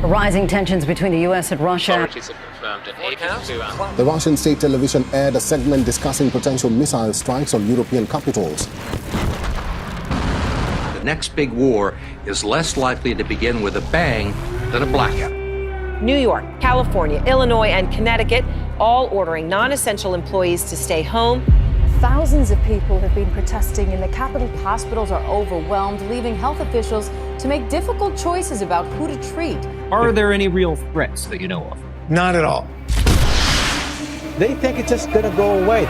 Rising tensions between the U.S. and Russia. Authorities have confirmed an AP2 The Russian state television aired a segment discussing potential missile strikes on European capitals. The next big war is less likely to begin with a bang than a blackout. New York, California, Illinois, and Connecticut all ordering non-essential employees to stay home. Thousands of people have been protesting in the capital. Hospitals are overwhelmed, leaving health officials to make difficult choices about who to treat. Are there any real threats that you know of? Not at all. They think it's just gonna go away.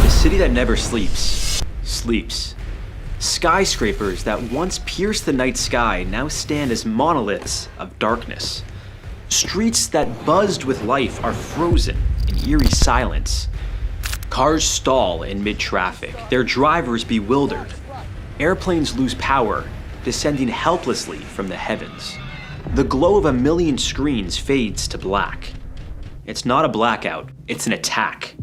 The city that never sleeps, sleeps. Skyscrapers that once pierced the night sky now stand as monoliths of darkness. Streets that buzzed with life are frozen in eerie silence. Cars stall in mid-traffic, their drivers bewildered. Airplanes lose power, descending helplessly from the heavens. The glow of a million screens fades to black. It's not a blackout, it's an attack.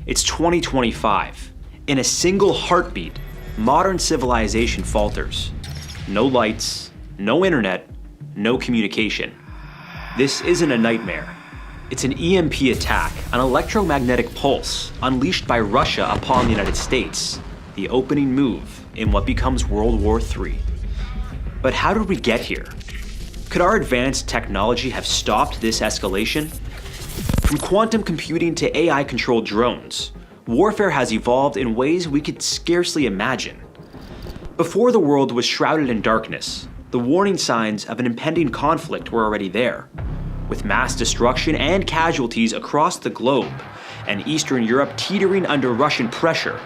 It's 2025. In a single heartbeat, modern civilization falters. No lights, no internet, no communication. This isn't a nightmare. It's an EMP attack, an electromagnetic pulse unleashed by Russia upon the United States, the opening move in what becomes World War III. But how did we get here? Could our advanced technology have stopped this escalation? From quantum computing to AI-controlled drones, warfare has evolved in ways we could scarcely imagine. Before the world was shrouded in darkness, the warning signs of an impending conflict were already there. With mass destruction and casualties across the globe, and Eastern Europe teetering under Russian pressure,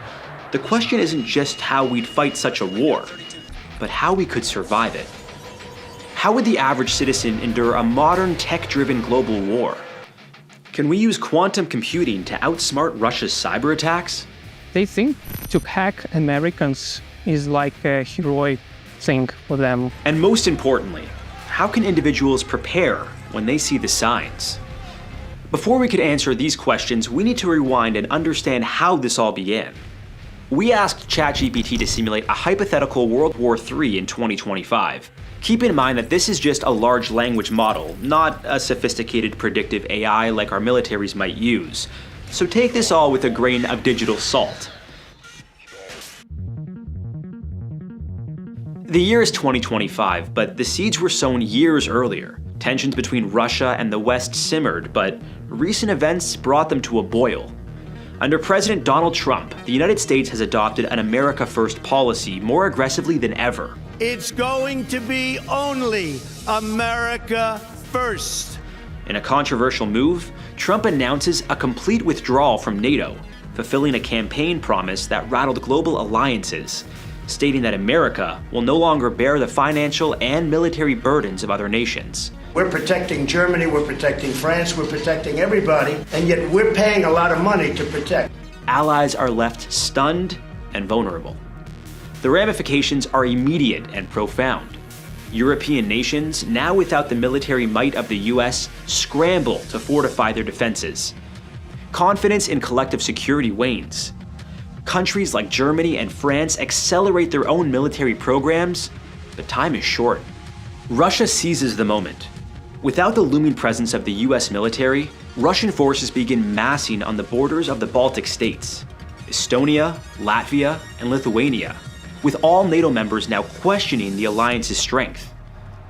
the question isn't just how we'd fight such a war, but how we could survive it. How would the average citizen endure a modern tech-driven global war? Can we use quantum computing to outsmart Russia's cyber attacks? They think to hack Americans is like a heroic thing for them. And most importantly, how can individuals prepare when they see the signs? Before we could answer these questions, we need to rewind and understand how this all began. We asked ChatGPT to simulate a hypothetical World War III in 2025. Keep in mind that this is just a large language model, not a sophisticated predictive AI like our militaries might use. So take this all with a grain of digital salt. The year is 2025, but the seeds were sown years earlier. Tensions between Russia and the West simmered, but recent events brought them to a boil. Under President Donald Trump, the United States has adopted an America First policy more aggressively than ever. It's going to be only America first. In a controversial move, Trump announces a complete withdrawal from NATO, fulfilling a campaign promise that rattled global alliances, stating that America will no longer bear the financial and military burdens of other nations. We're protecting Germany, we're protecting France, we're protecting everybody, and yet we're paying a lot of money to protect. Allies are left stunned and vulnerable. The ramifications are immediate and profound. European nations, now without the military might of the US, scramble to fortify their defenses. Confidence in collective security wanes. Countries like Germany and France accelerate their own military programs, but time is short. Russia seizes the moment. Without the looming presence of the US military, Russian forces begin massing on the borders of the Baltic states, Estonia, Latvia, and Lithuania, with all NATO members now questioning the alliance's strength.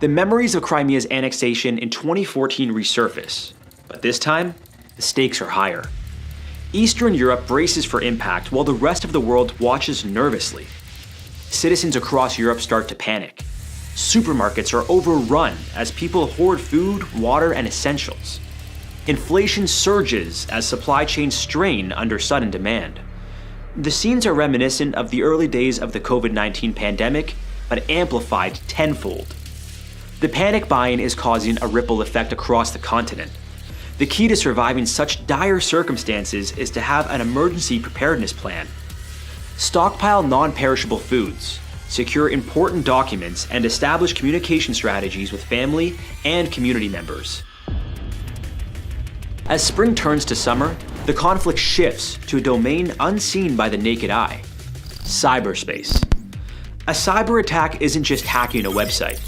The memories of Crimea's annexation in 2014 resurface, but this time, the stakes are higher. Eastern Europe braces for impact while the rest of the world watches nervously. Citizens across Europe start to panic. Supermarkets are overrun as people hoard food, water, and essentials. Inflation surges as supply chains strain under sudden demand. The scenes are reminiscent of the early days of the COVID-19 pandemic, but amplified tenfold. The panic buying is causing a ripple effect across the continent. The key to surviving such dire circumstances is to have an emergency preparedness plan. Stockpile non-perishable foods, secure important documents, and establish communication strategies with family and community members. As spring turns to summer, the conflict shifts to a domain unseen by the naked eye: cyberspace. A cyber attack isn't just hacking a website.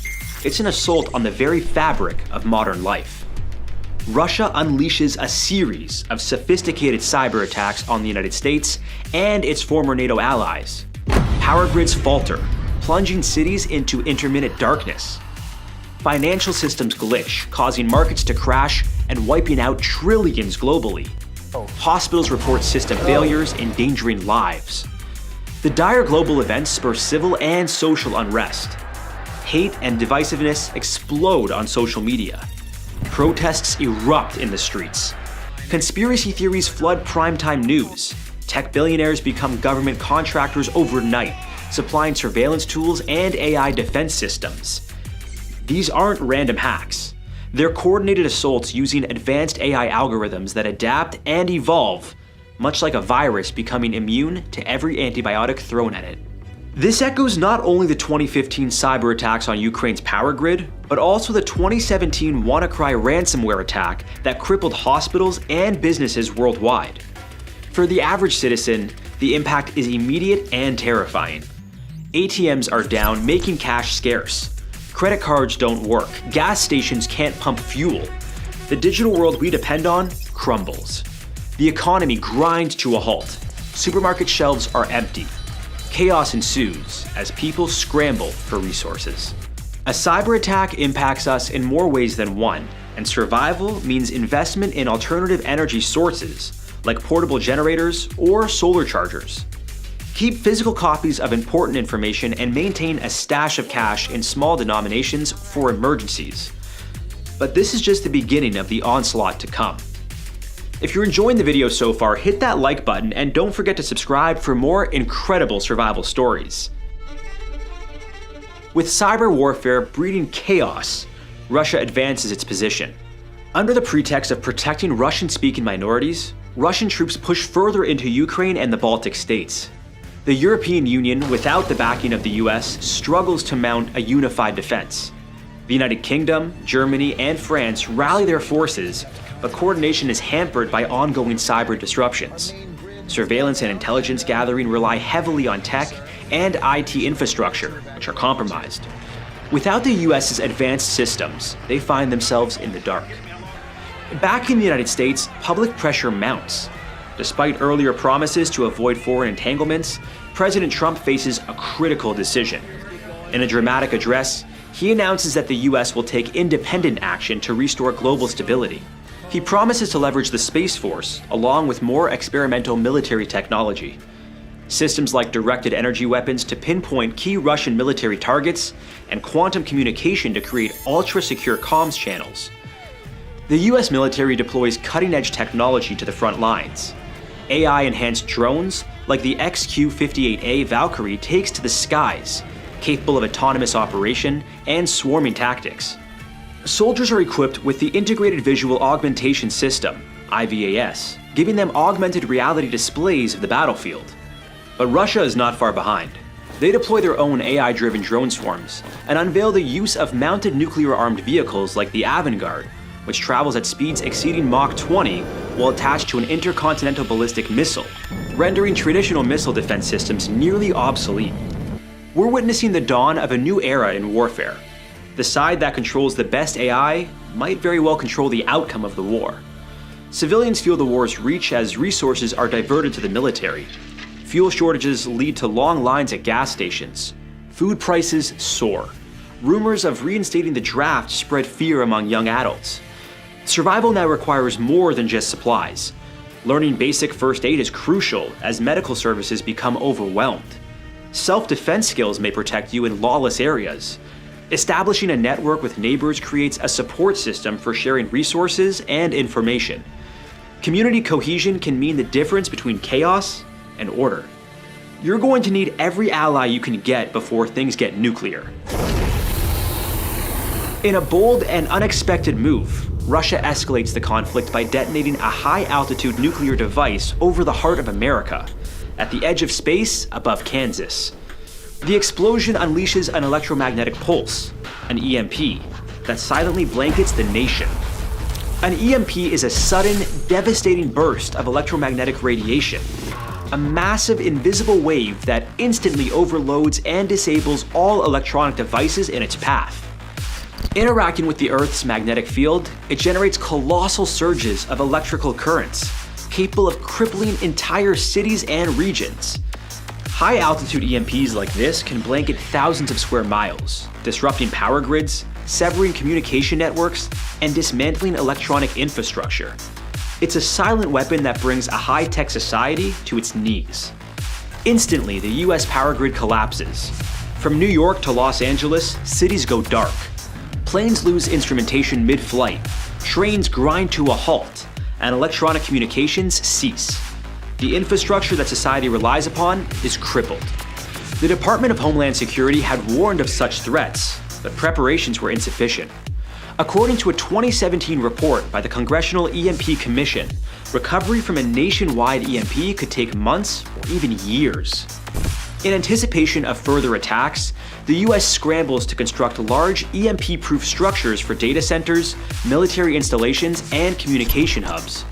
It's an assault on the very fabric of modern life. Russia unleashes a series of sophisticated cyber attacks on the United States and its former NATO allies. Power grids falter, plunging cities into intermittent darkness. Financial systems glitch, causing markets to crash and wiping out trillions globally. Hospitals report system failures, endangering lives. The dire global events spur civil and social unrest. Hate and divisiveness explode on social media. Protests erupt in the streets. Conspiracy theories flood primetime news. Tech billionaires become government contractors overnight, supplying surveillance tools and AI defense systems. These aren't random hacks. They're coordinated assaults using advanced AI algorithms that adapt and evolve, much like a virus becoming immune to every antibiotic thrown at it. This echoes not only the 2015 cyber attacks on Ukraine's power grid, but also the 2017 WannaCry ransomware attack that crippled hospitals and businesses worldwide. For the average citizen, the impact is immediate and terrifying. ATMs are down, making cash scarce. Credit cards don't work. Gas stations can't pump fuel. The digital world we depend on crumbles. The economy grinds to a halt. Supermarket shelves are empty. Chaos ensues as people scramble for resources. A cyber attack impacts us in more ways than one, and survival means investment in alternative energy sources, like portable generators or solar chargers. Keep physical copies of important information and maintain a stash of cash in small denominations for emergencies. But this is just the beginning of the onslaught to come. If you're enjoying the video so far, hit that like button and don't forget to subscribe for more incredible survival stories. With cyber warfare breeding chaos, Russia advances its position. Under the pretext of protecting Russian-speaking minorities, Russian troops push further into Ukraine and the Baltic states. The European Union, without the backing of the US, struggles to mount a unified defense. The United Kingdom, Germany, and France rally their forces, but coordination is hampered by ongoing cyber disruptions. Surveillance and intelligence gathering rely heavily on tech and IT infrastructure, which are compromised. Without the US's advanced systems, they find themselves in the dark. Back in the United States, public pressure mounts. Despite earlier promises to avoid foreign entanglements, President Trump faces a critical decision. In a dramatic address, he announces that the US will take independent action to restore global stability. He promises to leverage the Space Force, along with more experimental military technology. Systems like directed energy weapons to pinpoint key Russian military targets, and quantum communication to create ultra-secure comms channels. The US military deploys cutting-edge technology to the front lines. AI-enhanced drones, like the XQ-58A Valkyrie, takes to the skies, capable of autonomous operation and swarming tactics. Soldiers are equipped with the Integrated Visual Augmentation System, IVAS, giving them augmented reality displays of the battlefield. But Russia is not far behind. They deploy their own AI-driven drone swarms and unveil the use of mounted nuclear-armed vehicles like the Avangard, which travels at speeds exceeding Mach 20 while attached to an intercontinental ballistic missile, rendering traditional missile defense systems nearly obsolete. We're witnessing the dawn of a new era in warfare. The side that controls the best AI might very well control the outcome of the war. Civilians feel the war's reach as resources are diverted to the military. Fuel shortages lead to long lines at gas stations. Food prices soar. Rumors of reinstating the draft spread fear among young adults. Survival now requires more than just supplies. Learning basic first aid is crucial as medical services become overwhelmed. Self-defense skills may protect you in lawless areas. Establishing a network with neighbors creates a support system for sharing resources and information. Community cohesion can mean the difference between chaos and order. You're going to need every ally you can get before things get nuclear. In a bold and unexpected move, Russia escalates the conflict by detonating a high-altitude nuclear device over the heart of America, at the edge of space above Kansas. The explosion unleashes an electromagnetic pulse, an EMP, that silently blankets the nation. An EMP is a sudden, devastating burst of electromagnetic radiation, a massive invisible wave that instantly overloads and disables all electronic devices in its path. Interacting with the Earth's magnetic field, it generates colossal surges of electrical currents, capable of crippling entire cities and regions. High-altitude EMPs like this can blanket thousands of square miles, disrupting power grids, severing communication networks, and dismantling electronic infrastructure. It's a silent weapon that brings a high-tech society to its knees. Instantly, the US power grid collapses. From New York to Los Angeles, cities go dark. Planes lose instrumentation mid-flight, trains grind to a halt, and electronic communications cease. The infrastructure that society relies upon is crippled. The Department of Homeland Security had warned of such threats, but preparations were insufficient. According to a 2017 report by the Congressional EMP Commission, recovery from a nationwide EMP could take months or even years. In anticipation of further attacks, the US scrambles to construct large EMP-proof structures for data centers, military installations, and communication hubs.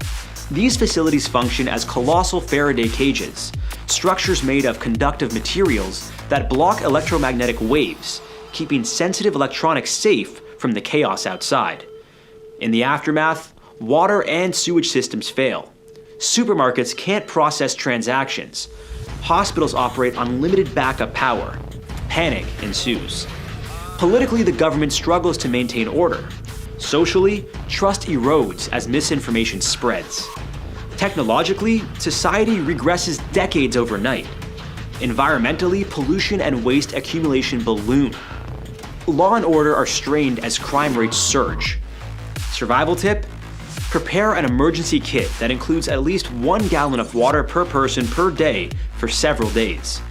These facilities function as colossal Faraday cages, structures made of conductive materials that block electromagnetic waves, keeping sensitive electronics safe from the chaos outside. In the aftermath, water and sewage systems fail. Supermarkets can't process transactions. Hospitals operate on limited backup power. Panic ensues. Politically, the government struggles to maintain order. Socially, trust erodes as misinformation spreads. Technologically, society regresses decades overnight. Environmentally, pollution and waste accumulation balloon. Law and order are strained as crime rates surge. Survival tip? Prepare an emergency kit that includes at least 1 gallon of water per person per day for several days.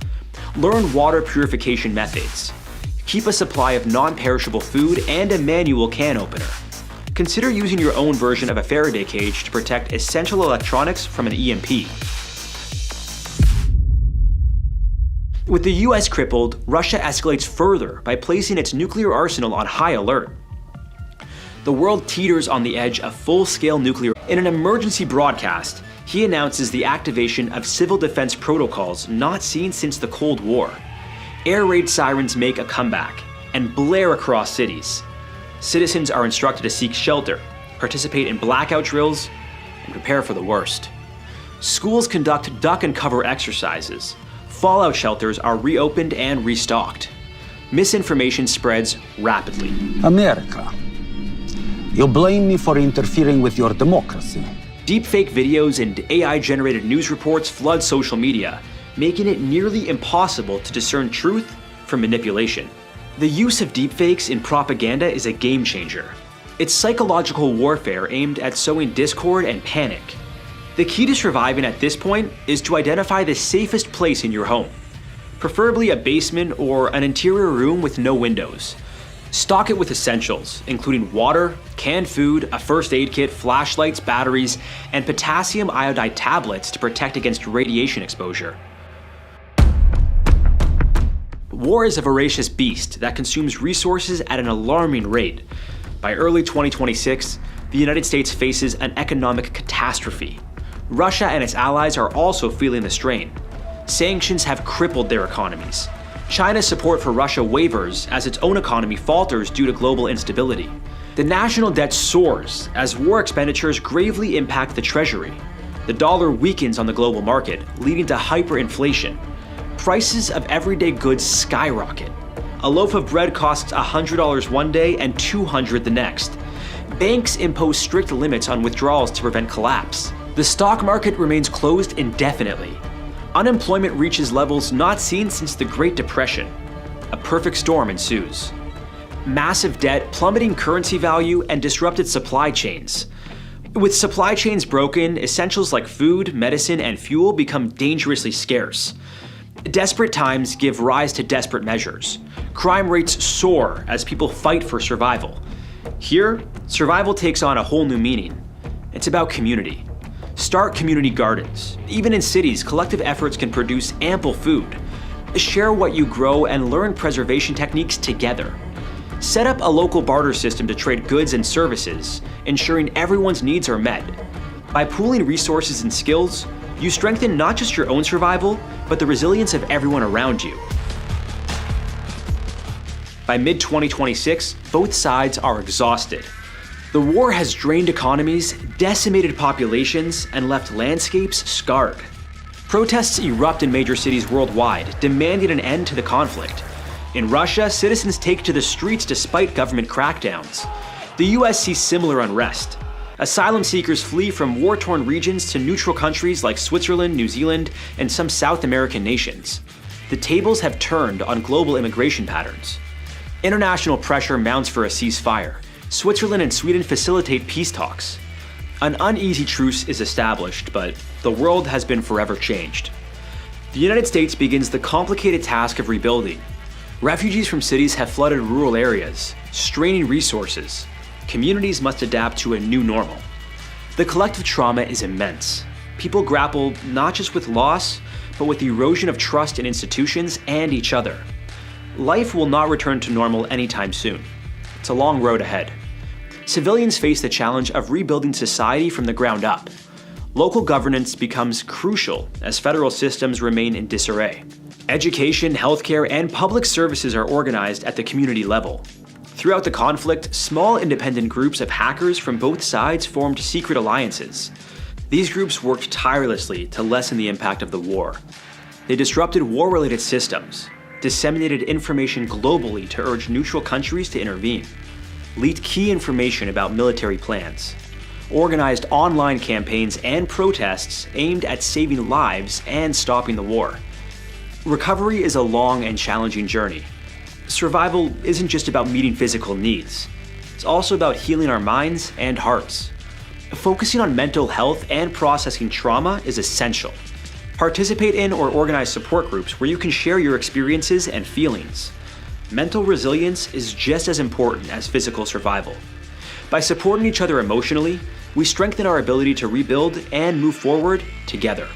Learn water purification methods. Keep a supply of non-perishable food and a manual can opener. Consider using your own version of a Faraday cage to protect essential electronics from an EMP. With the US crippled, Russia escalates further by placing its nuclear arsenal on high alert. The world teeters on the edge of full-scale nuclear. In an emergency broadcast, he announces the activation of civil defense protocols not seen since the Cold War. Air raid sirens make a comeback and blare across cities. Citizens are instructed to seek shelter, participate in blackout drills, and prepare for the worst. Schools conduct duck and cover exercises. Fallout shelters are reopened and restocked. Misinformation spreads rapidly. America. You blame me for interfering with your democracy. Deepfake videos and AI-generated news reports flood social media, making it nearly impossible to discern truth from manipulation. The use of deepfakes in propaganda is a game changer. It's psychological warfare aimed at sowing discord and panic. The key to surviving at this point is to identify the safest place in your home, preferably a basement or an interior room with no windows. Stock it with essentials, including water, canned food, a first aid kit, flashlights, batteries, and potassium iodide tablets to protect against radiation exposure. War is a voracious beast that consumes resources at an alarming rate. By early 2026, the United States faces an economic catastrophe. Russia and its allies are also feeling the strain. Sanctions have crippled their economies. China's support for Russia wavers as its own economy falters due to global instability. The national debt soars as war expenditures gravely impact the treasury. The dollar weakens on the global market, leading to hyperinflation. Prices of everyday goods skyrocket. A loaf of bread costs $100 one day and $200 the next. Banks impose strict limits on withdrawals to prevent collapse. The stock market remains closed indefinitely. Unemployment reaches levels not seen since the Great Depression. A perfect storm ensues. Massive debt, plummeting currency value, and disrupted supply chains. With supply chains broken, essentials like food, medicine, and fuel become dangerously scarce. Desperate times give rise to desperate measures. Crime rates soar as people fight for survival. Here, survival takes on a whole new meaning. It's about community. Start community gardens. Even in cities, collective efforts can produce ample food. Share what you grow and learn preservation techniques together. Set up a local barter system to trade goods and services, ensuring everyone's needs are met. By pooling resources and skills, you strengthen not just your own survival, but the resilience of everyone around you. By mid-2026, both sides are exhausted. The war has drained economies, decimated populations, and left landscapes scarred. Protests erupt in major cities worldwide, demanding an end to the conflict. In Russia, citizens take to the streets despite government crackdowns. The US sees similar unrest. Asylum seekers flee from war-torn regions to neutral countries like Switzerland, New Zealand, and some South American nations. The tables have turned on global immigration patterns. International pressure mounts for a ceasefire. Switzerland and Sweden facilitate peace talks. An uneasy truce is established, but the world has been forever changed. The United States begins the complicated task of rebuilding. Refugees from cities have flooded rural areas, straining resources. Communities must adapt to a new normal. The collective trauma is immense. People grapple not just with loss, but with the erosion of trust in institutions and each other. Life will not return to normal anytime soon. It's a long road ahead. Civilians face the challenge of rebuilding society from the ground up. Local governance becomes crucial as federal systems remain in disarray. Education, healthcare, and public services are organized at the community level. Throughout the conflict, small independent groups of hackers from both sides formed secret alliances. These groups worked tirelessly to lessen the impact of the war. They disrupted war-related systems, disseminated information globally to urge neutral countries to intervene, leaked key information about military plans, organized online campaigns and protests aimed at saving lives and stopping the war. Recovery is a long and challenging journey. Survival isn't just about meeting physical needs. It's also about healing our minds and hearts. Focusing on mental health and processing trauma is essential. Participate in or organize support groups where you can share your experiences and feelings. Mental resilience is just as important as physical survival. By supporting each other emotionally, we strengthen our ability to rebuild and move forward together.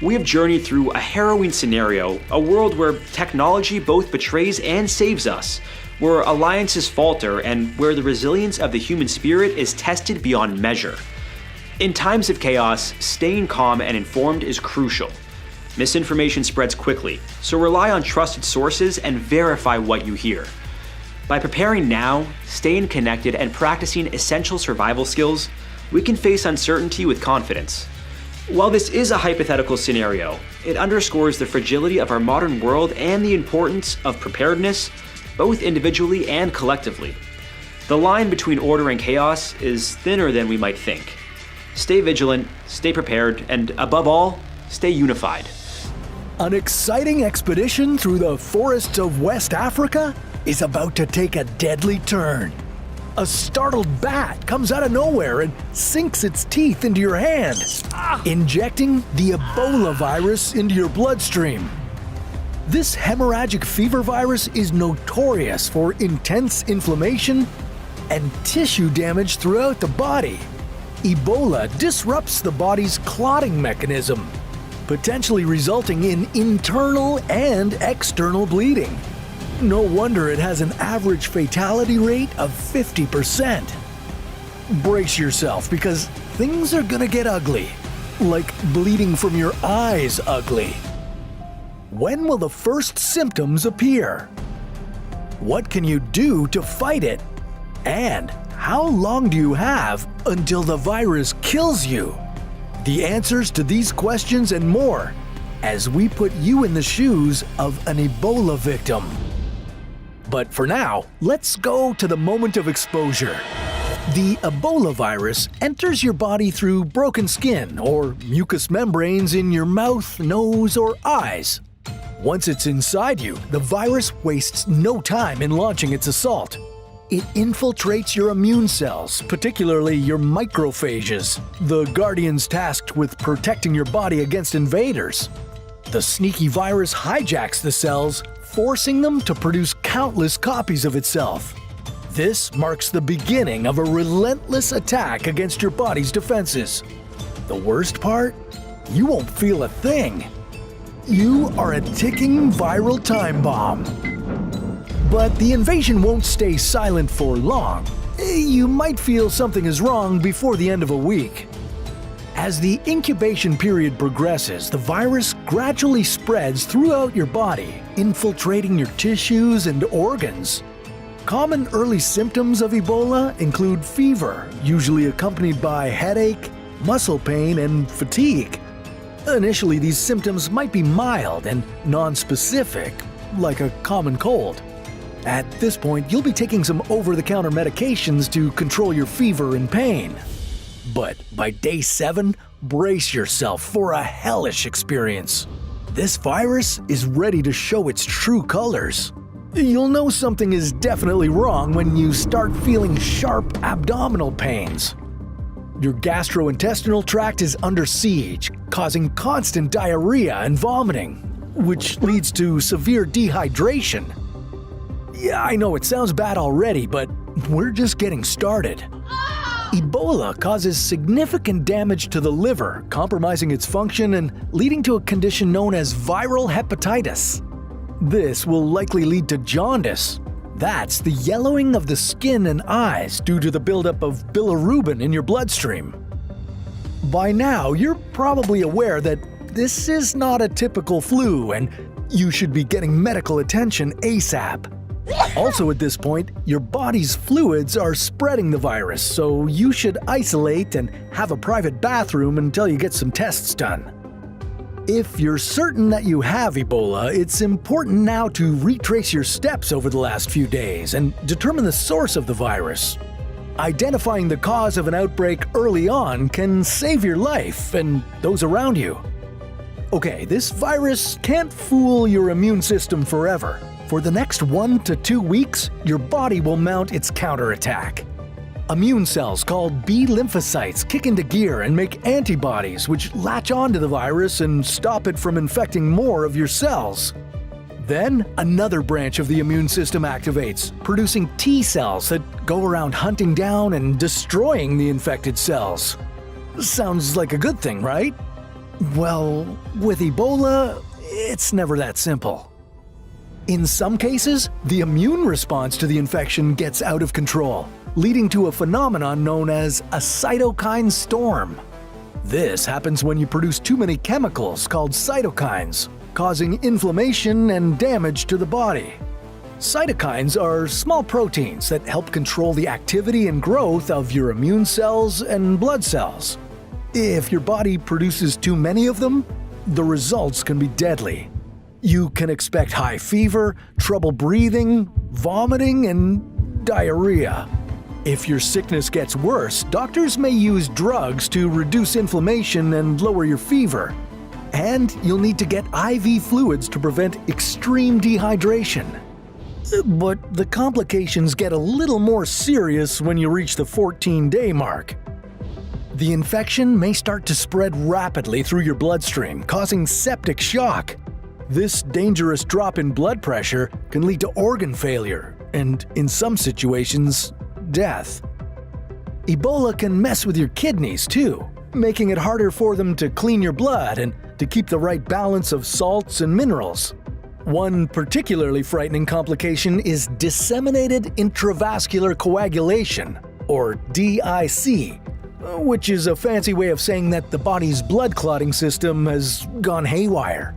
We have journeyed through a harrowing scenario, a world where technology both betrays and saves us, where alliances falter, and where the resilience of the human spirit is tested beyond measure. In times of chaos, staying calm and informed is crucial. Misinformation spreads quickly, so rely on trusted sources and verify what you hear. By preparing now, staying connected, and practicing essential survival skills, we can face uncertainty with confidence. While this is a hypothetical scenario, it underscores the fragility of our modern world and the importance of preparedness, both individually and collectively. The line between order and chaos is thinner than we might think. Stay vigilant, stay prepared, and above all, stay unified. An exciting expedition through the forests of West Africa is about to take a deadly turn. A startled bat comes out of nowhere and sinks its teeth into your hand, injecting the Ebola virus into your bloodstream. This hemorrhagic fever virus is notorious for intense inflammation and tissue damage throughout the body. Ebola disrupts the body's clotting mechanism, potentially resulting in internal and external bleeding. No wonder it has an average fatality rate of 50%. Brace yourself, because things are gonna get ugly. Like bleeding from your eyes ugly. When will the first symptoms appear? What can you do to fight it? And how long do you have until the virus kills you? The answers to these questions and more as we put you in the shoes of an Ebola victim. But for now, let's go to the moment of exposure. The Ebola virus enters your body through broken skin or mucous membranes in your mouth, nose, or eyes. Once it's inside you, the virus wastes no time in launching its assault. It infiltrates your immune cells, particularly your macrophages, the guardians tasked with protecting your body against invaders. The sneaky virus hijacks the cells, forcing them to produce countless copies of itself. This marks the beginning of a relentless attack against your body's defenses. The worst part? You won't feel a thing. You are a ticking viral time bomb. But the invasion won't stay silent for long. You might feel something is wrong before the end of a week. As the incubation period progresses, the virus gradually spreads throughout your body, infiltrating your tissues and organs. Common early symptoms of Ebola include fever, usually accompanied by headache, muscle pain, and fatigue. Initially, these symptoms might be mild and non-specific, like a common cold. At this point, you'll be taking some over-the-counter medications to control your fever and pain. But by day 7, brace yourself for a hellish experience. This virus is ready to show its true colors. You'll know something is definitely wrong when you start feeling sharp abdominal pains. Your gastrointestinal tract is under siege, causing constant diarrhea and vomiting, which leads to severe dehydration. Yeah, I know it sounds bad already, but we're just getting started. Ebola causes significant damage to the liver, compromising its function and leading to a condition known as viral hepatitis. This will likely lead to jaundice. That's the yellowing of the skin and eyes due to the buildup of bilirubin in your bloodstream. By now, you're probably aware that this is not a typical flu and you should be getting medical attention ASAP. Also at this point, your body's fluids are spreading the virus, so you should isolate and have a private bathroom until you get some tests done. If you're certain that you have Ebola, it's important now to retrace your steps over the last few days and determine the source of the virus. Identifying the cause of an outbreak early on can save your life and those around you. Okay, this virus can't fool your immune system forever. For the next 1 to 2 weeks, your body will mount its counterattack. Immune cells called B lymphocytes kick into gear and make antibodies which latch onto the virus and stop it from infecting more of your cells. Then, another branch of the immune system activates, producing T cells that go around hunting down and destroying the infected cells. Sounds like a good thing, right? Well, with Ebola, it's never that simple. In some cases, the immune response to the infection gets out of control, leading to a phenomenon known as a cytokine storm. This happens when you produce too many chemicals called cytokines, causing inflammation and damage to the body. Cytokines are small proteins that help control the activity and growth of your immune cells and blood cells. If your body produces too many of them, the results can be deadly. You can expect high fever, trouble breathing, vomiting, and diarrhea. If your sickness gets worse, doctors may use drugs to reduce inflammation and lower your fever. And you'll need to get IV fluids to prevent extreme dehydration. But the complications get a little more serious when you reach the 14-day mark. The infection may start to spread rapidly through your bloodstream, causing septic shock. This dangerous drop in blood pressure can lead to organ failure and, in some situations, death. Ebola can mess with your kidneys too, making it harder for them to clean your blood and to keep the right balance of salts and minerals. One particularly frightening complication is disseminated intravascular coagulation, or DIC, which is a fancy way of saying that the body's blood clotting system has gone haywire.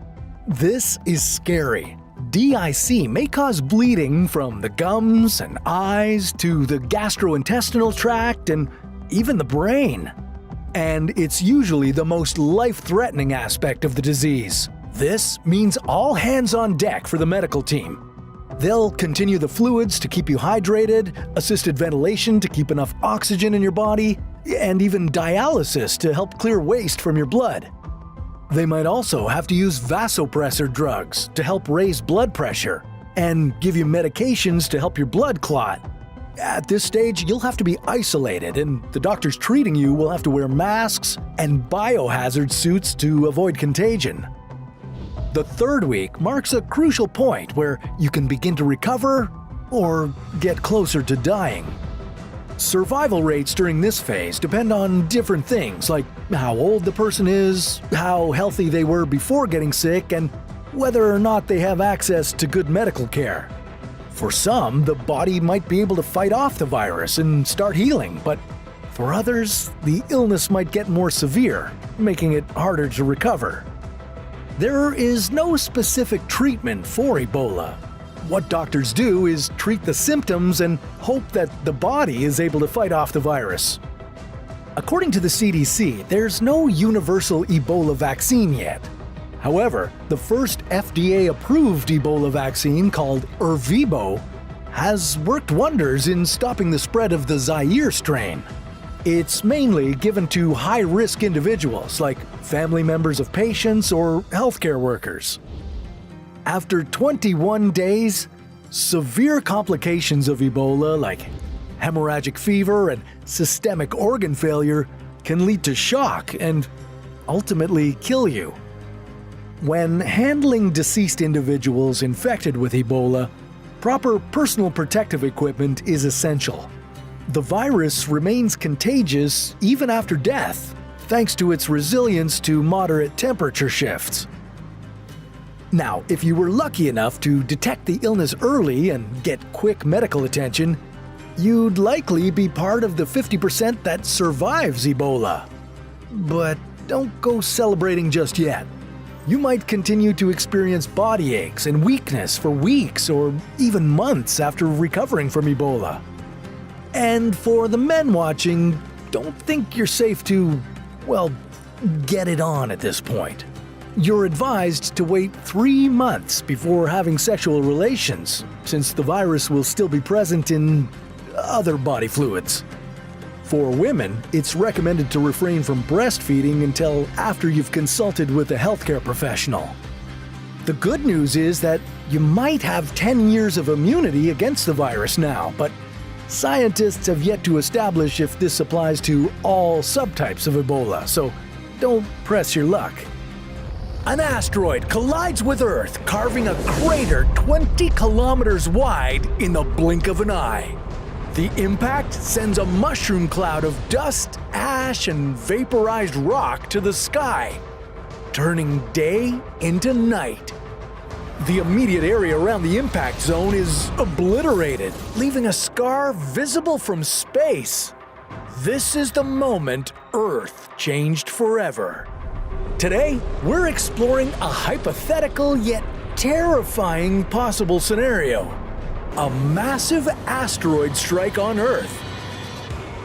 This is scary. DIC may cause bleeding from the gums and eyes to the gastrointestinal tract and even the brain. And it's usually the most life-threatening aspect of the disease. This means all hands on deck for the medical team. They'll continue the fluids to keep you hydrated, assisted ventilation to keep enough oxygen in your body, and even dialysis to help clear waste from your blood. They might also have to use vasopressor drugs to help raise blood pressure and give you medications to help your blood clot. At this stage, you'll have to be isolated, and the doctors treating you will have to wear masks and biohazard suits to avoid contagion. The third week marks a crucial point where you can begin to recover or get closer to dying. Survival rates during this phase depend on different things like how old the person is, how healthy they were before getting sick, and whether or not they have access to good medical care. For some, the body might be able to fight off the virus and start healing, but For others, the illness might get more severe, making it harder to recover. There is no specific treatment for Ebola. What doctors do is treat the symptoms and hope that the body is able to fight off the virus. According to the CDC, there's no universal Ebola vaccine yet. However, the first FDA-approved Ebola vaccine, called Ervebo, has worked wonders in stopping the spread of the Zaire strain. It's mainly given to high-risk individuals like family members of patients or healthcare workers. After 21 days, severe complications of Ebola like hemorrhagic fever and systemic organ failure can lead to shock and ultimately kill you. When handling deceased individuals infected with Ebola, proper personal protective equipment is essential. The virus remains contagious even after death, thanks to its resilience to moderate temperature shifts. Now, if you were lucky enough to detect the illness early and get quick medical attention, you'd likely be part of the 50% that survives Ebola. But don't go celebrating just yet. You might continue to experience body aches and weakness for weeks or even months after recovering from Ebola. And for the men watching, don't think you're safe to, well, get it on at this point. You're advised to wait 3 months before having sexual relations, since the virus will still be present in other body fluids. For women, it's recommended to refrain from breastfeeding until after you've consulted with a healthcare professional. The good news is that you might have 10 years of immunity against the virus now, but scientists have yet to establish if this applies to all subtypes of Ebola, so don't press your luck. An asteroid collides with Earth, carving a crater 20 kilometers wide in the blink of an eye. The impact sends a mushroom cloud of dust, ash, and vaporized rock to the sky, turning day into night. The immediate area around the impact zone is obliterated, leaving a scar visible from space. This is the moment Earth changed forever. Today, we're exploring a hypothetical yet terrifying possible scenario. A massive asteroid strike on Earth.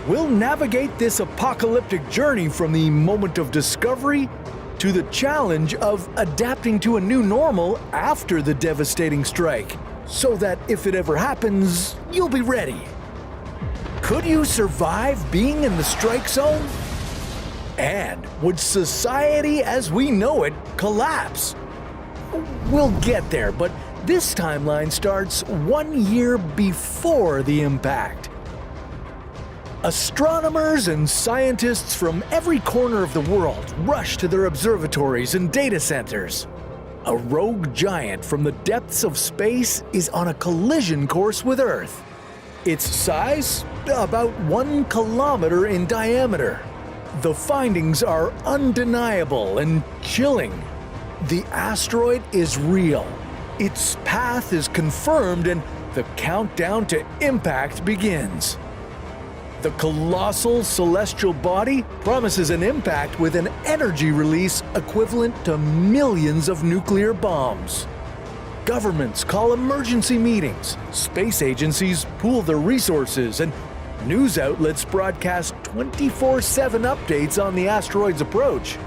We'll navigate this apocalyptic journey from the moment of discovery to the challenge of adapting to a new normal after the devastating strike, so that if it ever happens, you'll be ready. Could you survive being in the strike zone? And would society as we know it collapse? We'll get there, but this timeline starts 1 year before the impact. Astronomers and scientists from every corner of the world rush to their observatories and data centers. A rogue giant from the depths of space is on a collision course with Earth. Its size? About 1 kilometer in diameter. The findings are undeniable and chilling. The asteroid is real. Its path is confirmed and the countdown to impact begins. The colossal celestial body promises an impact with an energy release equivalent to millions of nuclear bombs. Governments call emergency meetings, space agencies pool their resources, and news outlets broadcast 24/7 updates on the asteroid's approach.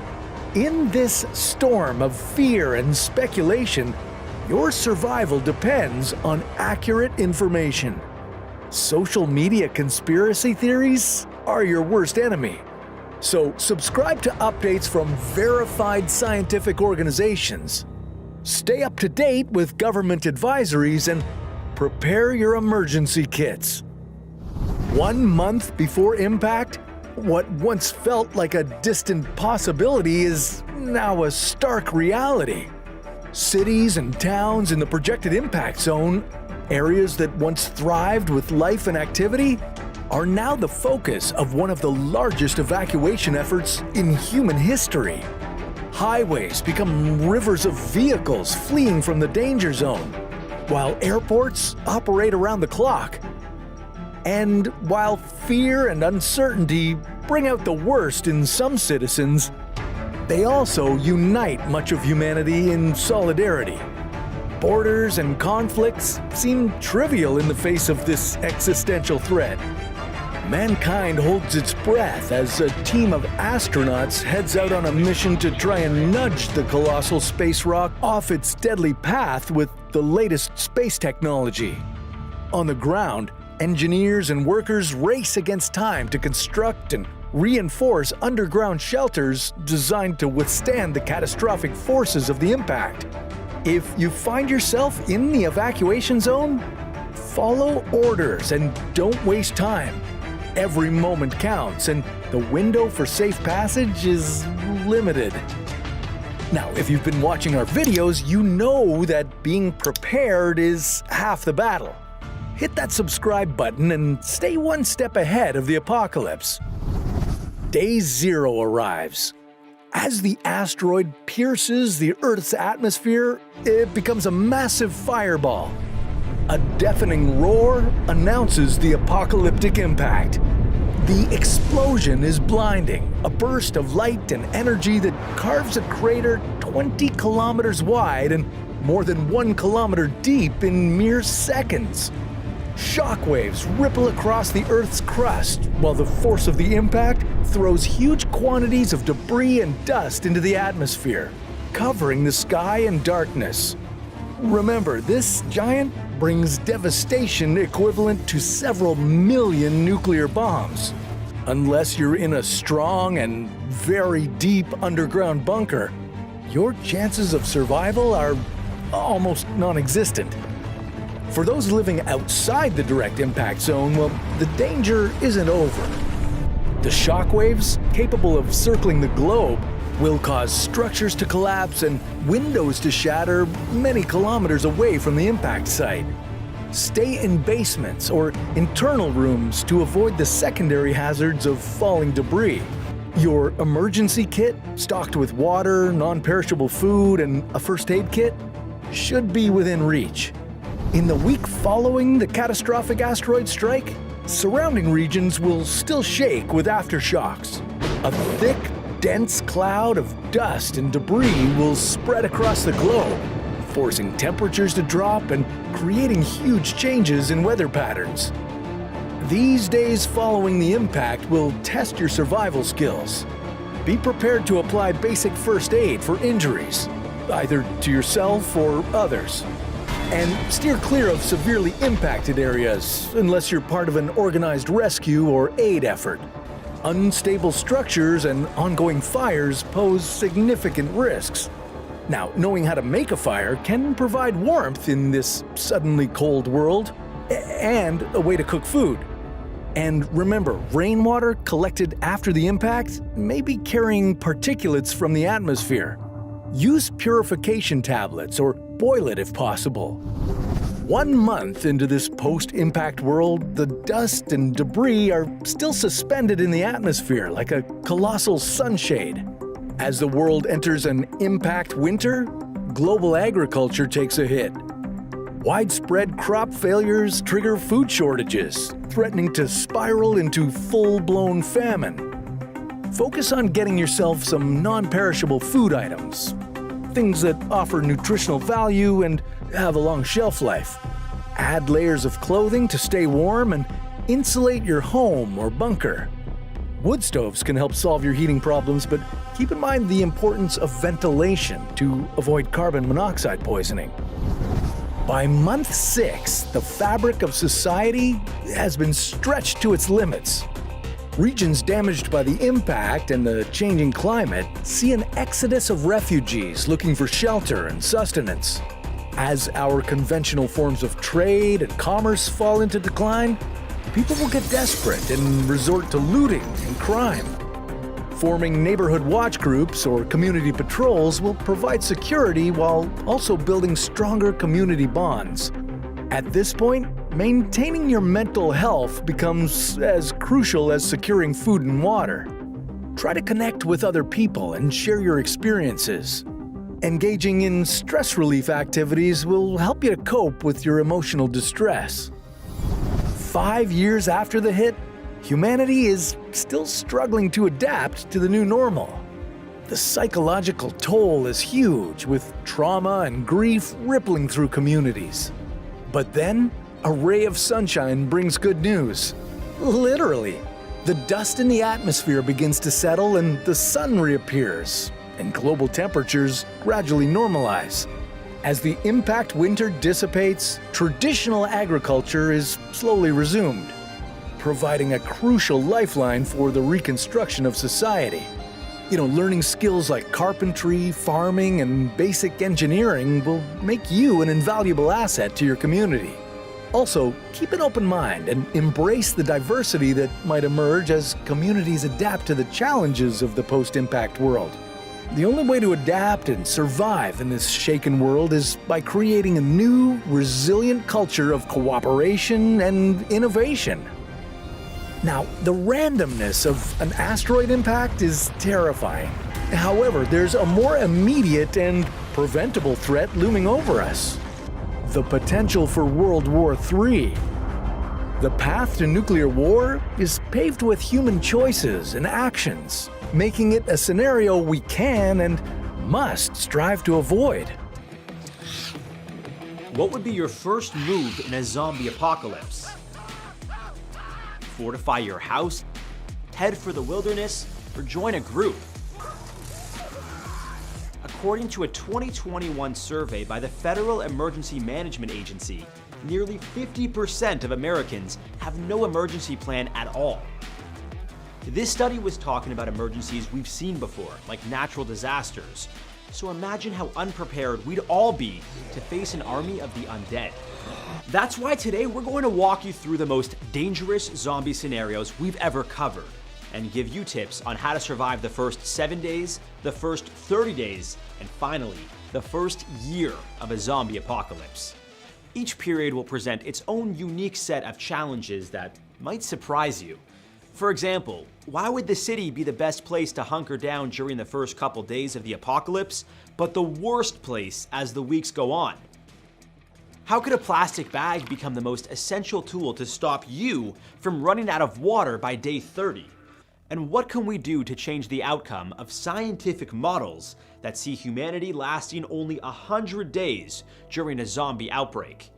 In this storm of fear and speculation, your survival depends on accurate information. Social media conspiracy theories are your worst enemy. So subscribe to updates from verified scientific organizations. Stay up to date with government advisories and prepare your emergency kits. 1 month before impact, what once felt like a distant possibility is now a stark reality. Cities and towns in the projected impact zone, areas that once thrived with life and activity, are now the focus of one of the largest evacuation efforts in human history. Highways become rivers of vehicles fleeing from the danger zone, while airports operate around the clock. And while fear and uncertainty bring out the worst in some citizens, they also unite much of humanity in solidarity. Borders and conflicts seem trivial in the face of this existential threat. Mankind holds its breath as a team of astronauts heads out on a mission to try and nudge the colossal space rock off its deadly path with the latest space technology. On the ground, engineers and workers race against time to construct and reinforce underground shelters designed to withstand the catastrophic forces of the impact. If you find yourself in the evacuation zone, follow orders and don't waste time. Every moment counts, and the window for safe passage is limited. Now, if you've been watching our videos, you know that being prepared is half the battle. Hit that subscribe button and stay one step ahead of the apocalypse. Day 0 arrives. As the asteroid pierces the Earth's atmosphere, it becomes a massive fireball. A deafening roar announces the apocalyptic impact. The explosion is blinding, a burst of light and energy that carves a crater 20 kilometers wide and more than 1 kilometer deep in mere seconds. Shockwaves ripple across the Earth's crust, while the force of the impact throws huge quantities of debris and dust into the atmosphere, covering the sky in darkness. Remember, this giant brings devastation equivalent to several million nuclear bombs. Unless you're in a strong and very deep underground bunker, your chances of survival are almost non-existent. For those living outside the direct impact zone, well, the danger isn't over. The shockwaves, capable of circling the globe, will cause structures to collapse and windows to shatter many kilometers away from the impact site. Stay in basements or internal rooms to avoid the secondary hazards of falling debris. Your emergency kit, stocked with water, non-perishable food, and a first aid kit, should be within reach. In the week following the catastrophic asteroid strike, surrounding regions will still shake with aftershocks. A thick, dense cloud of dust and debris will spread across the globe, forcing temperatures to drop and creating huge changes in weather patterns. These days following the impact will test your survival skills. Be prepared to apply basic first aid for injuries, either to yourself or others. And steer clear of severely impacted areas unless you're part of an organized rescue or aid effort. Unstable structures and ongoing fires pose significant risks. Now, knowing how to make a fire can provide warmth in this suddenly cold world, and a way to cook food. And remember, rainwater collected after the impact may be carrying particulates from the atmosphere. Use purification tablets or boil it if possible. 1 month into this post-impact world, the dust and debris are still suspended in the atmosphere like a colossal sunshade. As the world enters an impact winter, global agriculture takes a hit. Widespread crop failures trigger food shortages, threatening to spiral into full-blown famine. Focus on getting yourself some non-perishable food items, things that offer nutritional value and have a long shelf life. Add layers of clothing to stay warm and insulate your home or bunker. Wood stoves can help solve your heating problems, but keep in mind the importance of ventilation to avoid carbon monoxide poisoning. By month 6, the fabric of society has been stretched to its limits. Regions damaged by the impact and the changing climate see an exodus of refugees looking for shelter and sustenance. As our conventional forms of trade and commerce fall into decline, people will get desperate and resort to looting and crime. Forming neighborhood watch groups or community patrols will provide security while also building stronger community bonds. At this point, maintaining your mental health becomes as crucial as securing food and water. Try to connect with other people and share your experiences. Engaging in stress relief activities will help you to cope with your emotional distress. 5 years after the hit, humanity is still struggling to adapt to the new normal. The psychological toll is huge, with trauma and grief rippling through communities. But then, a ray of sunshine brings good news. Literally. The dust in the atmosphere begins to settle and the sun reappears, and global temperatures gradually normalize. As the impact winter dissipates, traditional agriculture is slowly resumed, providing a crucial lifeline for the reconstruction of society. Learning skills like carpentry, farming, and basic engineering will make you an invaluable asset to your community. Also, keep an open mind and embrace the diversity that might emerge as communities adapt to the challenges of the post-impact world. The only way to adapt and survive in this shaken world is by creating a new, resilient culture of cooperation and innovation. Now, the randomness of an asteroid impact is terrifying. However, there's a more immediate and preventable threat looming over us: the potential for World War III. The path to nuclear war is paved with human choices and actions, making it a scenario we can and must strive to avoid. What would be your first move in a zombie apocalypse? Fortify your house, head for the wilderness, or join a group? According to a 2021 survey by the Federal Emergency Management Agency, nearly 50% of Americans have no emergency plan at all. This study was talking about emergencies we've seen before, like natural disasters. So imagine how unprepared we'd all be to face an army of the undead. That's why today we're going to walk you through the most dangerous zombie scenarios we've ever covered, and give you tips on how to survive the first 7 days, the first 30 days, and finally, the first year of a zombie apocalypse. Each period will present its own unique set of challenges that might surprise you. For example, why would the city be the best place to hunker down during the first couple days of the apocalypse, but the worst place as the weeks go on? How could a plastic bag become the most essential tool to stop you from running out of water by day 30? And what can we do to change the outcome of scientific models that see humanity lasting only 100 days during a zombie outbreak?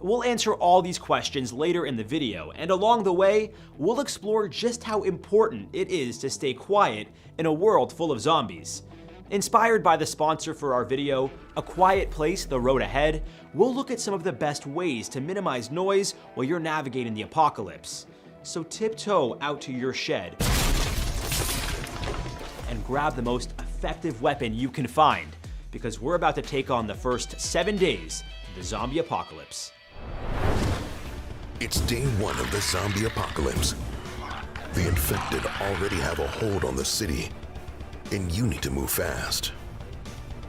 We'll answer all these questions later in the video, and along the way, we'll explore just how important it is to stay quiet in a world full of zombies. Inspired by the sponsor for our video, A Quiet Place: The Road Ahead, we'll look at some of the best ways to minimize noise while you're navigating the apocalypse. So tiptoe out to your shed and grab the most effective weapon you can find, because we're about to take on the first 7 days of the zombie apocalypse. It's day 1 of the zombie apocalypse. The infected already have a hold on the city, and you need to move fast.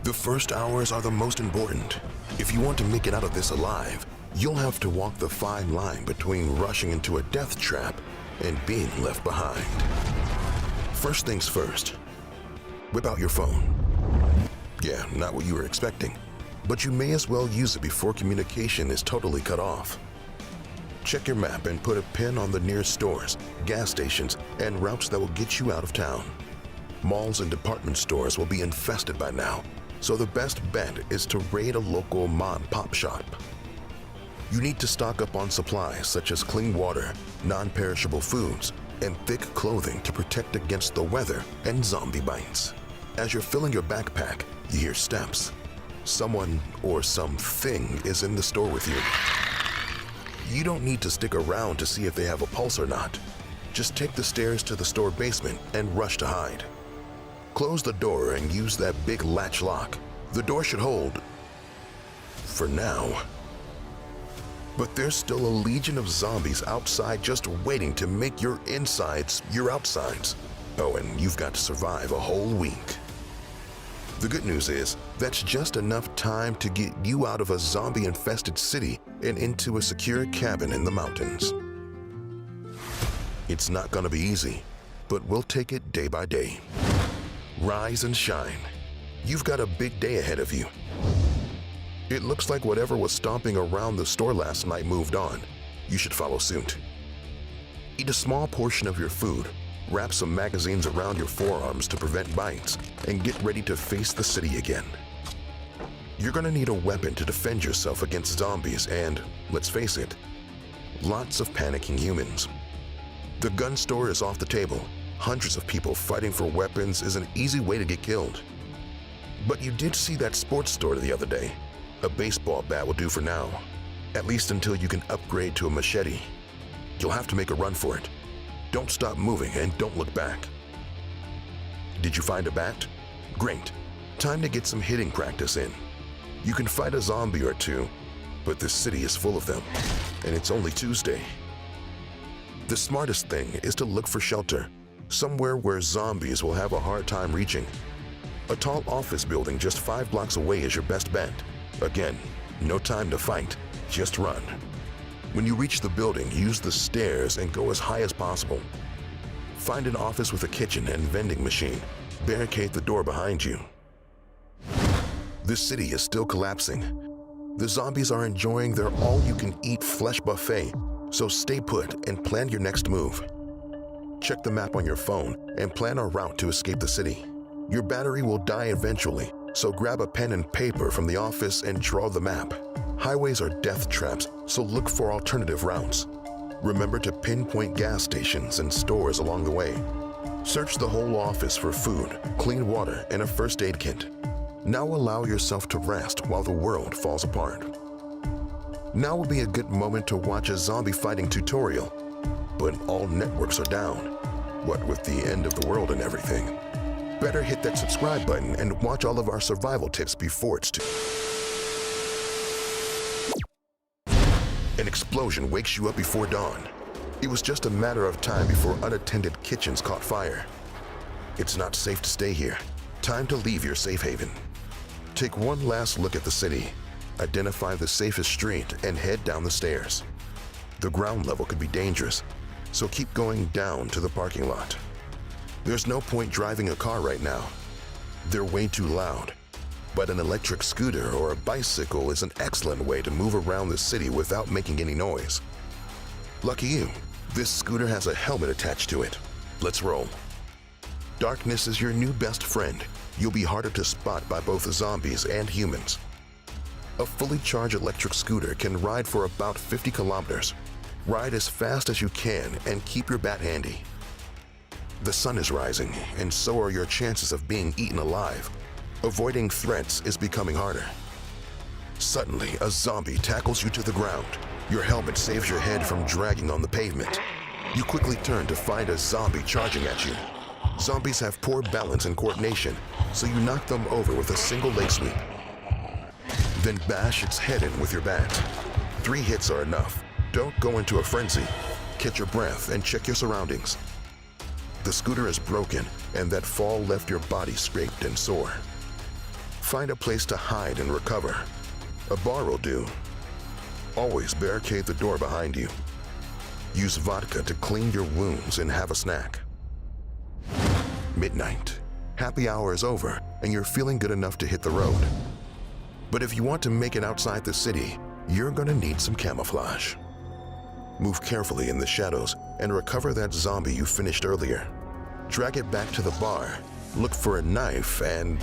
The first hours are the most important. If you want to make it out of this alive, you'll have to walk the fine line between rushing into a death trap and being left behind. First things first, whip out your phone. Yeah, not what you were expecting, but you may as well use it before communication is totally cut off. Check your map and put a pin on the nearest stores, gas stations, and routes that will get you out of town. Malls and department stores will be infested by now, so the best bet is to raid a local mom-and-pop shop. You need to stock up on supplies such as clean water, non-perishable foods, and thick clothing to protect against the weather and zombie bites. As you're filling your backpack, you hear steps. Someone or something is in the store with you. You don't need to stick around to see if they have a pulse or not. Just take the stairs to the store basement and rush to hide. Close the door and use that big latch lock. The door should hold for now. But there's still a legion of zombies outside just waiting to make your insides your outsides. Oh, and you've got to survive a whole week. The good news is, that's just enough time to get you out of a zombie-infested city and into a secure cabin in the mountains. It's not gonna be easy, but we'll take it day by day. Rise and shine. You've got a big day ahead of you. It looks like whatever was stomping around the store last night moved on. You should follow suit. Eat a small portion of your food, wrap some magazines around your forearms to prevent bites, and get ready to face the city again. You're gonna need a weapon to defend yourself against zombies and, let's face it, lots of panicking humans. The gun store is off the table. Hundreds of people fighting for weapons is an easy way to get killed. But you did see that sports store the other day. A baseball bat will do for now, at least until you can upgrade to a machete. You'll have to make a run for it. Don't stop moving and don't look back. Did you find a bat? Great. Time to get some hitting practice in. You can fight a zombie or two, but this city is full of them, and it's only Tuesday. The smartest thing is to look for shelter, somewhere where zombies will have a hard time reaching. A tall office building just 5 blocks away is your best bet. Again, no time to fight, just run. When you reach the building, use the stairs and go as high as possible. Find an office with a kitchen and vending machine. Barricade the door behind you. This city is still collapsing. The zombies are enjoying their all-you-can-eat flesh buffet, so stay put and plan your next move. Check the map on your phone and plan a route to escape the city. Your battery will die eventually, so grab a pen and paper from the office and draw the map. Highways are death traps, so look for alternative routes. Remember to pinpoint gas stations and stores along the way. Search the whole office for food, clean water, and a first aid kit. Now allow yourself to rest while the world falls apart. Now would be a good moment to watch a zombie fighting tutorial, but all networks are down. What with the end of the world and everything. Better hit that subscribe button and watch all of our survival tips before it's too. An explosion wakes you up before dawn. It was just a matter of time before unattended kitchens caught fire. It's not safe to stay here. Time to leave your safe haven. Take one last look at the city, identify the safest street, and head down the stairs. The ground level could be dangerous, so keep going down to the parking lot. There's no point driving a car right now. They're way too loud. But an electric scooter or a bicycle is an excellent way to move around the city without making any noise. Lucky you, this scooter has a helmet attached to it. Let's roll. Darkness is your new best friend. You'll be harder to spot by both zombies and humans. A fully charged electric scooter can ride for about 50 kilometers. Ride as fast as you can and keep your bat handy. The sun is rising, and so are your chances of being eaten alive. Avoiding threats is becoming harder. Suddenly, a zombie tackles you to the ground. Your helmet saves your head from dragging on the pavement. You quickly turn to find a zombie charging at you. Zombies have poor balance and coordination, so you knock them over with a single leg sweep. Then bash its head in with your bat. 3 hits are enough. Don't go into a frenzy. Catch your breath and check your surroundings. The scooter is broken, and that fall left your body scraped and sore. Find a place to hide and recover. A bar will do. Always barricade the door behind you. Use vodka to clean your wounds and have a snack. Midnight. Happy hour is over, and you're feeling good enough to hit the road. But if you want to make it outside the city, you're gonna need some camouflage. Move carefully in the shadows and recover that zombie you finished earlier. Drag it back to the bar, look for a knife, and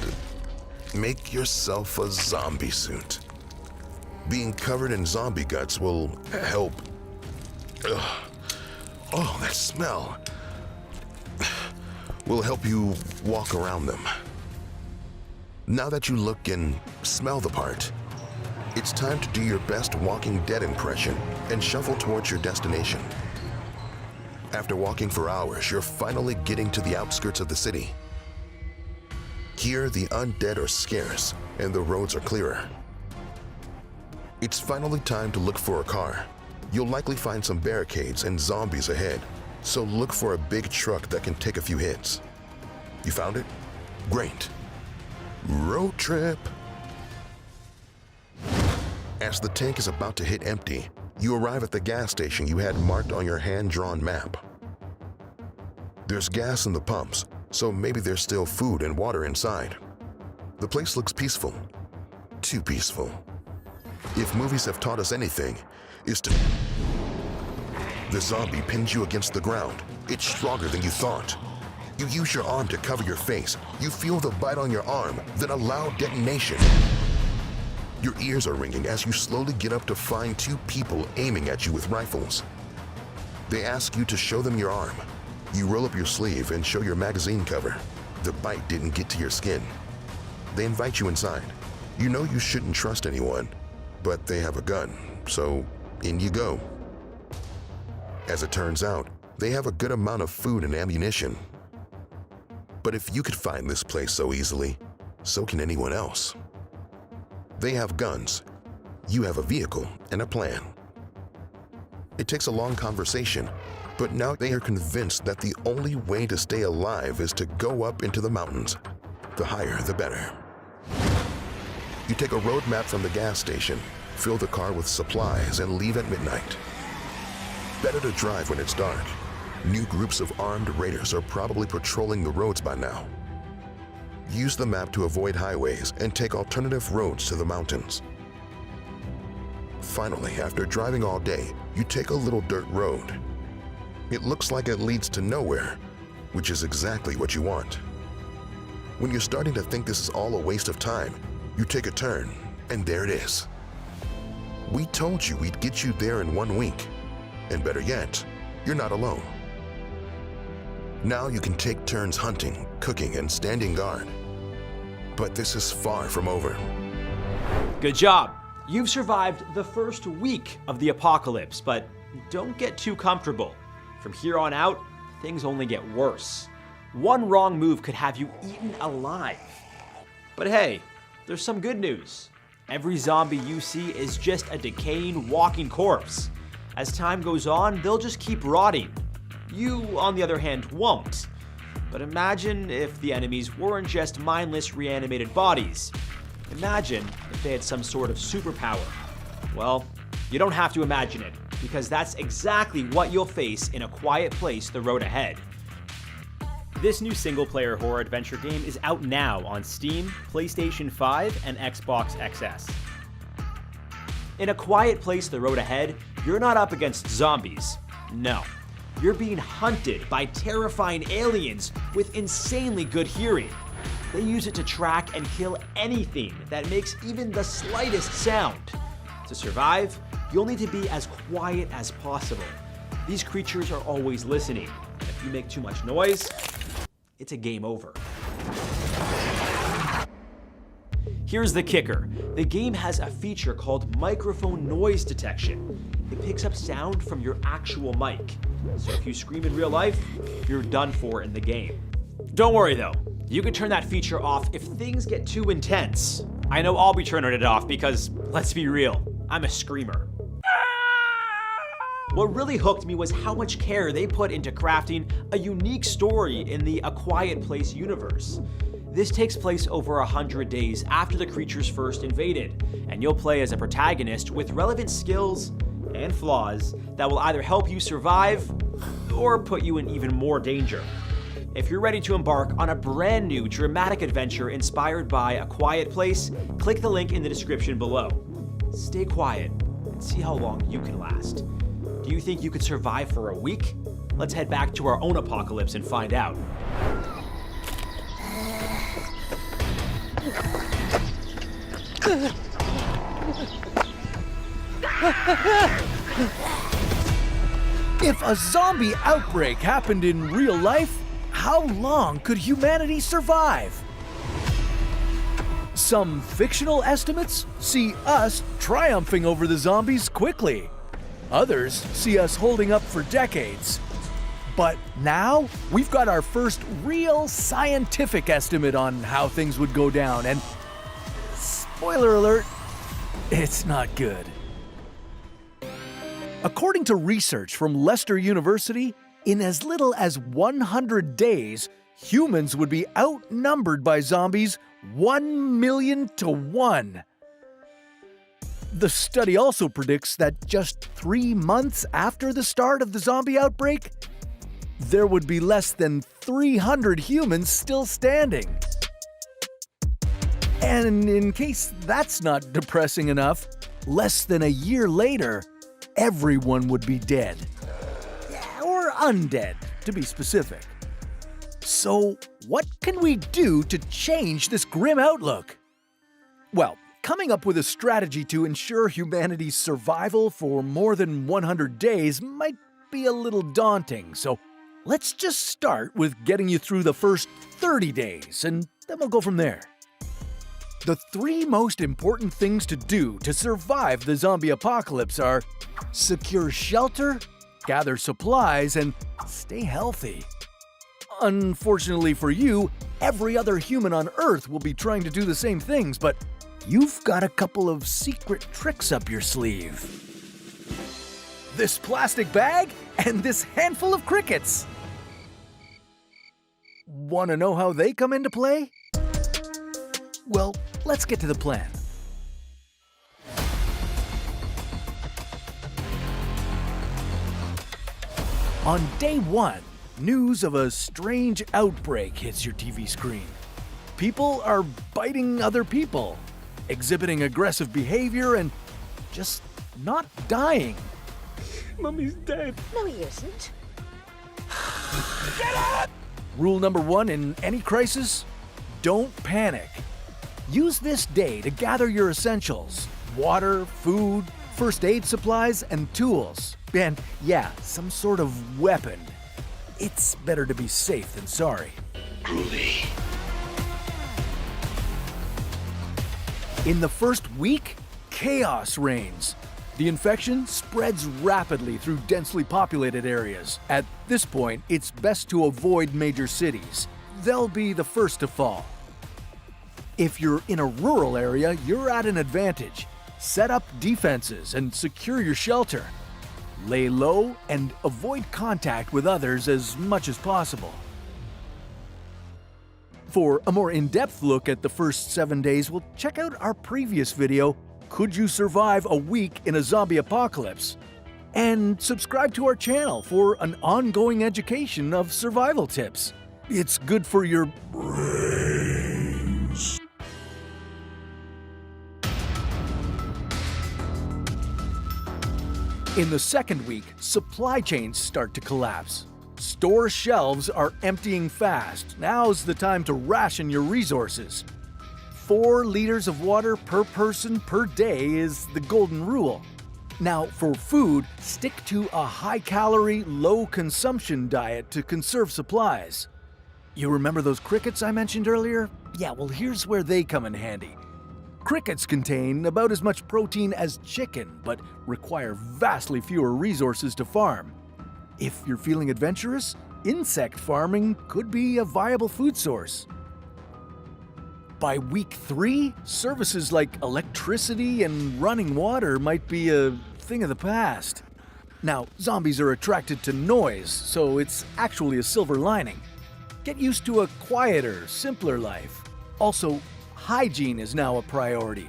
make yourself a zombie suit. Being covered in zombie guts will help. Ugh. Oh, that smell. Will help you walk around them. Now that you look and smell the part, it's time to do your best Walking Dead impression and shuffle towards your destination. After walking for hours, you're finally getting to the outskirts of the city. Here, the undead are scarce and the roads are clearer. It's finally time to look for a car. You'll likely find some barricades and zombies ahead, so look for a big truck that can take a few hits. You found it? Great. Road trip. As the tank is about to hit empty, you arrive at the gas station you had marked on your hand-drawn map. There's gas in the pumps, so maybe there's still food and water inside. The place looks peaceful. Too peaceful. If movies have taught us anything, it's to... The zombie pins you against the ground. It's stronger than you thought. You use your arm to cover your face. You feel the bite on your arm, then a loud detonation. Your ears are ringing as you slowly get up to find two people aiming at you with rifles. They ask you to show them your arm. You roll up your sleeve and show your magazine cover. The bite didn't get to your skin. They invite you inside. You know you shouldn't trust anyone, but they have a gun, so in you go. As it turns out, they have a good amount of food and ammunition. But if you could find this place so easily, so can anyone else. They have guns. You have a vehicle and a plan. It takes a long conversation, but now they are convinced that the only way to stay alive is to go up into the mountains. The higher, the better. You take a road map from the gas station, fill the car with supplies, and leave at midnight. Better to drive when it's dark. New groups of armed raiders are probably patrolling the roads by now. Use the map to avoid highways and take alternative roads to the mountains. Finally, after driving all day, you take a little dirt road. It looks like it leads to nowhere, which is exactly what you want. When you're starting to think this is all a waste of time, you take a turn, and there it is. We told you we'd get you there in 1 week. And better yet, you're not alone. Now you can take turns hunting, cooking, and standing guard. But this is far from over. Good job. You've survived the first week of the apocalypse, but don't get too comfortable. From here on out, things only get worse. One wrong move could have you eaten alive. But hey, there's some good news. Every zombie you see is just a decaying, walking corpse. As time goes on, they'll just keep rotting. You, on the other hand, won't. But imagine if the enemies weren't just mindless, reanimated bodies. Imagine if they had some sort of superpower. Well, you don't have to imagine it, because that's exactly what you'll face in A Quiet Place: The Road Ahead. This new single-player horror adventure game is out now on Steam, PlayStation 5, and Xbox XS. In A Quiet Place: The Road Ahead, you're not up against zombies. No. You're being hunted by terrifying aliens with insanely good hearing. They use it to track and kill anything that makes even the slightest sound. To survive, you'll need to be as quiet as possible. These creatures are always listening, and if you make too much noise, it's a game over. Here's the kicker. The game has a feature called microphone noise detection. It picks up sound from your actual mic. So if you scream in real life, you're done for in the game. Don't worry though, you can turn that feature off if things get too intense. I know I'll be turning it off because, let's be real, I'm a screamer. What really hooked me was how much care they put into crafting a unique story in the A Quiet Place universe. This takes place over 100 days after the creatures first invaded, and you'll play as a protagonist with relevant skills and flaws that will either help you survive or put you in even more danger. If you're ready to embark on a brand new dramatic adventure inspired by A Quiet Place, click the link in the description below. Stay quiet and see how long you can last. Do you think you could survive for a week? Let's head back to our own apocalypse and find out. If a zombie outbreak happened in real life, how long could humanity survive? Some fictional estimates see us triumphing over the zombies quickly. Others see us holding up for decades. But now, we've got our first real scientific estimate on how things would go down, and spoiler alert, it's not good. According to research from Leicester University, in as little as 100 days, humans would be outnumbered by zombies 1 million to 1. The study also predicts that just 3 months after the start of the zombie outbreak, there would be less than 300 humans still standing. And in case that's not depressing enough, less than a year later, everyone would be dead. undead, to be specific. So, what can we do to change this grim outlook? Well, coming up with a strategy to ensure humanity's survival for more than 100 days might be a little daunting, so let's just start with getting you through the first 30 days, and then we'll go from there. The 3 most important things to do to survive the zombie apocalypse are secure shelter, gather supplies, and stay healthy. Unfortunately for you, every other human on Earth will be trying to do the same things, but you've got a couple of secret tricks up your sleeve. This plastic bag and this handful of crickets. Want to know how they come into play? Well, let's get to the plan. On day 1, news of a strange outbreak hits your TV screen. People are biting other people, exhibiting aggressive behavior, and just not dying. Mommy's dead. No, he isn't. Get up! Rule number 1 in any crisis: don't panic. Use this day to gather your essentials: water, food, first aid supplies, and tools. And yeah, some sort of weapon. It's better to be safe than sorry. Groovy. In the first week, chaos reigns. The infection spreads rapidly through densely populated areas. At this point, it's best to avoid major cities. They'll be the first to fall. If you're in a rural area, you're at an advantage. Set up defenses and secure your shelter. Lay low and avoid contact with others as much as possible. For a more in-depth look at the first 7 days, we'll check out our previous video, Could You Survive a Week in a Zombie Apocalypse? And subscribe to our channel for an ongoing education of survival tips. It's good for your brains. In the second week, supply chains start to collapse. Store shelves are emptying fast. Now's the time to ration your resources. 4 liters of water per person per day is the golden rule. Now, for food, stick to a high-calorie, low-consumption diet to conserve supplies. You remember those crickets I mentioned earlier? Yeah, well, here's where they come in handy. Crickets contain about as much protein as chicken, but require vastly fewer resources to farm. If you're feeling adventurous, insect farming could be a viable food source. By week 3, services like electricity and running water might be a thing of the past. Now, zombies are attracted to noise, so it's actually a silver lining. Get used to a quieter, simpler life. Also, hygiene is now a priority.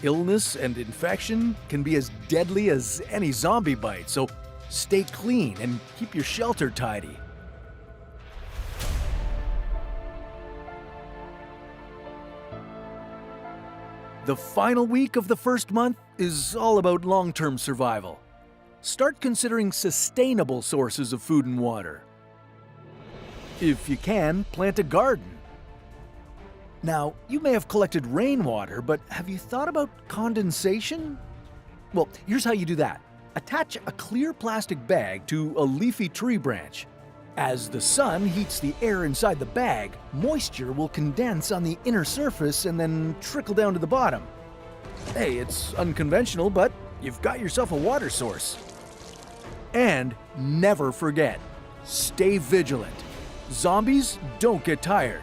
Illness and infection can be as deadly as any zombie bite, so stay clean and keep your shelter tidy. The final week of the first month is all about long-term survival. Start considering sustainable sources of food and water. If you can, plant a garden. Now, you may have collected rainwater, but have you thought about condensation? Well, here's how you do that. Attach a clear plastic bag to a leafy tree branch. As the sun heats the air inside the bag, moisture will condense on the inner surface and then trickle down to the bottom. Hey, it's unconventional, but you've got yourself a water source. And never forget, stay vigilant. Zombies don't get tired.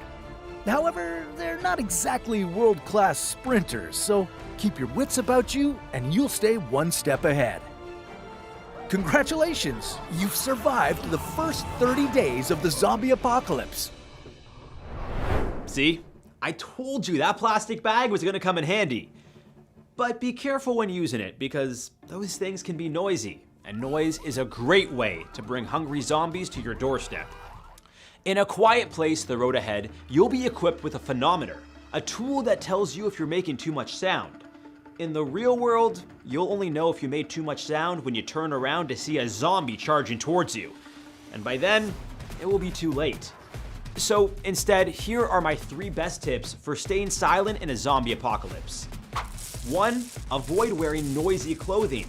However, they're not exactly world-class sprinters, so keep your wits about you and you'll stay one step ahead. Congratulations! You've survived the first 30 days of the zombie apocalypse. See? I told you that plastic bag was gonna come in handy. But be careful when using it, because those things can be noisy, and noise is a great way to bring hungry zombies to your doorstep. In a quiet place the road ahead, you'll be equipped with a phonometer, a tool that tells you if you're making too much sound. In the real world, you'll only know if you made too much sound when you turn around to see a zombie charging towards you. and by then, it will be too late. So instead, here are my 3 best tips for staying silent in a zombie apocalypse. 1. Avoid wearing noisy clothing.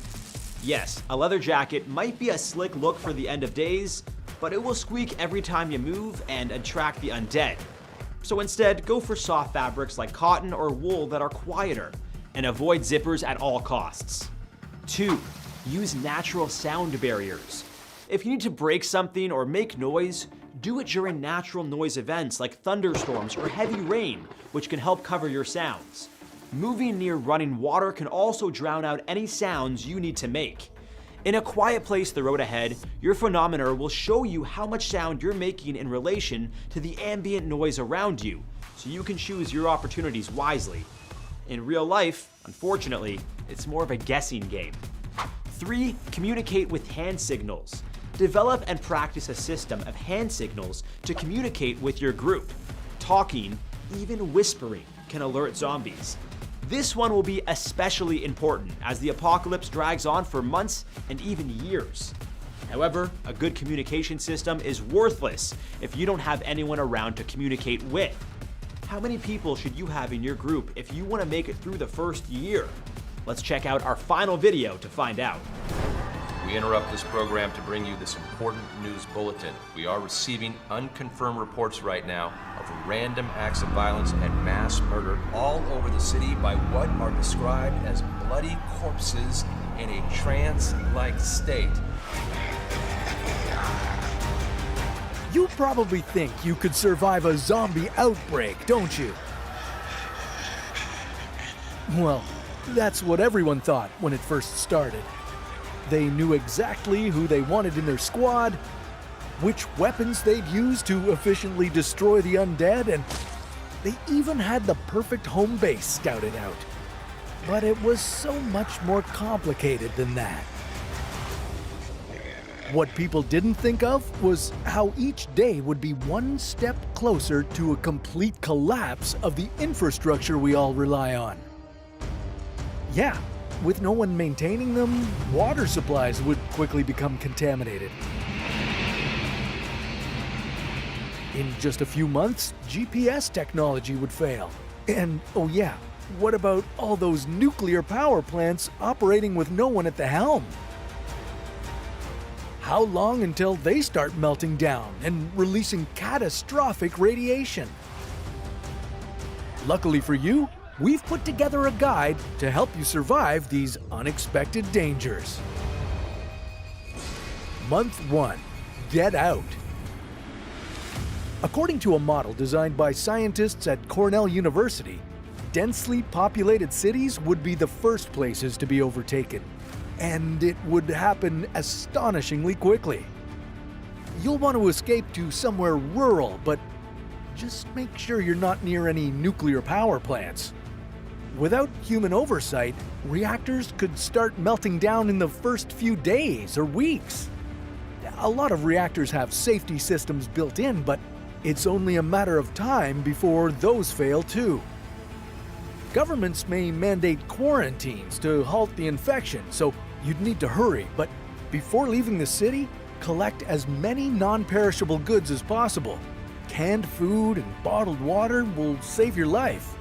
Yes, a leather jacket might be a slick look for the end of days, but it will squeak every time you move and attract the undead. So instead, go for soft fabrics like cotton or wool that are quieter, and avoid zippers at all costs. 2. Use natural sound barriers. If you need to break something or make noise, do it during natural noise events like thunderstorms or heavy rain, which can help cover your sounds. Moving near running water can also drown out any sounds you need to make. In a quiet place the road ahead, your phonometer will show you how much sound you're making in relation to the ambient noise around you, so you can choose your opportunities wisely. In real life, unfortunately, it's more of a guessing game. 3. Communicate with hand signals. Develop and practice a system of hand signals to communicate with your group. Talking, even whispering, can alert zombies. This one will be especially important as the apocalypse drags on for months and even years. However, a good communication system is worthless if you don't have anyone around to communicate with. How many people should you have in your group if you want to make it through the first year? Let's check out our final video to find out. We interrupt this program to bring you this important news bulletin. We are receiving unconfirmed reports right now of random acts of violence and mass murder all over the city by what are described as bloody corpses in a trance-like state. You probably think you could survive a zombie outbreak, don't you? Well, that's what everyone thought when it first started. They knew exactly who they wanted in their squad, which weapons they'd use to efficiently destroy the undead, and they even had the perfect home base scouted out. But it was so much more complicated than that. What people didn't think of was how each day would be one step closer to a complete collapse of the infrastructure we all rely on. Yeah, with no one maintaining them, water supplies would quickly become contaminated. In just a few months, GPS technology would fail. And, oh yeah, what about all those nuclear power plants operating with no one at the helm? How long until they start melting down and releasing catastrophic radiation? Luckily for you, we've put together a guide to help you survive these unexpected dangers. Month 1. Get out. According to a model designed by scientists at Cornell University, densely populated cities would be the first places to be overtaken. And it would happen astonishingly quickly. You'll want to escape to somewhere rural, but just make sure you're not near any nuclear power plants. Without human oversight, reactors could start melting down in the first few days or weeks. A lot of reactors have safety systems built in, but it's only a matter of time before those fail too. Governments may mandate quarantines to halt the infection, so you'd need to hurry, but before leaving the city, collect as many non-perishable goods as possible. Canned food and bottled water will save your life.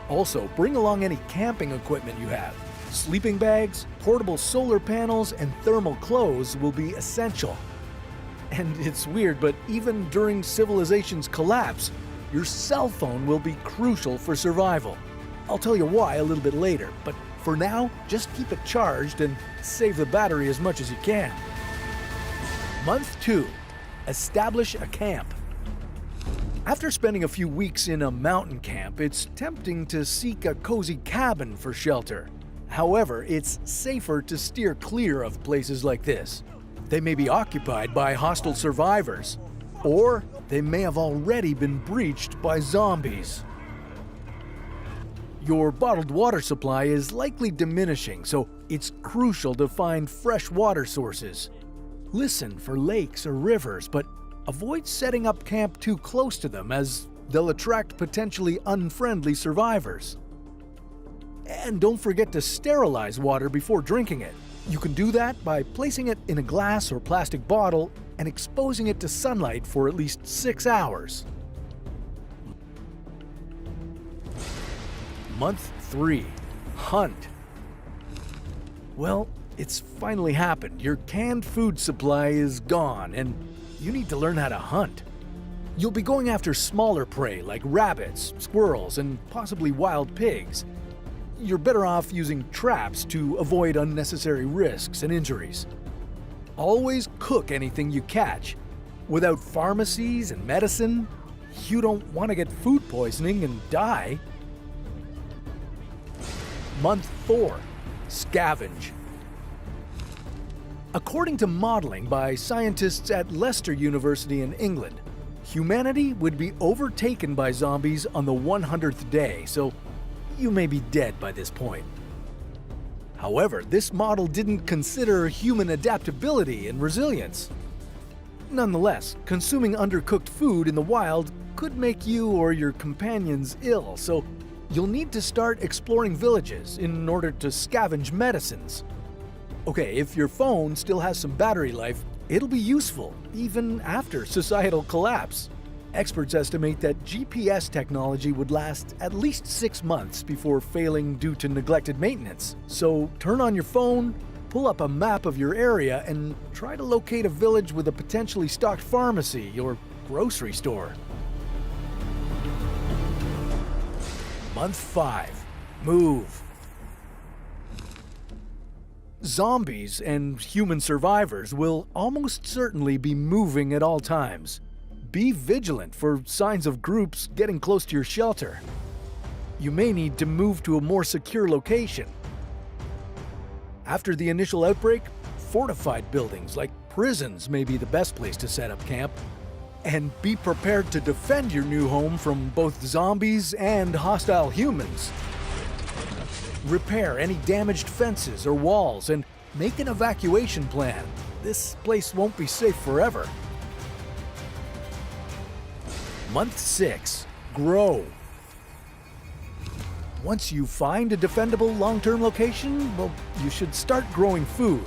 Also, bring along any camping equipment you have. Sleeping bags, portable solar panels, and thermal clothes will be essential. And it's weird, but even during civilization's collapse, your cell phone will be crucial for survival. I'll tell you why a little bit later, but for now, just keep it charged and save the battery as much as you can. Month 2. Establish a camp. After spending a few weeks in a mountain camp, it's tempting to seek a cozy cabin for shelter. However, it's safer to steer clear of places like this. They may be occupied by hostile survivors, or they may have already been breached by zombies. Your bottled water supply is likely diminishing, so it's crucial to find fresh water sources. Listen for lakes or rivers, but avoid setting up camp too close to them as they'll attract potentially unfriendly survivors. And don't forget to sterilize water before drinking it. You can do that by placing it in a glass or plastic bottle and exposing it to sunlight for at least 6 hours. Month 3. Hunt. Well, it's finally happened. Your canned food supply is gone, and you need to learn how to hunt. You'll be going after smaller prey like rabbits, squirrels, and possibly wild pigs. You're better off using traps to avoid unnecessary risks and injuries. Always cook anything you catch. Without pharmacies and medicine, you don't want to get food poisoning and die. Month 4. Scavenge. According to modeling by scientists at Leicester University in England, humanity would be overtaken by zombies on the 100th day, so you may be dead by this point. However, this model didn't consider human adaptability and resilience. Nonetheless, consuming undercooked food in the wild could make you or your companions ill, so you'll need to start exploring villages in order to scavenge medicines. Okay, if your phone still has some battery life, it'll be useful even after societal collapse. Experts estimate that GPS technology would last at least 6 months before failing due to neglected maintenance. So turn on your phone, pull up a map of your area, and try to locate a village with a potentially stocked pharmacy or grocery store. Month 5. Move. Zombies and human survivors will almost certainly be moving at all times. Be vigilant for signs of groups getting close to your shelter. You may need to move to a more secure location. After the initial outbreak, fortified buildings like prisons may be the best place to set up camp. And be prepared to defend your new home from both zombies and hostile humans. Repair any damaged fences or walls and make an evacuation plan. This place won't be safe forever. Month 6. Grow. Once you find a defendable long-term location, well, you should start growing food.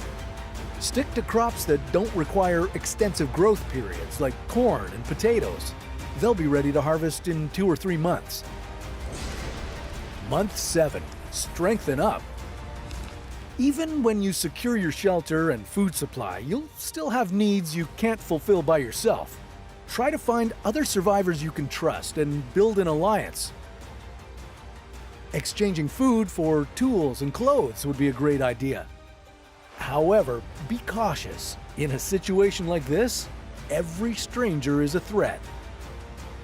Stick to crops that don't require extensive growth periods, like corn and potatoes. They'll be ready to harvest in 2 or 3 months. Month 7. Strengthen up. Even when you secure your shelter and food supply, you'll still have needs you can't fulfill by yourself. Try to find other survivors you can trust and build an alliance. Exchanging food for tools and clothes would be a great idea. However, be cautious. In a situation like this, every stranger is a threat.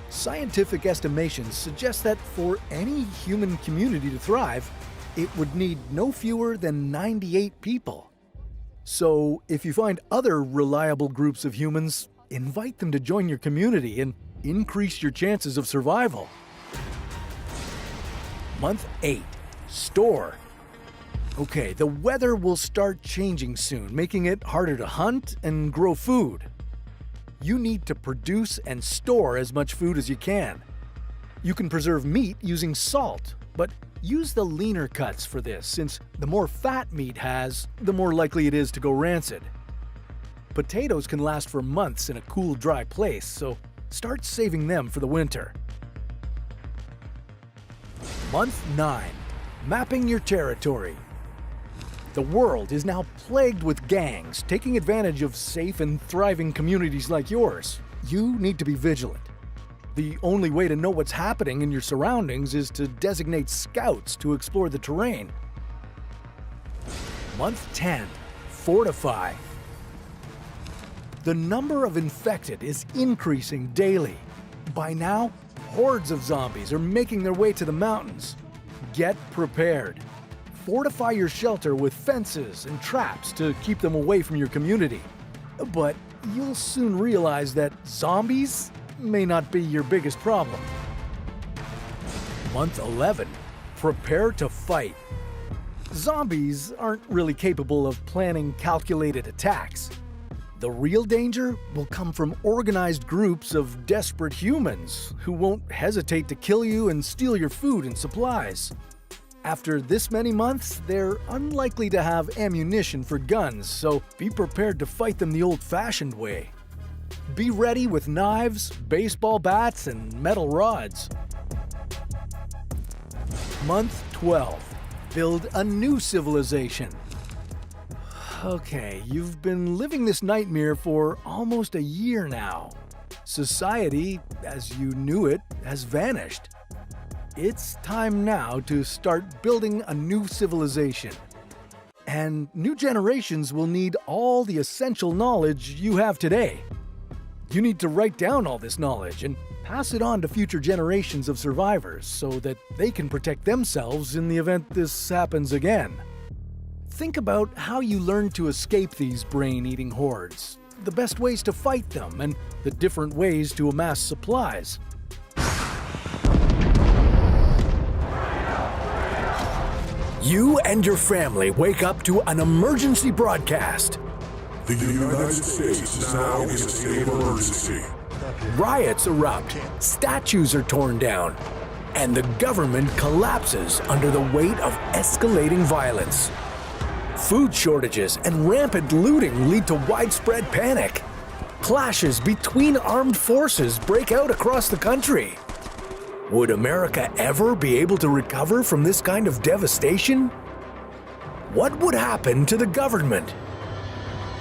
Scientific estimations suggest that for any human community to thrive, it would need no fewer than 98 people. So, if you find other reliable groups of humans, invite them to join your community and increase your chances of survival. Month 8. Store. Okay, the weather will start changing soon, making it harder to hunt and grow food. You need to produce and store as much food as you can. You can preserve meat using salt, but use the leaner cuts for this, since the more fat meat has, the more likely it is to go rancid. Potatoes can last for months in a cool, dry place, so start saving them for the winter. Month 9. Mapping your territory. The world is now plagued with gangs taking advantage of safe and thriving communities like yours. You need to be vigilant. The only way to know what's happening in your surroundings is to designate scouts to explore the terrain. Month 10. Fortify. The number of infected is increasing daily. By now, hordes of zombies are making their way to the mountains. Get prepared. Fortify your shelter with fences and traps to keep them away from your community. But you'll soon realize that zombies may not be your biggest problem. Month 11. Prepare to fight. Zombies aren't really capable of planning calculated attacks. The real danger will come from organized groups of desperate humans who won't hesitate to kill you and steal your food and supplies. After this many months, they're unlikely to have ammunition for guns, so be prepared to fight them the old-fashioned way. Be ready with knives, baseball bats, and metal rods. Month 12. Build a new civilization. Okay, you've been living this nightmare for almost a year now. Society, as you knew it, has vanished. It's time now to start building a new civilization. And new generations will need all the essential knowledge you have today. You need to write down all this knowledge and pass it on to future generations of survivors so that they can protect themselves in the event this happens again. Think about how you learned to escape these brain-eating hordes, the best ways to fight them, and the different ways to amass supplies. You and your family wake up to an emergency broadcast. The United States is now in a state of emergency. Riots erupt, statues are torn down, and the government collapses under the weight of escalating violence. Food shortages and rampant looting lead to widespread panic. Clashes between armed forces break out across the country. Would America ever be able to recover from this kind of devastation? What would happen to the government?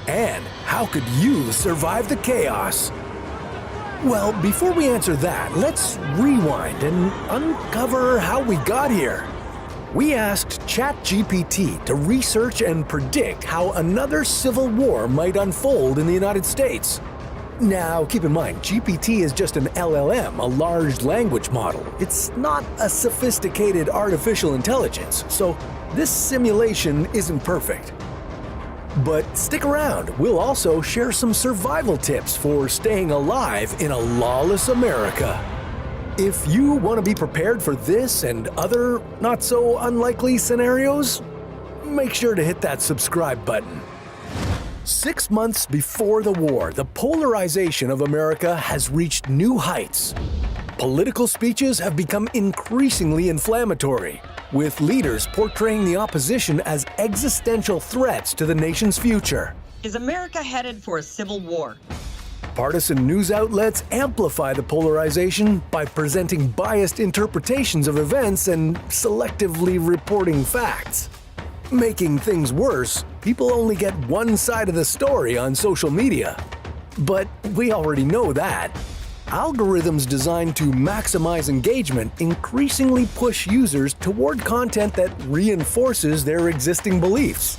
And how could you survive the chaos? Well, before we answer that, let's rewind and uncover how we got here. We asked ChatGPT to research and predict how another civil war might unfold in the United States. Now, keep in mind, GPT is just an LLM, a large language model. It's not a sophisticated artificial intelligence, so this simulation isn't perfect. But stick around, we'll also share some survival tips for staying alive in a lawless America. If you want to be prepared for this and other not-so-unlikely scenarios, make sure to hit that subscribe button. 6 months before the war, the polarization of America has reached new heights. Political speeches have become increasingly inflammatory, with leaders portraying the opposition as existential threats to the nation's future. Is America headed for a civil war? Partisan news outlets amplify the polarization by presenting biased interpretations of events and selectively reporting facts. Making things worse, people only get one side of the story on social media. But we already know that. Algorithms designed to maximize engagement increasingly push users toward content that reinforces their existing beliefs.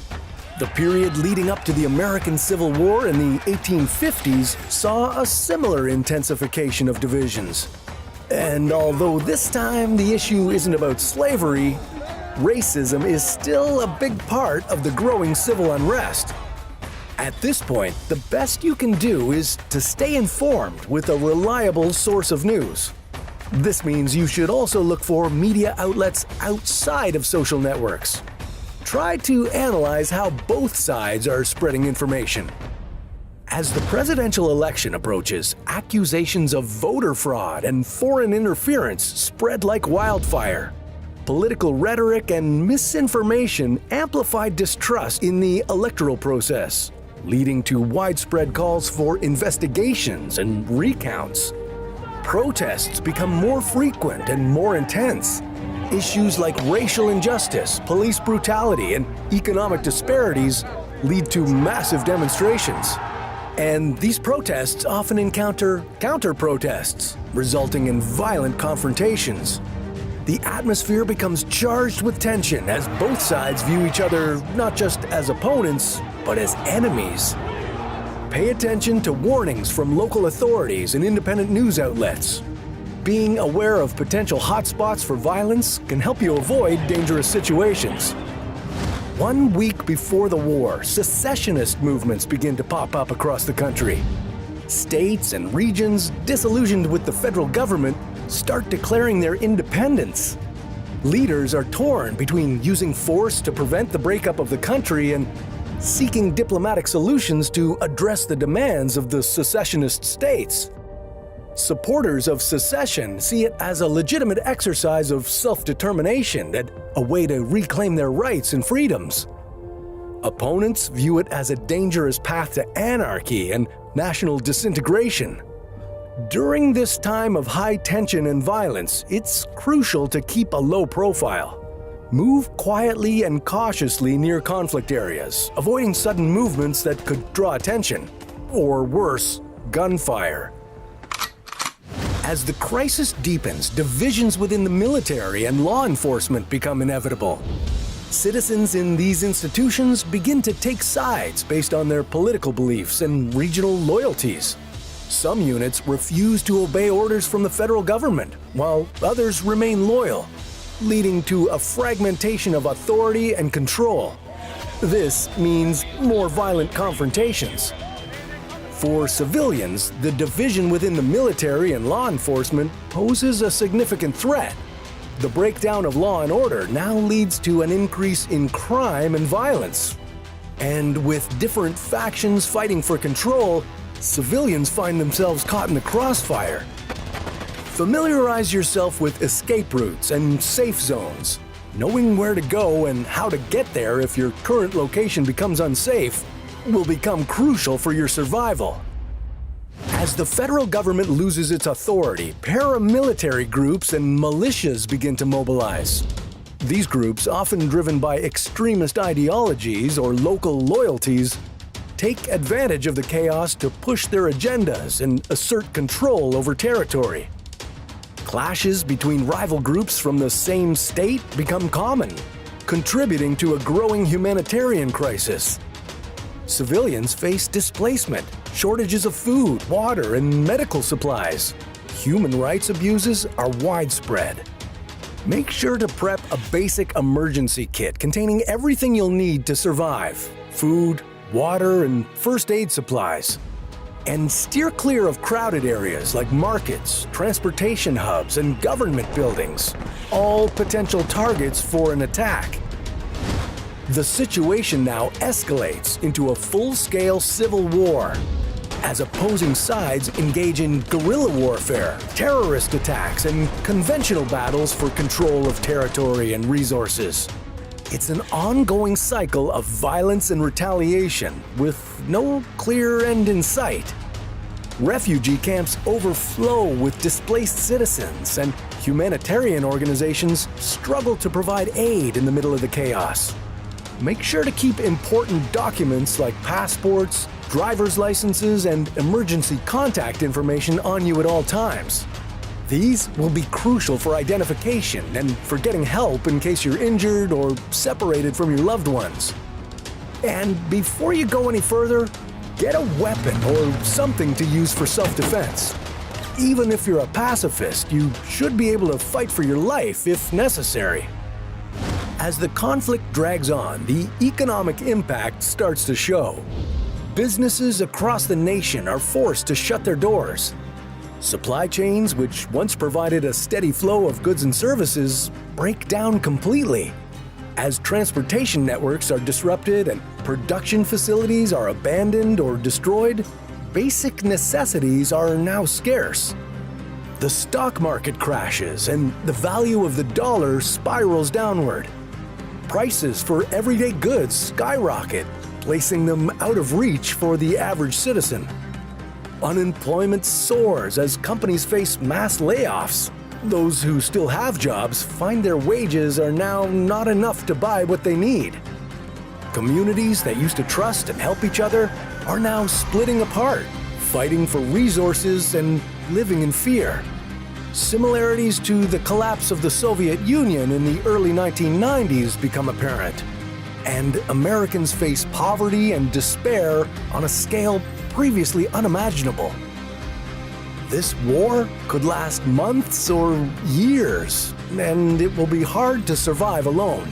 The period leading up to the American Civil War in the 1850s saw a similar intensification of divisions. And although this time the issue isn't about slavery, racism is still a big part of the growing civil unrest. At this point, the best you can do is to stay informed with a reliable source of news. This means you should also look for media outlets outside of social networks. Try to analyze how both sides are spreading information. As the presidential election approaches, accusations of voter fraud and foreign interference spread like wildfire. Political rhetoric and misinformation amplify distrust in the electoral process, leading to widespread calls for investigations and recounts. Protests become more frequent and more intense. Issues like racial injustice, police brutality, and economic disparities lead to massive demonstrations. And these protests often encounter counter-protests, resulting in violent confrontations. The atmosphere becomes charged with tension as both sides view each other not just as opponents, but as enemies. Pay attention to warnings from local authorities and independent news outlets. Being aware of potential hotspots for violence can help you avoid dangerous situations. 1 week before the war, secessionist movements begin to pop up across the country. States and regions disillusioned with the federal government start declaring their independence. Leaders are torn between using force to prevent the breakup of the country and seeking diplomatic solutions to address the demands of the secessionist states. Supporters of secession see it as a legitimate exercise of self-determination and a way to reclaim their rights and freedoms. Opponents view it as a dangerous path to anarchy and national disintegration. During this time of high tension and violence, it's crucial to keep a low profile. Move quietly and cautiously near conflict areas, avoiding sudden movements that could draw attention, or worse, gunfire. As the crisis deepens, divisions within the military and law enforcement become inevitable. Citizens in these institutions begin to take sides based on their political beliefs and regional loyalties. Some units refuse to obey orders from the federal government, while others remain loyal, leading to a fragmentation of authority and control. This means more violent confrontations. For civilians, the division within the military and law enforcement poses a significant threat. The breakdown of law and order now leads to an increase in crime and violence. And with different factions fighting for control, civilians find themselves caught in the crossfire. Familiarize yourself with escape routes and safe zones. Knowing where to go and how to get there if your current location becomes unsafe will become crucial for your survival. As the federal government loses its authority, paramilitary groups and militias begin to mobilize. These groups, often driven by extremist ideologies or local loyalties, take advantage of the chaos to push their agendas and assert control over territory. Clashes between rival groups from the same state become common, contributing to a growing humanitarian crisis. Civilians face displacement, shortages of food, water, and medical supplies. Human rights abuses are widespread. Make sure to prep a basic emergency kit containing everything you'll need to survive: food, water, and first aid supplies. And steer clear of crowded areas like markets, transportation hubs, and government buildings, all potential targets for an attack. The situation now escalates into a full-scale civil war, as opposing sides engage in guerrilla warfare, terrorist attacks, and conventional battles for control of territory and resources. It's an ongoing cycle of violence and retaliation, with no clear end in sight. Refugee camps overflow with displaced citizens, and humanitarian organizations struggle to provide aid in the middle of the chaos. Make sure to keep important documents like passports, driver's licenses, and emergency contact information on you at all times. These will be crucial for identification and for getting help in case you're injured or separated from your loved ones. And before you go any further, get a weapon or something to use for self-defense. Even if you're a pacifist, you should be able to fight for your life if necessary. As the conflict drags on, the economic impact starts to show. Businesses across the nation are forced to shut their doors. Supply chains, which once provided a steady flow of goods and services, break down completely. As transportation networks are disrupted and production facilities are abandoned or destroyed, basic necessities are now scarce. The stock market crashes and the value of the dollar spirals downward. Prices for everyday goods skyrocket, placing them out of reach for the average citizen. Unemployment soars as companies face mass layoffs. Those who still have jobs find their wages are now not enough to buy what they need. Communities that used to trust and help each other are now splitting apart, fighting for resources and living in fear. Similarities to the collapse of the Soviet Union in the early 1990s become apparent, and Americans face poverty and despair on a scale previously unimaginable. This war could last months or years, and it will be hard to survive alone.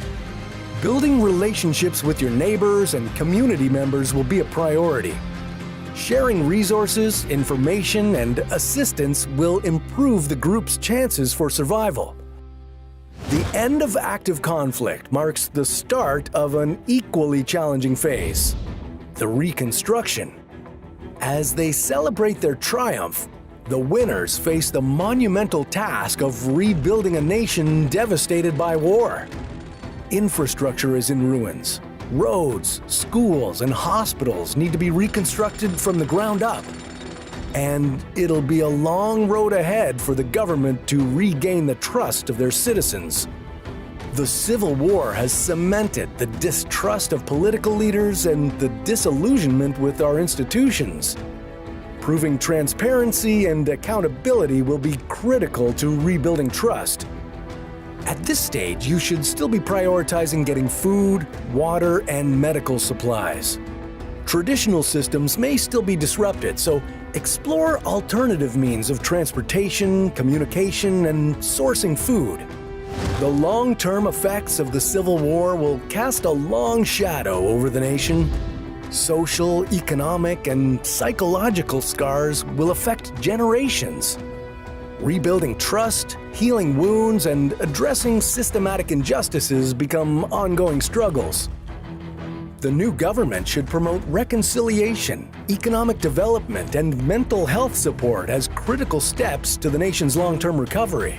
Building relationships with your neighbors and community members will be a priority. Sharing resources, information, and assistance will improve the group's chances for survival. The end of active conflict marks the start of an equally challenging phase: the reconstruction. As they celebrate their triumph, The winners face the monumental task of rebuilding a nation devastated by war. Infrastructure is in ruins. Roads, schools, and hospitals need to be reconstructed from the ground up. And it'll be a long road ahead for the government to regain the trust of their citizens. The Civil War has cemented the distrust of political leaders and the disillusionment with our institutions. Proving transparency and accountability will be critical to rebuilding trust. At this stage, you should still be prioritizing getting food, water, and medical supplies. Traditional systems may still be disrupted, so explore alternative means of transportation, communication, and sourcing food. The long-term effects of the Civil War will cast a long shadow over the nation. Social, economic, and psychological scars will affect generations. Rebuilding trust, healing wounds, and addressing systematic injustices become ongoing struggles. The new government should promote reconciliation, economic development, and mental health support as critical steps to the nation's long-term recovery.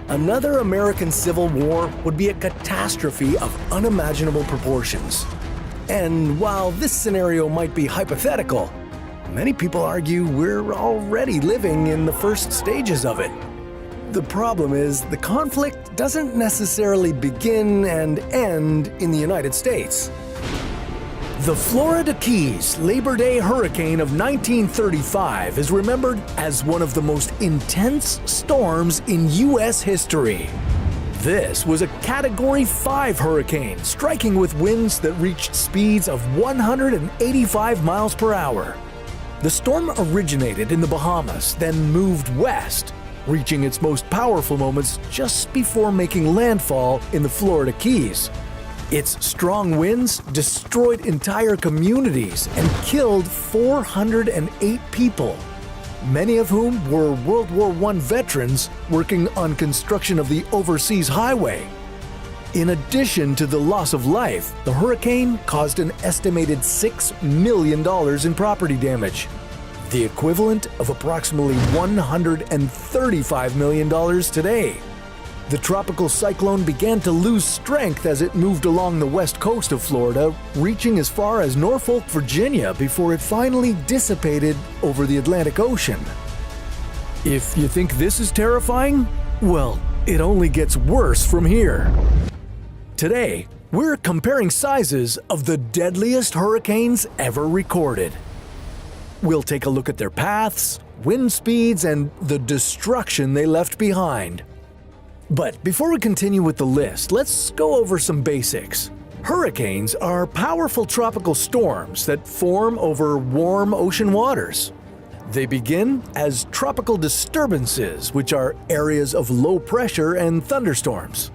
Another American Civil War would be a catastrophe of unimaginable proportions. And while this scenario might be hypothetical, many people argue we're already living in the first stages of it. The problem is the conflict doesn't necessarily begin and end in the United States. The Florida Keys Labor Day hurricane of 1935 is remembered as one of the most intense storms in U.S. history. This was a Category 5 hurricane, striking with winds that reached speeds of 185 miles per hour. The storm originated in the Bahamas, then moved west, reaching its most powerful moments just before making landfall in the Florida Keys. Its strong winds destroyed entire communities and killed 408 people, many of whom were World War I veterans working on construction of the overseas highway. In addition to the loss of life, the hurricane caused an estimated $6 million in property damage, the equivalent of approximately $135 million today. The tropical cyclone began to lose strength as it moved along the west coast of Florida, reaching as far as Norfolk, Virginia, before it finally dissipated over the Atlantic Ocean. If you think this is terrifying, well, it only gets worse from here. Today, we're comparing sizes of the deadliest hurricanes ever recorded. We'll take a look at their paths, wind speeds, and the destruction they left behind. But before we continue with the list, let's go over some basics. Hurricanes are powerful tropical storms that form over warm ocean waters. They begin as tropical disturbances, which are areas of low pressure and thunderstorms.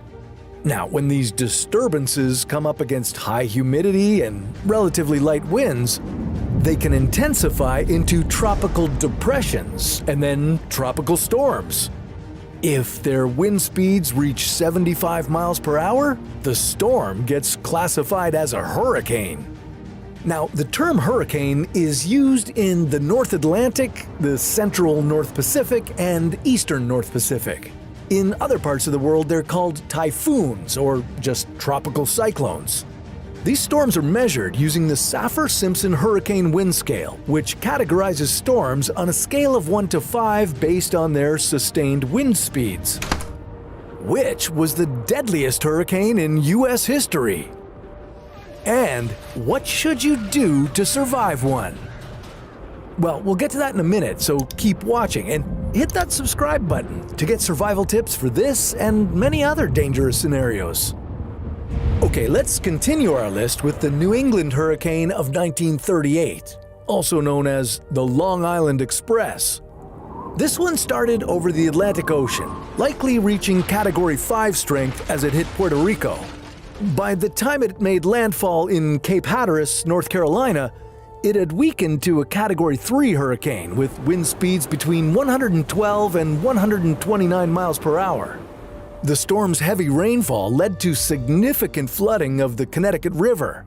Now, when these disturbances come up against high humidity and relatively light winds, they can intensify into tropical depressions and then tropical storms. If their wind speeds reach 75 miles per hour, the storm gets classified as a hurricane. Now, the term hurricane is used in the North Atlantic, the central North Pacific, and eastern North Pacific. In other parts of the world, they're called typhoons or just tropical cyclones. These storms are measured using the Saffir-Simpson Hurricane Wind Scale, which categorizes storms on a scale of 1 to 5 based on their sustained wind speeds. Which was the deadliest hurricane in U.S. history? And what should you do to survive one? Well, we'll get to that in a minute, so keep watching and hit that subscribe button to get survival tips for this and many other dangerous scenarios. Okay, let's continue our list with the New England hurricane of 1938, also known as the Long Island Express. This one started over the Atlantic Ocean, likely reaching Category 5 strength as it hit Puerto Rico. By the time it made landfall in Cape Hatteras, North Carolina, it had weakened to a Category 3 hurricane with wind speeds between 112 and 129 miles per hour. The storm's heavy rainfall led to significant flooding of the Connecticut River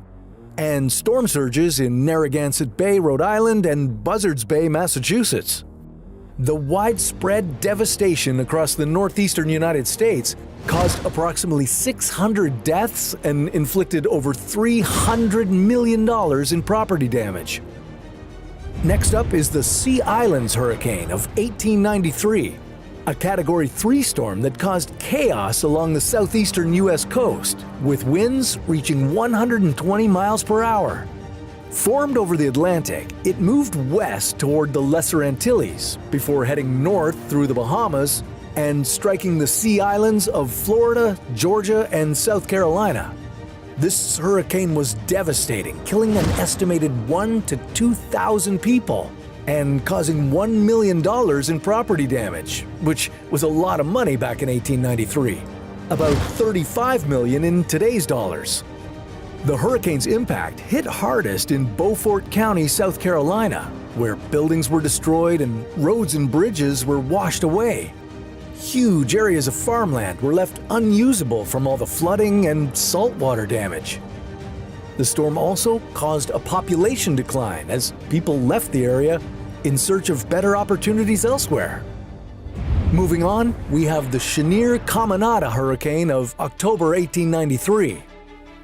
and storm surges in Narragansett Bay, Rhode Island, and Buzzards Bay, Massachusetts. The widespread devastation across the northeastern United States caused approximately 600 deaths and inflicted over $300 million in property damage. Next up is the Sea Islands hurricane of 1893, a Category 3 storm that caused chaos along the southeastern U.S. coast, with winds reaching 120 miles per hour. Formed over the Atlantic, it moved west toward the Lesser Antilles before heading north through the Bahamas and striking the Sea Islands of Florida, Georgia, and South Carolina. This hurricane was devastating, killing an estimated 1,000 to 2,000 people and causing $1 million in property damage, which was a lot of money back in 1893, about $35 million in today's dollars. The hurricane's impact hit hardest in Beaufort County, South Carolina, where buildings were destroyed and roads and bridges were washed away. Huge areas of farmland were left unusable from all the flooding and saltwater damage. The storm also caused a population decline as people left the area in search of better opportunities elsewhere. Moving on, we have the Chenier-Caminada hurricane of October 1893,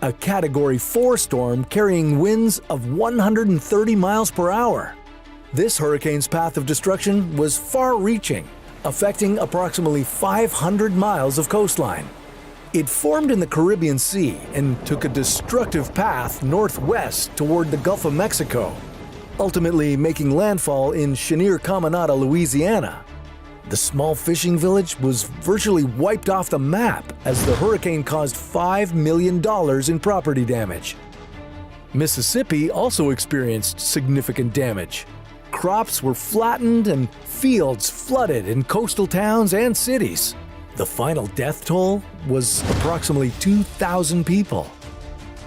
a Category 4 storm carrying winds of 130 miles per hour. This hurricane's path of destruction was far-reaching, affecting approximately 500 miles of coastline. It formed in the Caribbean Sea and took a destructive path northwest toward the Gulf of Mexico, ultimately making landfall in Chenier-Caminada, Louisiana. The small fishing village was virtually wiped off the map as the hurricane caused $5 million in property damage. Mississippi also experienced significant damage. Crops were flattened and fields flooded in coastal towns and cities. The final death toll was approximately 2,000 people.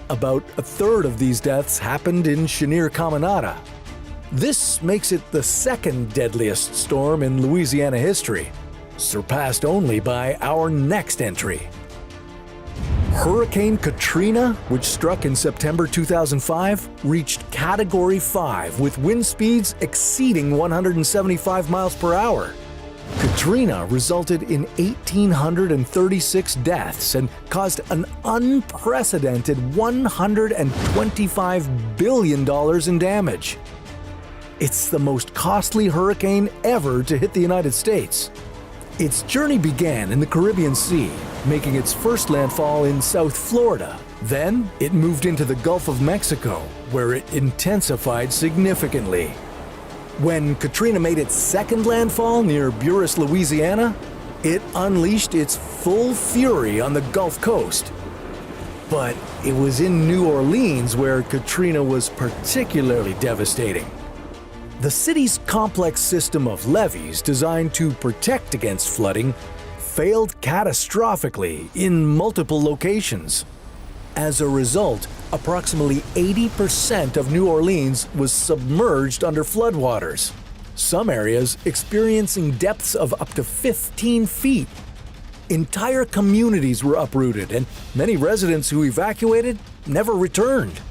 About a third of these deaths happened in Chenier-Caminada. This makes it the second deadliest storm in Louisiana history, surpassed only by our next entry. Hurricane Katrina, which struck in September 2005, reached Category 5 with wind speeds exceeding 175 miles per hour. Katrina resulted in 1,836 deaths and caused an unprecedented $125 billion in damage. It's the most costly hurricane ever to hit the United States. Its journey began in the Caribbean Sea, making its first landfall in South Florida. Then it moved into the Gulf of Mexico, where it intensified significantly. When Katrina made its second landfall near Buras, Louisiana, it unleashed its full fury on the Gulf Coast. But it was in New Orleans where Katrina was particularly devastating. The city's complex system of levees designed to protect against flooding failed catastrophically in multiple locations. As a result, approximately 80% of New Orleans was submerged under floodwaters, some areas experiencing depths of up to 15 feet. Entire communities were uprooted, and many residents who evacuated never returned.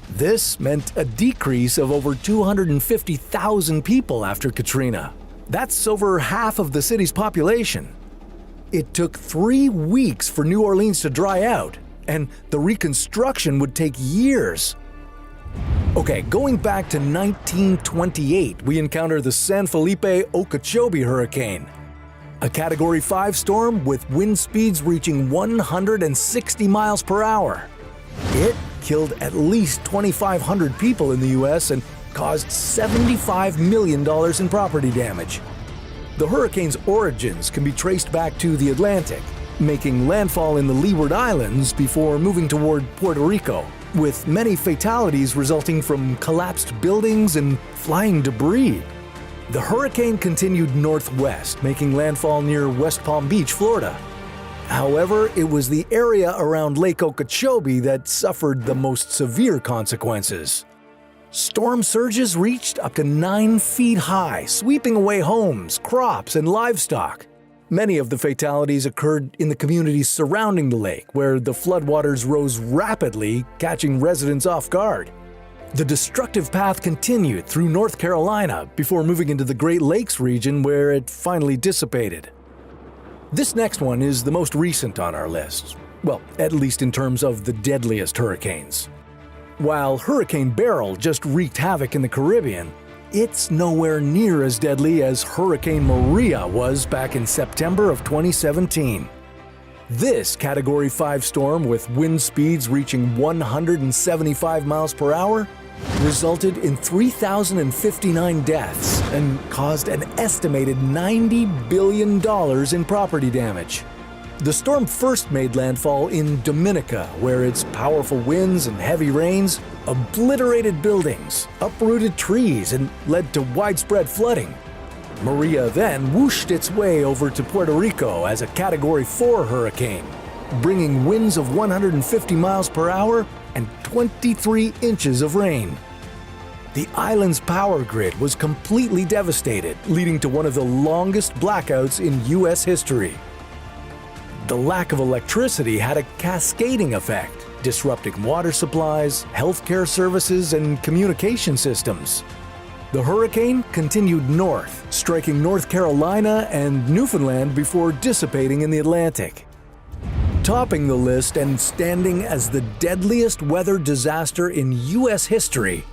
This meant a decrease of over 250,000 people after Katrina. That's over half of the city's population. It took 3 weeks for New Orleans to dry out, and the reconstruction would take years. Okay, going back to 1928, we encounter the San Felipe Okeechobee hurricane, a Category 5 storm with wind speeds reaching 160 miles per hour. It killed at least 2,500 people in the U.S. and caused $75 million in property damage. The hurricane's origins can be traced back to the Atlantic, making landfall in the Leeward Islands before moving toward Puerto Rico, with many fatalities resulting from collapsed buildings and flying debris. The hurricane continued northwest, making landfall near West Palm Beach, Florida. However, it was the area around Lake Okeechobee that suffered the most severe consequences. Storm surges reached up to 9 feet high, sweeping away homes, crops, and livestock. Many of the fatalities occurred in the communities surrounding the lake, where the floodwaters rose rapidly, catching residents off guard. The destructive path continued through North Carolina before moving into the Great Lakes region where it finally dissipated. This next one is the most recent on our list. Well, at least in terms of the deadliest hurricanes. While Hurricane Beryl just wreaked havoc in the Caribbean, it's nowhere near as deadly as Hurricane Maria was back in September of 2017. This Category 5 storm with wind speeds reaching 175 miles per hour resulted in 3,059 deaths and caused an estimated $90 billion in property damage. The storm first made landfall in Dominica, where its powerful winds and heavy rains obliterated buildings, uprooted trees, and led to widespread flooding. Maria then whooshed its way over to Puerto Rico as a Category 4 hurricane, bringing winds of 150 miles per hour and 23 inches of rain. The island's power grid was completely devastated, leading to one of the longest blackouts in U.S. history. The lack of electricity had a cascading effect, disrupting water supplies, healthcare services, and communication systems. The hurricane continued north, striking North Carolina and Newfoundland before dissipating in the Atlantic. Topping the list and standing as the deadliest weather disaster in U.S. history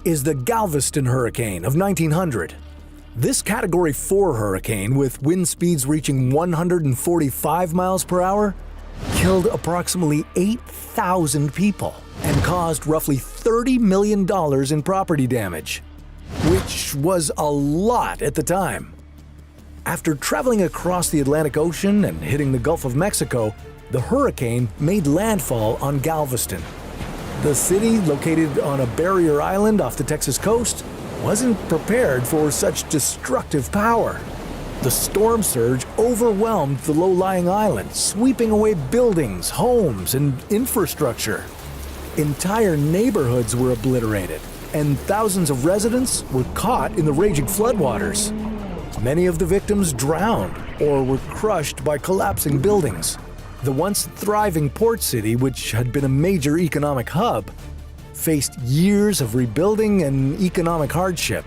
is the Galveston hurricane of 1900. This Category 4 hurricane, with wind speeds reaching 145 miles per hour, killed approximately 8,000 people and caused roughly $30 million in property damage, which was a lot at the time. After traveling across the Atlantic Ocean and hitting the Gulf of Mexico, the hurricane made landfall on Galveston. The city, located on a barrier island off the Texas coast, wasn't prepared for such destructive power. The storm surge overwhelmed the low-lying island, sweeping away buildings, homes, and infrastructure. Entire neighborhoods were obliterated, and thousands of residents were caught in the raging floodwaters. Many of the victims drowned or were crushed by collapsing buildings. The once thriving port city, which had been a major economic hub, faced years of rebuilding and economic hardship.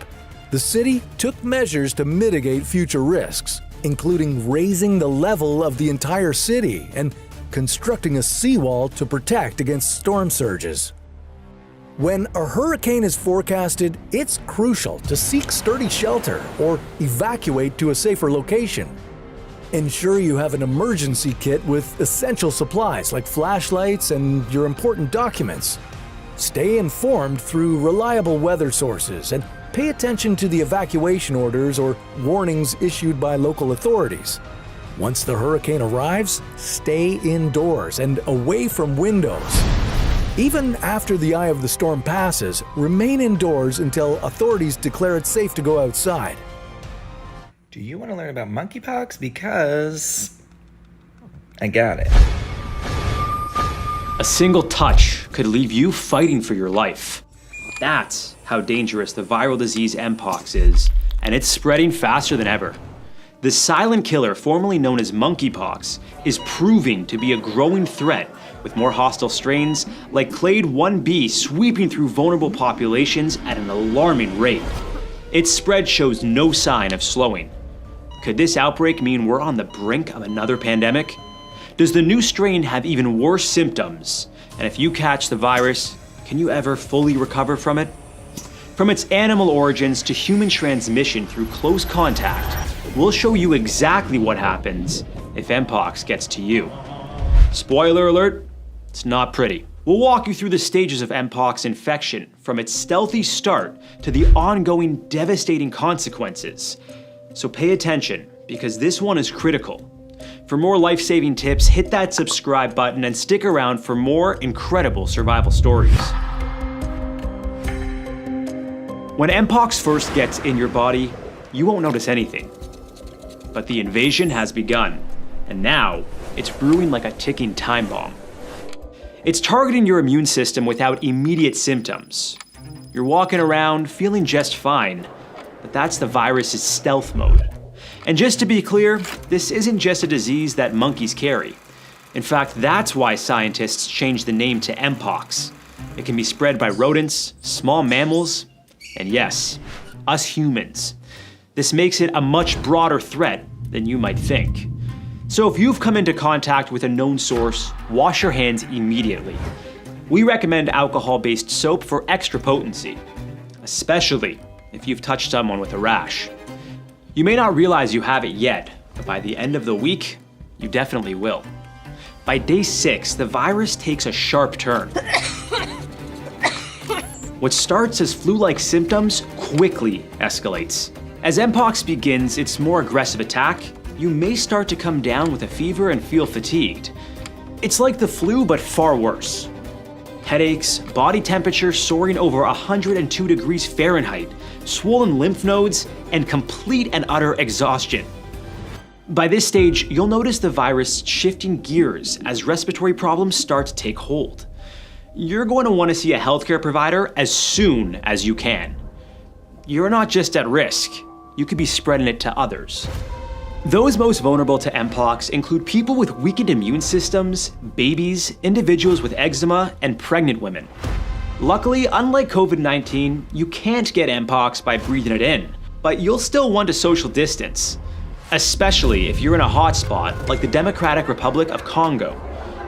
The city took measures to mitigate future risks, including raising the level of the entire city and constructing a seawall to protect against storm surges. When a hurricane is forecasted, it's crucial to seek sturdy shelter or evacuate to a safer location. Ensure you have an emergency kit with essential supplies like flashlights and your important documents. Stay informed through reliable weather sources and pay attention to the evacuation orders or warnings issued by local authorities. Once the hurricane arrives, stay indoors and away from windows. Even after the eye of the storm passes, remain indoors until authorities declare it safe to go outside. Do you want to learn about monkeypox? Because I got it. A single touch could leave you fighting for your life. That's how dangerous the viral disease Mpox is, and it's spreading faster than ever. The silent killer, formerly known as monkeypox, is proving to be a growing threat, with more hostile strains like Clade 1b sweeping through vulnerable populations at an alarming rate. Its spread shows no sign of slowing. Could this outbreak mean we're on the brink of another pandemic? Does the new strain have even worse symptoms? And if you catch the virus, can you ever fully recover from it? From its animal origins to human transmission through close contact, we'll show you exactly what happens if Mpox gets to you. Spoiler alert, it's not pretty. We'll walk you through the stages of Mpox infection, from its stealthy start to the ongoing devastating consequences. So pay attention, because this one is critical. For more life-saving tips, hit that subscribe button and stick around for more incredible survival stories. When Mpox first gets in your body, you won't notice anything. But the invasion has begun, and now it's brewing like a ticking time bomb. It's targeting your immune system without immediate symptoms. You're walking around feeling just fine, but that's the virus's stealth mode. And just to be clear, this isn't just a disease that monkeys carry. In fact, that's why scientists changed the name to Mpox. It can be spread by rodents, small mammals, and yes, us humans. This makes it a much broader threat than you might think. So if you've come into contact with a known source, wash your hands immediately. We recommend alcohol-based soap for extra potency, especially if you've touched someone with a rash. You may not realize you have it yet, but by the end of the week, you definitely will. By day 6, the virus takes a sharp turn. What starts as flu-like symptoms quickly escalates. As Mpox begins its more aggressive attack, you may start to come down with a fever and feel fatigued. It's like the flu, but far worse. Headaches, body temperature soaring over 102 degrees Fahrenheit, swollen lymph nodes, and complete and utter exhaustion. By this stage, you'll notice the virus shifting gears as respiratory problems start to take hold. You're going to want to see a healthcare provider as soon as you can. You're not just at risk, you could be spreading it to others. Those most vulnerable to Mpox include people with weakened immune systems, babies, individuals with eczema, and pregnant women. Luckily, unlike COVID-19, you can't get Mpox by breathing it in, but you'll still want to social distance, especially if you're in a hotspot like the Democratic Republic of Congo,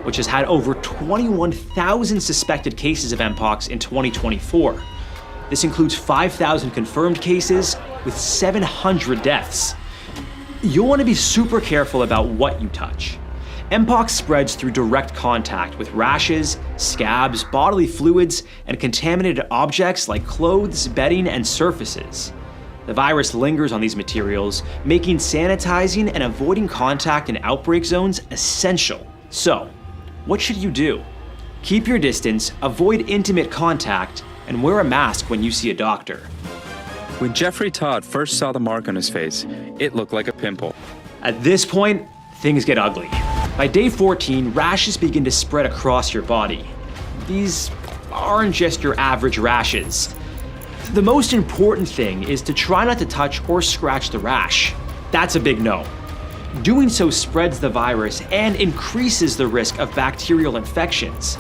which has had over 21,000 suspected cases of Mpox in 2024. This includes 5,000 confirmed cases with 700 deaths. You'll want to be super careful about what you touch. Mpox spreads through direct contact with rashes, scabs, bodily fluids, and contaminated objects like clothes, bedding, and surfaces. The virus lingers on these materials, making sanitizing and avoiding contact in outbreak zones essential. So, what should you do? Keep your distance, avoid intimate contact, and wear a mask when you see a doctor. When Jeffrey Todd first saw the mark on his face, it looked like a pimple. At this point, things get ugly. By day 14, rashes begin to spread across your body. These aren't just your average rashes. The most important thing is to try not to touch or scratch the rash. That's a big no. Doing so spreads the virus and increases the risk of bacterial infections.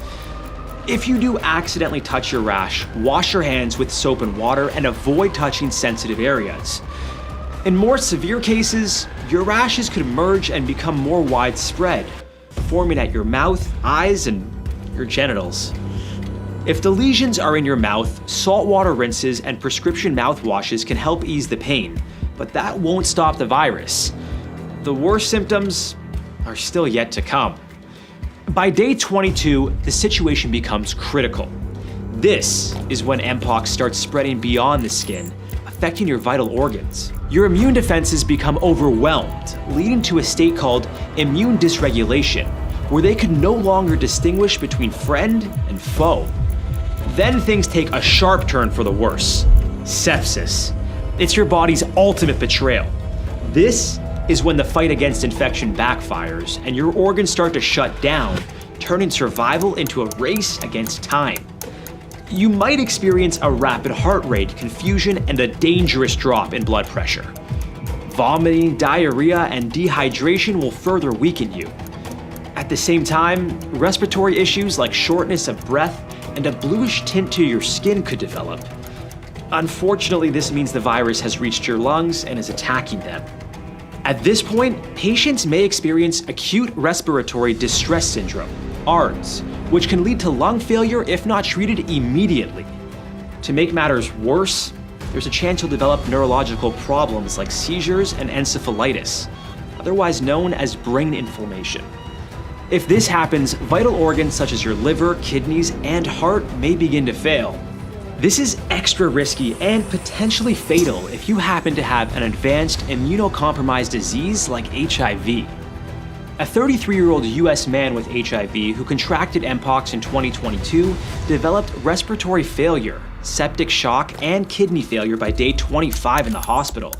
If you do accidentally touch your rash, wash your hands with soap and water and avoid touching sensitive areas. In more severe cases, your rashes could emerge and become more widespread, forming at your mouth, eyes, and your genitals. If the lesions are in your mouth, saltwater rinses and prescription mouthwashes can help ease the pain, but that won't stop the virus. The worst symptoms are still yet to come. By day 22, the situation becomes critical. This is when Mpox starts spreading beyond the skin, affecting your vital organs. Your immune defenses become overwhelmed, leading to a state called immune dysregulation, where they can no longer distinguish between friend and foe. Then things take a sharp turn for the worse. Sepsis. It's your body's ultimate betrayal. This is when the fight against infection backfires and your organs start to shut down, turning survival into a race against time. You might experience a rapid heart rate, confusion, and a dangerous drop in blood pressure. Vomiting, diarrhea, and dehydration will further weaken you. At the same time, respiratory issues like shortness of breath and a bluish tint to your skin could develop. Unfortunately, this means the virus has reached your lungs and is attacking them. At this point, patients may experience acute respiratory distress syndrome, ARDS, which can lead to lung failure if not treated immediately. To make matters worse, there's a chance you'll develop neurological problems like seizures and encephalitis, otherwise known as brain inflammation. If this happens, vital organs such as your liver, kidneys, and heart may begin to fail. This is extra risky and potentially fatal if you happen to have an advanced immunocompromised disease like HIV. A 33-year-old US man with HIV who contracted Mpox in 2022 developed respiratory failure, septic shock, and kidney failure by day 25 in the hospital.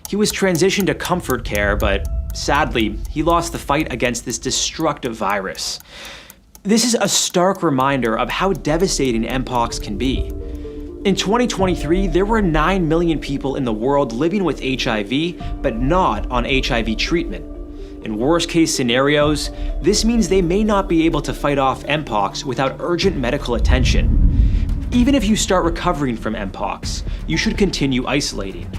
He was transitioned to comfort care, but sadly, he lost the fight against this destructive virus. This is a stark reminder of how devastating Mpox can be. In 2023, there were 9 million people in the world living with HIV, but not on HIV treatment. In worst-case scenarios, this means they may not be able to fight off Mpox without urgent medical attention. Even if you start recovering from Mpox, you should continue isolating.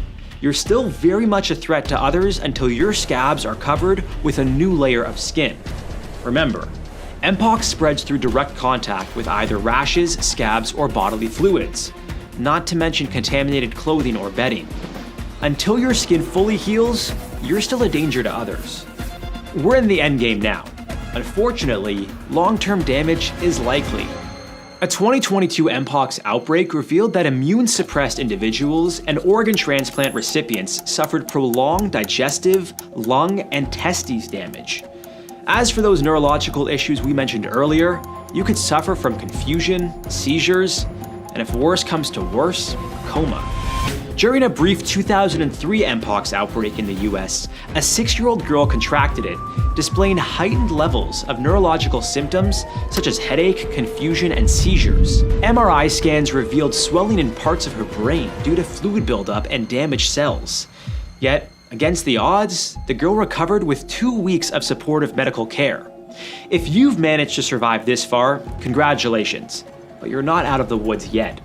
You're still very much a threat to others until your scabs are covered with a new layer of skin. Remember, Mpox spreads through direct contact with either rashes, scabs, or bodily fluids, not to mention contaminated clothing or bedding. Until your skin fully heals, you're still a danger to others. We're in the endgame now. Unfortunately, long-term damage is likely. A 2022 Mpox outbreak revealed that immune-suppressed individuals and organ transplant recipients suffered prolonged digestive, lung, and testes damage. As for those neurological issues we mentioned earlier, you could suffer from confusion, seizures, and if worse comes to worse, coma. During a brief 2003 Mpox outbreak in the US, a 6-year-old girl contracted it, displaying heightened levels of neurological symptoms such as headache, confusion, and seizures. MRI scans revealed swelling in parts of her brain due to fluid buildup and damaged cells. Yet, against the odds, the girl recovered with 2 weeks of supportive medical care. If you've managed to survive this far, congratulations, but you're not out of the woods yet.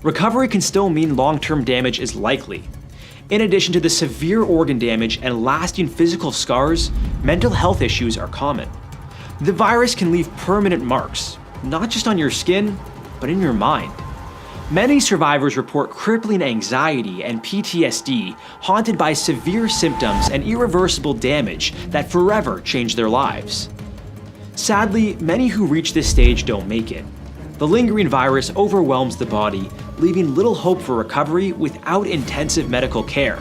Recovery can still mean long-term damage is likely. In addition to the severe organ damage and lasting physical scars, mental health issues are common. The virus can leave permanent marks, not just on your skin, but in your mind. Many survivors report crippling anxiety and PTSD, haunted by severe symptoms and irreversible damage that forever change their lives. Sadly, many who reach this stage don't make it. The lingering virus overwhelms the body, leaving little hope for recovery without intensive medical care.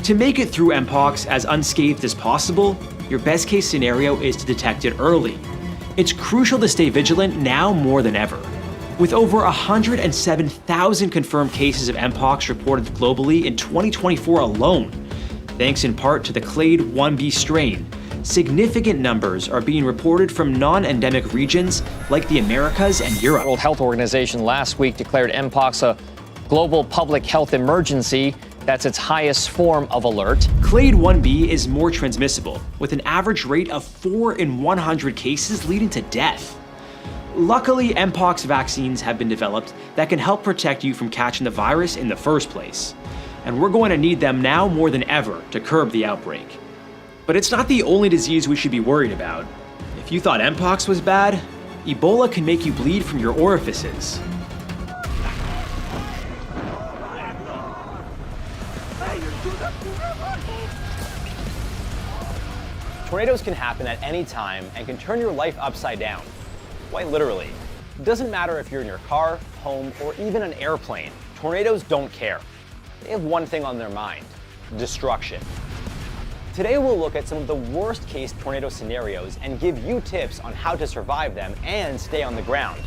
To make it through Mpox as unscathed as possible, your best case scenario is to detect it early. It's crucial to stay vigilant now more than ever. With over 107,000 confirmed cases of Mpox reported globally in 2024 alone, thanks in part to the Clade 1b strain, significant numbers are being reported from non-endemic regions like the Americas and Europe. The World Health Organization last week declared Mpox a global public health emergency. That's its highest form of alert. Clade 1b is more transmissible, with an average rate of 4 in 100 cases leading to death. Luckily, Mpox vaccines have been developed that can help protect you from catching the virus in the first place. And we're going to need them now more than ever to curb the outbreak. But it's not the only disease we should be worried about. If you thought Mpox was bad, Ebola can make you bleed from your orifices. Tornadoes can happen at any time and can turn your life upside down. Quite literally. It doesn't matter if you're in your car, home, or even an airplane. Tornadoes don't care. They have one thing on their mind: destruction. Today we'll look at some of the worst case tornado scenarios and give you tips on how to survive them and stay on the ground.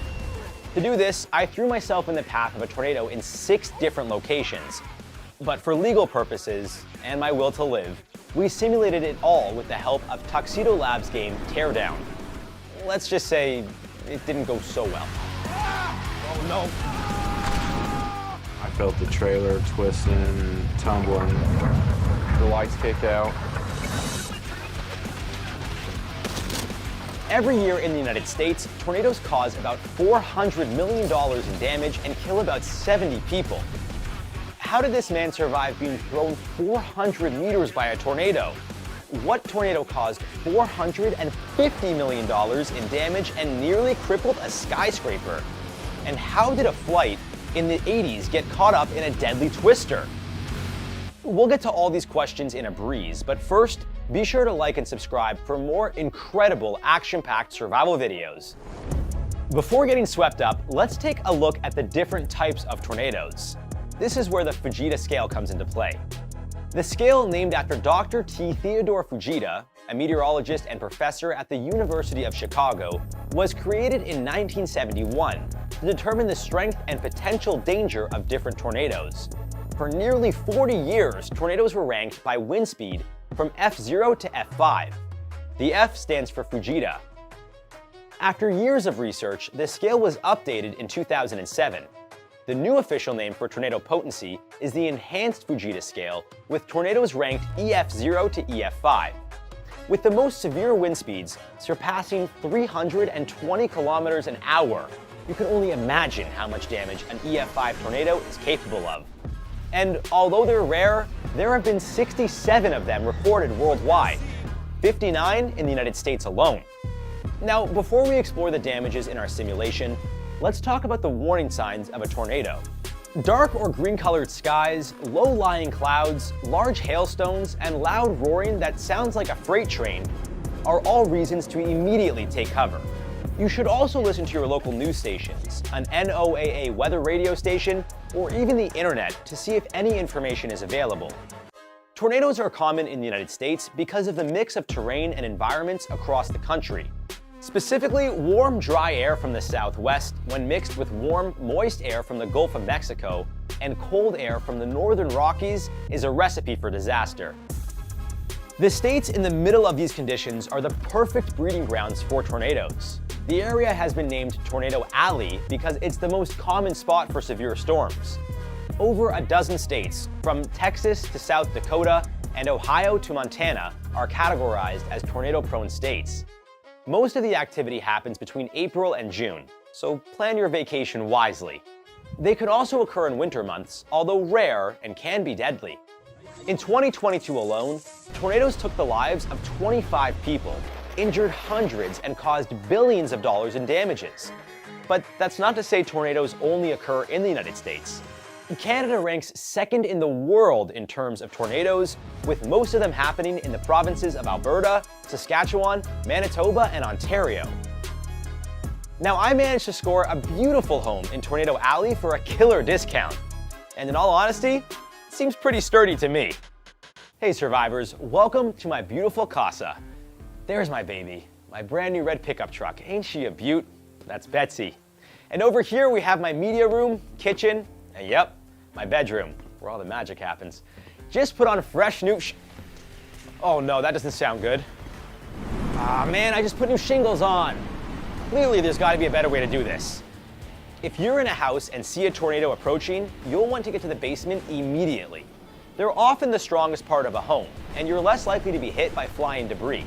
To do this, I threw myself in the path of a tornado in 6 different locations. But for legal purposes, and my will to live, we simulated it all with the help of Tuxedo Labs' game Teardown. Let's just say it didn't go so well. Oh no! I felt the trailer twisting, tumbling. The lights kicked out. Every year in the United States, tornadoes cause about $400 million in damage and kill about 70 people. How did this man survive being thrown 400 meters by a tornado? What tornado caused $450 million in damage and nearly crippled a skyscraper? And how did a flight in the 80s get caught up in a deadly twister? We'll get to all these questions in a breeze, but first, be sure to like and subscribe for more incredible action-packed survival videos. Before getting swept up, let's take a look at the different types of tornadoes. This is where the Fujita scale comes into play. The scale, named after Dr. T. Theodore Fujita, a meteorologist and professor at the University of Chicago, was created in 1971 to determine the strength and potential danger of different tornadoes. For nearly 40 years, tornadoes were ranked by wind speed from F0 to F5. The F stands for Fujita. After years of research, the scale was updated in 2007. The new official name for tornado potency is the Enhanced Fujita Scale, with tornadoes ranked EF0 to EF5. with the most severe wind speeds surpassing 320 kilometers an hour. You can only imagine how much damage an EF5 tornado is capable of. And although they're rare, there have been 67 of them reported worldwide, 59 in the United States alone. Now, before we explore the damages in our simulation, let's talk about the warning signs of a tornado. Dark or green-colored skies, low-lying clouds, large hailstones, and loud roaring that sounds like a freight train are all reasons to immediately take cover. You should also listen to your local news stations, an NOAA weather radio station, or even the internet to see if any information is available. Tornadoes are common in the United States because of the mix of terrain and environments across the country. Specifically, warm, dry air from the southwest, when mixed with warm, moist air from the Gulf of Mexico and cold air from the northern Rockies, is a recipe for disaster. The states in the middle of these conditions are the perfect breeding grounds for tornadoes. The area has been named Tornado Alley because it's the most common spot for severe storms. Over a dozen states, from Texas to South Dakota and Ohio to Montana, are categorized as tornado-prone states. Most of the activity happens between April and June, so plan your vacation wisely. They could also occur in winter months, although rare and can be deadly. In 2022 alone, tornadoes took the lives of 25 people, injured hundreds, and caused billions of dollars in damages. But that's not to say tornadoes only occur in the United States. Canada ranks second in the world in terms of tornadoes, with most of them happening in the provinces of Alberta, Saskatchewan, Manitoba, and Ontario. Now, I managed to score a beautiful home in Tornado Alley for a killer discount. And in all honesty, it seems pretty sturdy to me. Hey survivors, welcome to my beautiful casa. There's my baby, my brand new red pickup truck. Ain't she a beaut? That's Betsy. And over here we have my media room, kitchen, and yep, my bedroom, where all the magic happens. Just put on fresh new Oh no, that doesn't sound good. Ah man, I just put new shingles on. Clearly there's gotta be a better way to do this. If you're in a house and see a tornado approaching, you'll want to get to the basement immediately. They're often the strongest part of a home, and you're less likely to be hit by flying debris.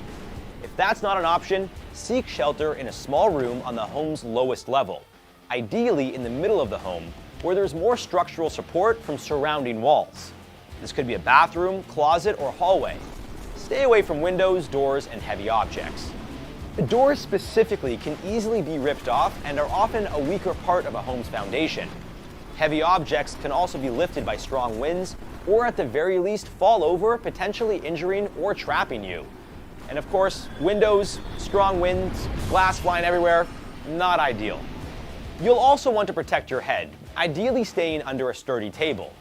If that's not an option, seek shelter in a small room on the home's lowest level, ideally in the middle of the home, where there's more structural support from surrounding walls. This could be a bathroom, closet, or hallway. Stay away from windows, doors, and heavy objects. The doors specifically can easily be ripped off and are often a weaker part of a home's foundation. Heavy objects can also be lifted by strong winds, or at the very least fall over, potentially injuring or trapping you. And of course, windows, strong winds, glass flying everywhere, not ideal. You'll also want to protect your head, ideally staying under a sturdy table.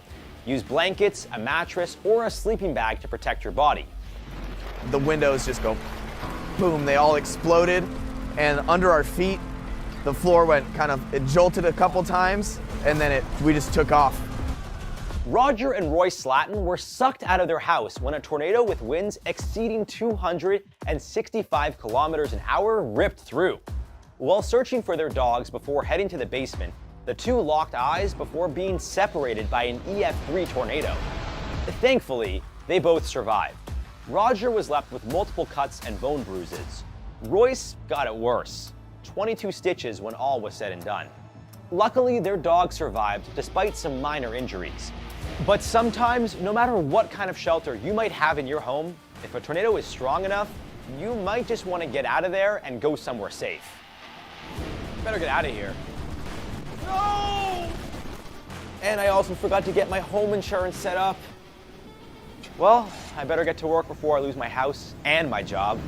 Use blankets, a mattress, or a sleeping bag to protect your body. The windows just go boom, they all exploded, and under our feet, the floor went it jolted a couple times, and then we just took off. Roger and Roy Slatton were sucked out of their house when a tornado with winds exceeding 265 kilometers an hour ripped through. While searching for their dogs before heading to the basement, the two locked eyes before being separated by an EF3 tornado. Thankfully, they both survived. Roger was left with multiple cuts and bone bruises. Royce got it worse, 22 stitches when all was said and done. Luckily, their dog survived despite some minor injuries. But sometimes, no matter what kind of shelter you might have in your home, if a tornado is strong enough, you might just want to get out of there and go somewhere safe. Better get out of here. No! And I also forgot to get my home insurance set up. Well, I better get to work before I lose my house and my job.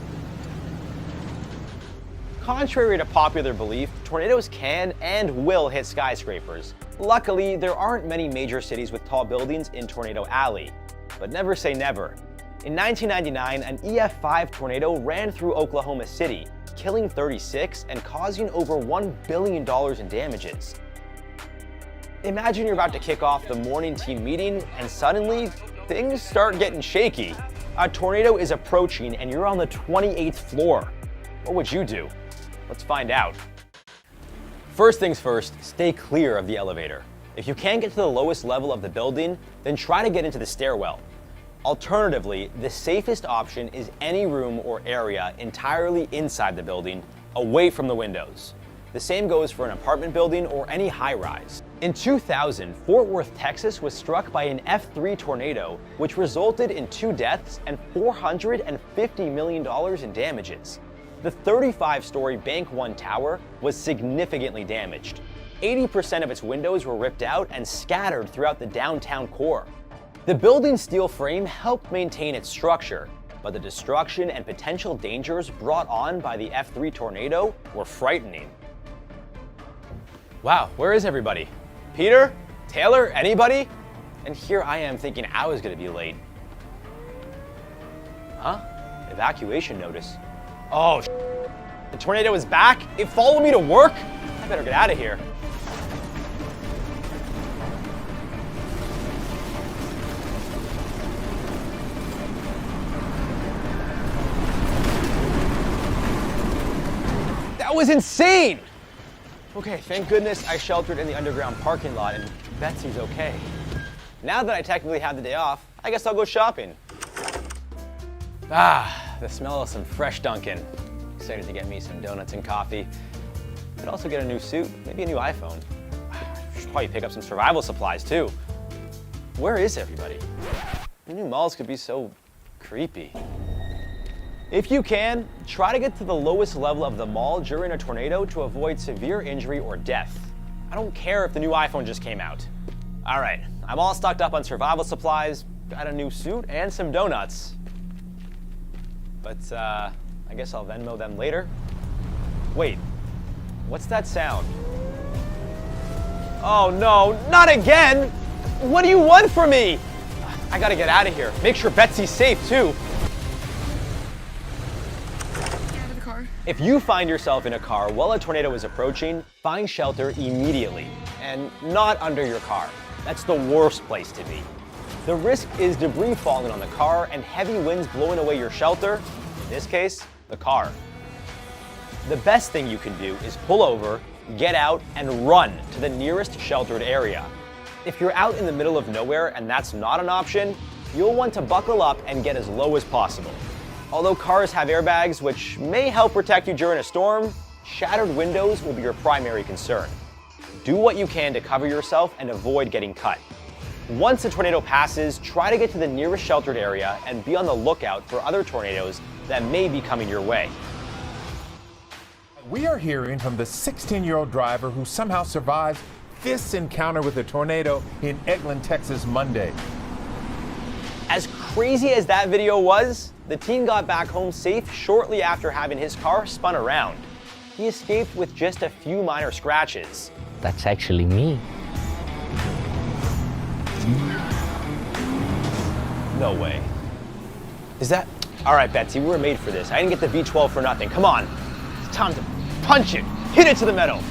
Contrary to popular belief, tornadoes can and will hit skyscrapers. Luckily, there aren't many major cities with tall buildings in Tornado Alley. But never say never. In 1999, an EF5 tornado ran through Oklahoma City, killing 36 and causing over $1 billion in damages. Imagine you're about to kick off the morning team meeting and suddenly things start getting shaky. A tornado is approaching and you're on the 28th floor. What would you do? Let's find out. First things first, stay clear of the elevator. If you can't get to the lowest level of the building, then try to get into the stairwell. Alternatively, the safest option is any room or area entirely inside the building, away from the windows. The same goes for an apartment building or any high-rise. In 2000, Fort Worth, Texas was struck by an F3 tornado, which resulted in 2 deaths and $450 million in damages. The 35-story Bank One tower was significantly damaged. 80% of its windows were ripped out and scattered throughout the downtown core. The building's steel frame helped maintain its structure, but the destruction and potential dangers brought on by the F3 tornado were frightening. Wow, where is everybody? Peter? Taylor? Anybody? And here I am thinking I was gonna be late. Huh? Evacuation notice. Oh, the tornado is back? It followed me to work? I better get out of here. That was insane! Okay, thank goodness I sheltered in the underground parking lot and Betsy's okay. Now that I technically have the day off, I guess I'll go shopping. Ah, the smell of some fresh Dunkin'. Excited to get me some donuts and coffee. Could also get a new suit, maybe a new iPhone. Should probably pick up some survival supplies too. Where is everybody? The new malls could be so creepy. If you can, try to get to the lowest level of the mall during a tornado to avoid severe injury or death. I don't care if the new iPhone just came out. All right, I'm all stocked up on survival supplies, got a new suit and some donuts. But I guess I'll Venmo them later. Wait, what's that sound? Oh no, not again! What do you want from me? I gotta get out of here. Make sure Betsy's safe too. If you find yourself in a car while a tornado is approaching, find shelter immediately, and not under your car. That's the worst place to be. The risk is debris falling on the car and heavy winds blowing away your shelter, in this case, the car. The best thing you can do is pull over, get out, and run to the nearest sheltered area. If you're out in the middle of nowhere and that's not an option, you'll want to buckle up and get as low as possible. Although cars have airbags, which may help protect you during a storm, shattered windows will be your primary concern. Do what you can to cover yourself and avoid getting cut. Once the tornado passes, try to get to the nearest sheltered area and be on the lookout for other tornadoes that may be coming your way. We are hearing from the 16-year-old driver who somehow survived this encounter with a tornado in Eglin, Texas Monday. As crazy as that video was, the teen got back home safe shortly after having his car spun around. He escaped with just a few minor scratches. That's actually me. No way. Is that? All right, Betsy, we were made for this. I didn't get the V12 for nothing. Come on. It's time to punch it. Hit it to the metal. All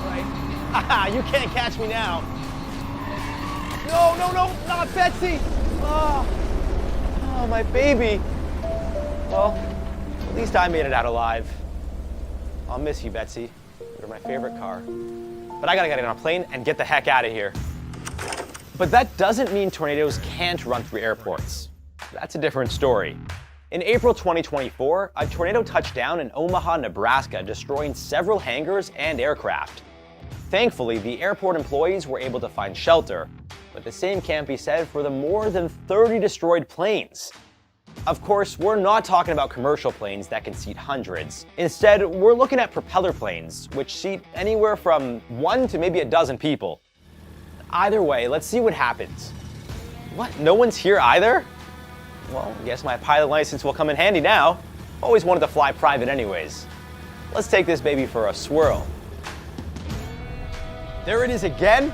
right. Haha, you can't catch me now. No, no, no, not Betsy. Oh, my baby. Well, at least I made it out alive. I'll miss you, Betsy. You're my favorite car. But I gotta get on a plane and get the heck out of here. But that doesn't mean tornadoes can't run through airports. That's a different story. In April 2024, a tornado touched down in Omaha, Nebraska, destroying several hangars and aircraft. Thankfully, the airport employees were able to find shelter, but the same can't be said for the more than 30 destroyed planes. Of course, we're not talking about commercial planes that can seat hundreds. Instead, we're looking at propeller planes, which seat anywhere from 1 to maybe a dozen people. Either way, let's see what happens. What, no one's here either? Well, I guess my pilot license will come in handy now. Always wanted to fly private anyways. Let's take this baby for a swirl. There it is again?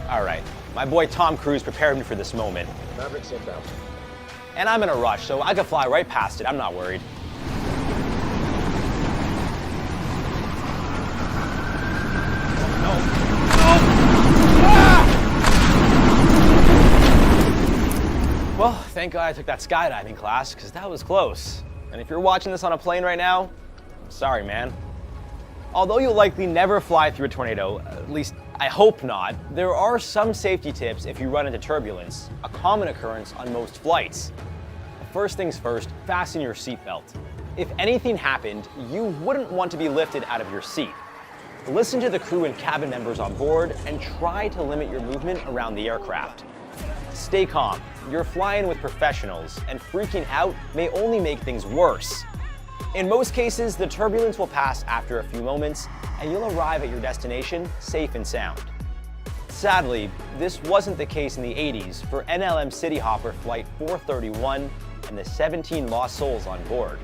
All right, my boy Tom Cruise prepared me for this moment. Maverick seatbelt. And I'm in a rush, so I could fly right past it. I'm not worried. Well, thank God I took that skydiving class, because that was close. And if you're watching this on a plane right now, I'm sorry, man. Although you'll likely never fly through a tornado, at least I hope not. There are some safety tips if you run into turbulence, a common occurrence on most flights. First things first, fasten your seatbelt. If anything happened, you wouldn't want to be lifted out of your seat. Listen to the crew and cabin members on board and try to limit your movement around the aircraft. Stay calm. You're flying with professionals, and freaking out may only make things worse. In most cases, the turbulence will pass after a few moments, and you'll arrive at your destination safe and sound. Sadly, this wasn't the case in the 80s for NLM City Hopper Flight 431 and the 17 lost souls on board.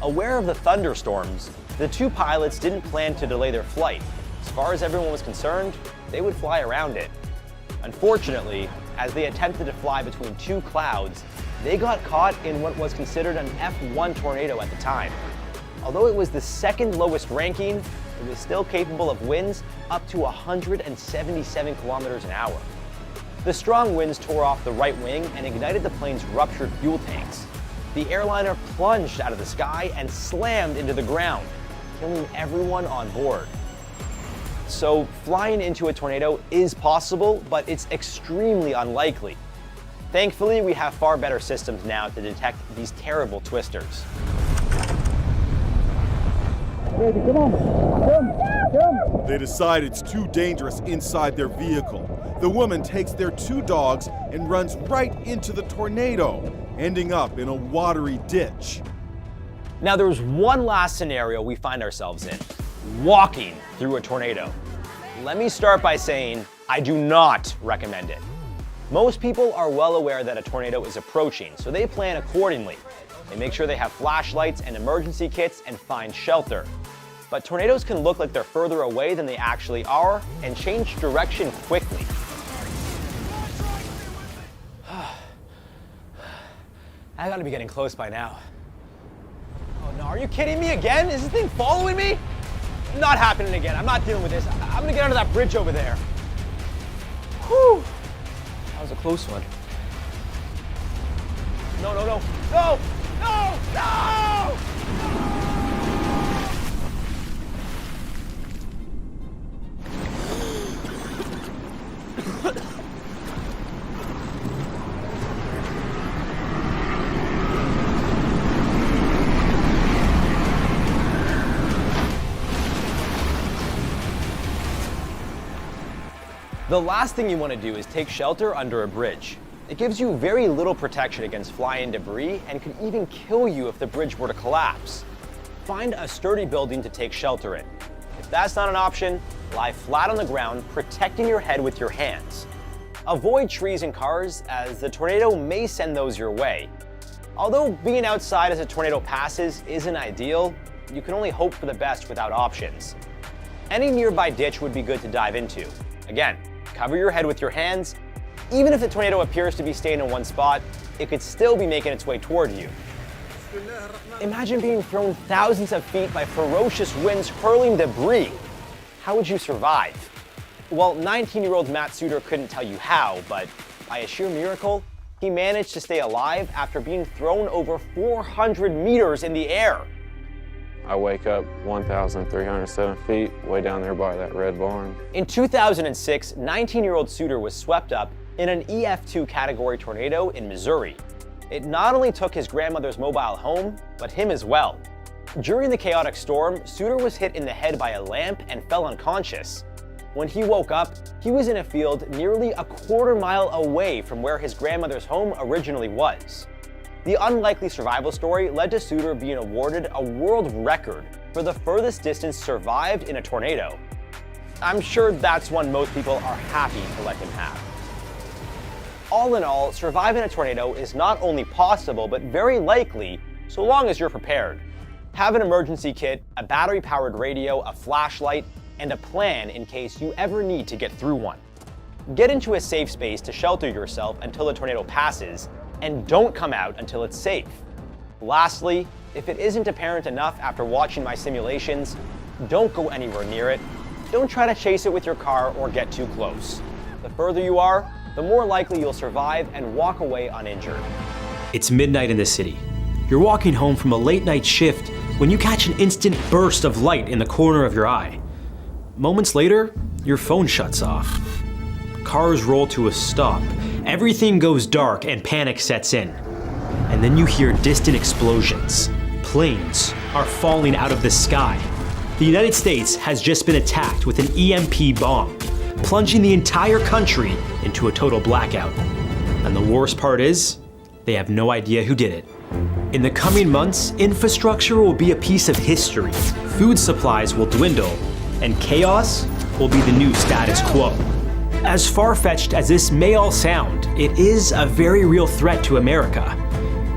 Aware of the thunderstorms, the two pilots didn't plan to delay their flight. As far as everyone was concerned, they would fly around it. Unfortunately, as they attempted to fly between two clouds, they got caught in what was considered an F1 tornado at the time. Although it was the second lowest ranking, it was still capable of winds up to 177 kilometers an hour. The strong winds tore off the right wing and ignited the plane's ruptured fuel tanks. The airliner plunged out of the sky and slammed into the ground, killing everyone on board. So flying into a tornado is possible, but it's extremely unlikely. Thankfully, we have far better systems now to detect these terrible twisters. They decide it's too dangerous inside their vehicle. The woman takes their two dogs and runs right into the tornado, ending up in a watery ditch. Now there's one last scenario we find ourselves in, walking through a tornado. Let me start by saying I do not recommend it. Most people are well aware that a tornado is approaching, so they plan accordingly. They make sure they have flashlights and emergency kits and find shelter. But tornadoes can look like they're further away than they actually are and change direction quickly. I gotta be getting close by now. Oh no, are you kidding me again? Is this thing following me? Not happening again. I'm not dealing with this. I'm gonna get under that bridge over there. Whew. That was a close one. No, no, no. No! No! No! The last thing you want to do is take shelter under a bridge. It gives you very little protection against flying debris and could even kill you if the bridge were to collapse. Find a sturdy building to take shelter in. If that's not an option, lie flat on the ground, protecting your head with your hands. Avoid trees and cars, as the tornado may send those your way. Although being outside as a tornado passes isn't ideal, you can only hope for the best without options. Any nearby ditch would be good to dive into. Again, cover your head with your hands. Even if the tornado appears to be staying in one spot, it could still be making its way toward you. Imagine being thrown thousands of feet by ferocious winds hurling debris. How would you survive? Well, 19-year-old Matt Suter couldn't tell you how, but by a sheer miracle, he managed to stay alive after being thrown over 400 meters in the air. I wake up 1,307 feet, way down there by that red barn. In 2006, 19-year-old Suter was swept up in an EF2 category tornado in Missouri. It not only took his grandmother's mobile home, but him as well. During the chaotic storm, Suter was hit in the head by a lamp and fell unconscious. When he woke up, he was in a field nearly a quarter-mile away from where his grandmother's home originally was. The unlikely survival story led to Suter being awarded a world record for the furthest distance survived in a tornado. I'm sure that's one most people are happy to let him have. All in all, surviving a tornado is not only possible, but very likely, so long as you're prepared. Have an emergency kit, a battery-powered radio, a flashlight, and a plan in case you ever need to get through one. Get into a safe space to shelter yourself until the tornado passes, and don't come out until it's safe. Lastly, if it isn't apparent enough after watching my simulations, don't go anywhere near it. Don't try to chase it with your car or get too close. The further you are, the more likely you'll survive and walk away uninjured. It's midnight in the city. You're walking home from a late night shift when you catch an instant burst of light in the corner of your eye. Moments later, your phone shuts off. Cars roll to a stop. Everything goes dark and panic sets in. And then you hear distant explosions. Planes are falling out of the sky. The United States has just been attacked with an EMP bomb, plunging the entire country into a total blackout. And the worst part is, they have no idea who did it. In the coming months, infrastructure will be a piece of history, food supplies will dwindle, and chaos will be the new status quo. As far-fetched as this may all sound, it is a very real threat to America,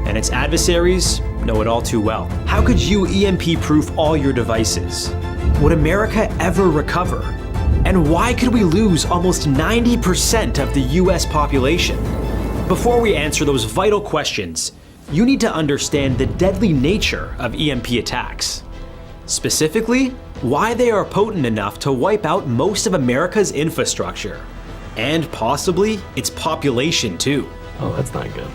and its adversaries know it all too well. How could you EMP-proof all your devices? Would America ever recover? And why could we lose almost 90% of the US population? Before we answer those vital questions, you need to understand the deadly nature of EMP attacks. Specifically, why they are potent enough to wipe out most of America's infrastructure. And possibly its population too. Oh, that's not good.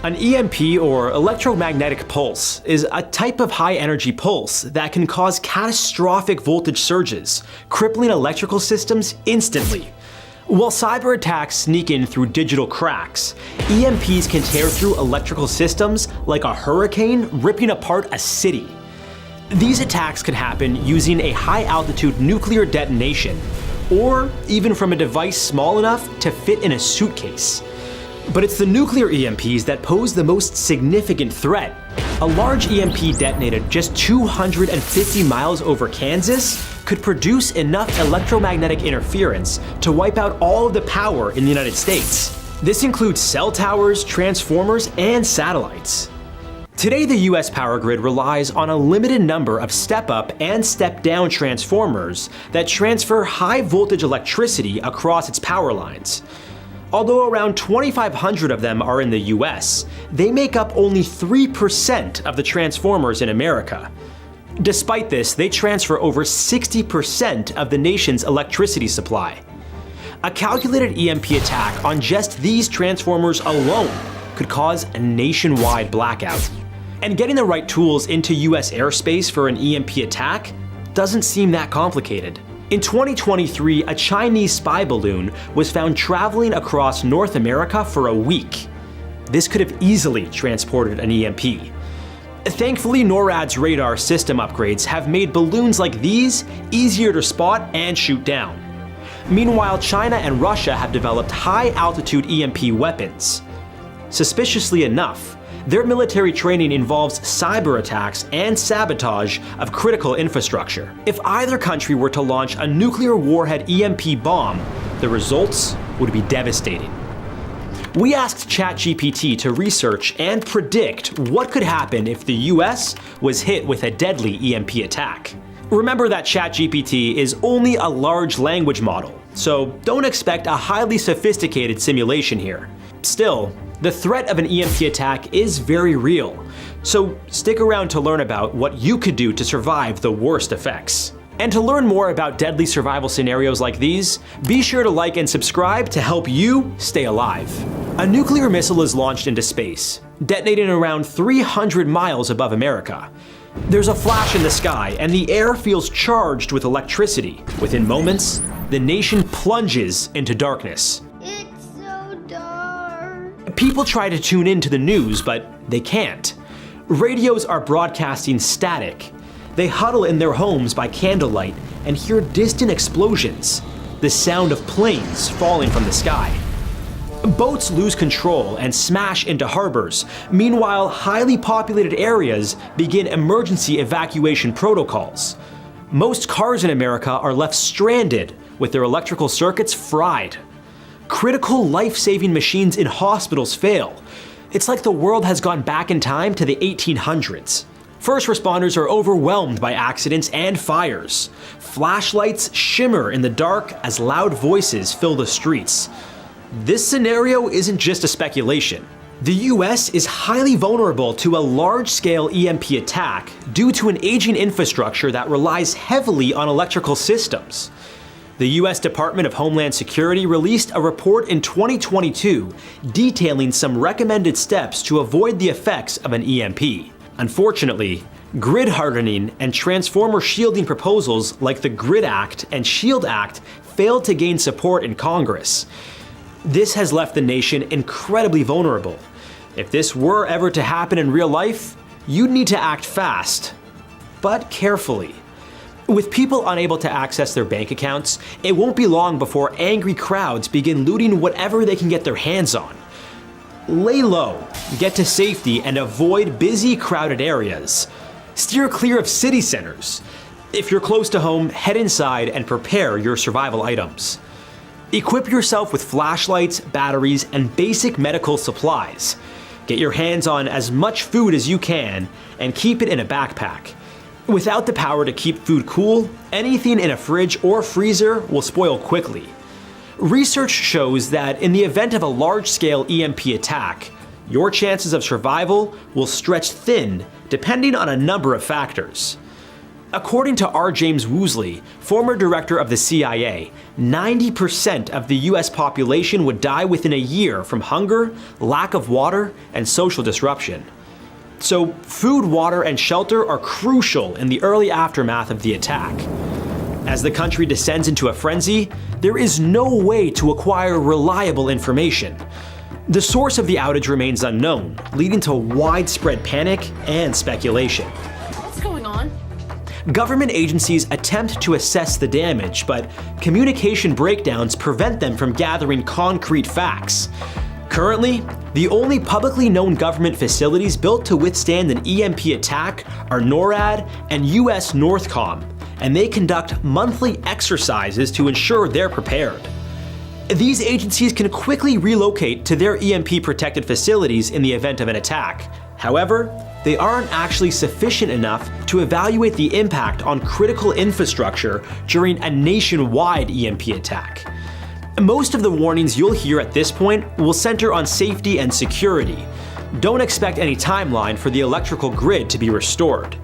An EMP, or electromagnetic pulse, is a type of high-energy pulse that can cause catastrophic voltage surges, crippling electrical systems instantly. While cyber attacks sneak in through digital cracks, EMPs can tear through electrical systems like a hurricane ripping apart a city. These attacks could happen using a high-altitude nuclear detonation, or even from a device small enough to fit in a suitcase. But it's the nuclear EMPs that pose the most significant threat. A large EMP detonated just 250 miles over Kansas could produce enough electromagnetic interference to wipe out all of the power in the United States. This includes cell towers, transformers, and satellites. Today, the US power grid relies on a limited number of step-up and step-down transformers that transfer high-voltage electricity across its power lines. Although around 2,500 of them are in the US, they make up only 3% of the transformers in America. Despite this, they transfer over 60% of the nation's electricity supply. A calculated EMP attack on just these transformers alone could cause a nationwide blackout. And getting the right tools into US airspace for an EMP attack doesn't seem that complicated. In 2023, a Chinese spy balloon was found traveling across North America for a week. This could have easily transported an EMP. Thankfully, NORAD's radar system upgrades have made balloons like these easier to spot and shoot down. Meanwhile, China and Russia have developed high-altitude EMP weapons. Suspiciously enough, their military training involves cyber attacks and sabotage of critical infrastructure. If either country were to launch a nuclear warhead EMP bomb, the results would be devastating. We asked ChatGPT to research and predict what could happen if the US was hit with a deadly EMP attack. Remember that ChatGPT is only a large language model, so don't expect a highly sophisticated simulation here. Still, the threat of an EMP attack is very real, so stick around to learn about what you could do to survive the worst effects. And to learn more about deadly survival scenarios like these, be sure to like and subscribe to help you stay alive. A nuclear missile is launched into space, detonating around 300 miles above America. There's a flash in the sky, and the air feels charged with electricity. Within moments, the nation plunges into darkness. People try to tune in to the news, but they can't. Radios are broadcasting static. They huddle in their homes by candlelight and hear distant explosions, the sound of planes falling from the sky. Boats lose control and smash into harbors. Meanwhile, highly populated areas begin emergency evacuation protocols. Most cars in America are left stranded with their electrical circuits fried. Critical life-saving machines in hospitals fail. It's like the world has gone back in time to the 1800s. First responders are overwhelmed by accidents and fires. Flashlights shimmer in the dark as loud voices fill the streets. This scenario isn't just a speculation. The US is highly vulnerable to a large-scale EMP attack due to an aging infrastructure that relies heavily on electrical systems. The US Department of Homeland Security released a report in 2022 detailing some recommended steps to avoid the effects of an EMP. Unfortunately, Grid hardening and transformer shielding proposals like the Grid Act and Shield Act failed to gain support in Congress. This has left the nation incredibly vulnerable. If this were ever to happen in real life, you'd need to act fast, but carefully. With people unable to access their bank accounts, it won't be long before angry crowds begin looting whatever they can get their hands on. Lay low, get to safety, and avoid busy, crowded areas. Steer clear of city centers. If you're close to home, head inside and prepare your survival items. Equip yourself with flashlights, batteries, and basic medical supplies. Get your hands on as much food as you can and keep it in a backpack. Without the power to keep food cool, anything in a fridge or freezer will spoil quickly. Research shows that in the event of a large-scale EMP attack, your chances of survival will stretch thin depending on a number of factors. According to R. James Woosley, former director of the CIA, 90% of the US population would die within a year from hunger, lack of water, and social disruption. So food, water, and shelter are crucial in the early aftermath of the attack. As the country descends into a frenzy, there is no way to acquire reliable information. The source of the outage remains unknown, leading to widespread panic and speculation. What's going on? Government agencies attempt to assess the damage, but communication breakdowns prevent them from gathering concrete facts. Currently, the only publicly known government facilities built to withstand an EMP attack are NORAD and US Northcom, and they conduct monthly exercises to ensure they're prepared. These agencies can quickly relocate to their EMP-protected facilities in the event of an attack. However, they aren't actually sufficient enough to evaluate the impact on critical infrastructure during a nationwide EMP attack. Most of the warnings you'll hear at this point will center on safety and security. Don't expect any timeline for the electrical grid to be restored.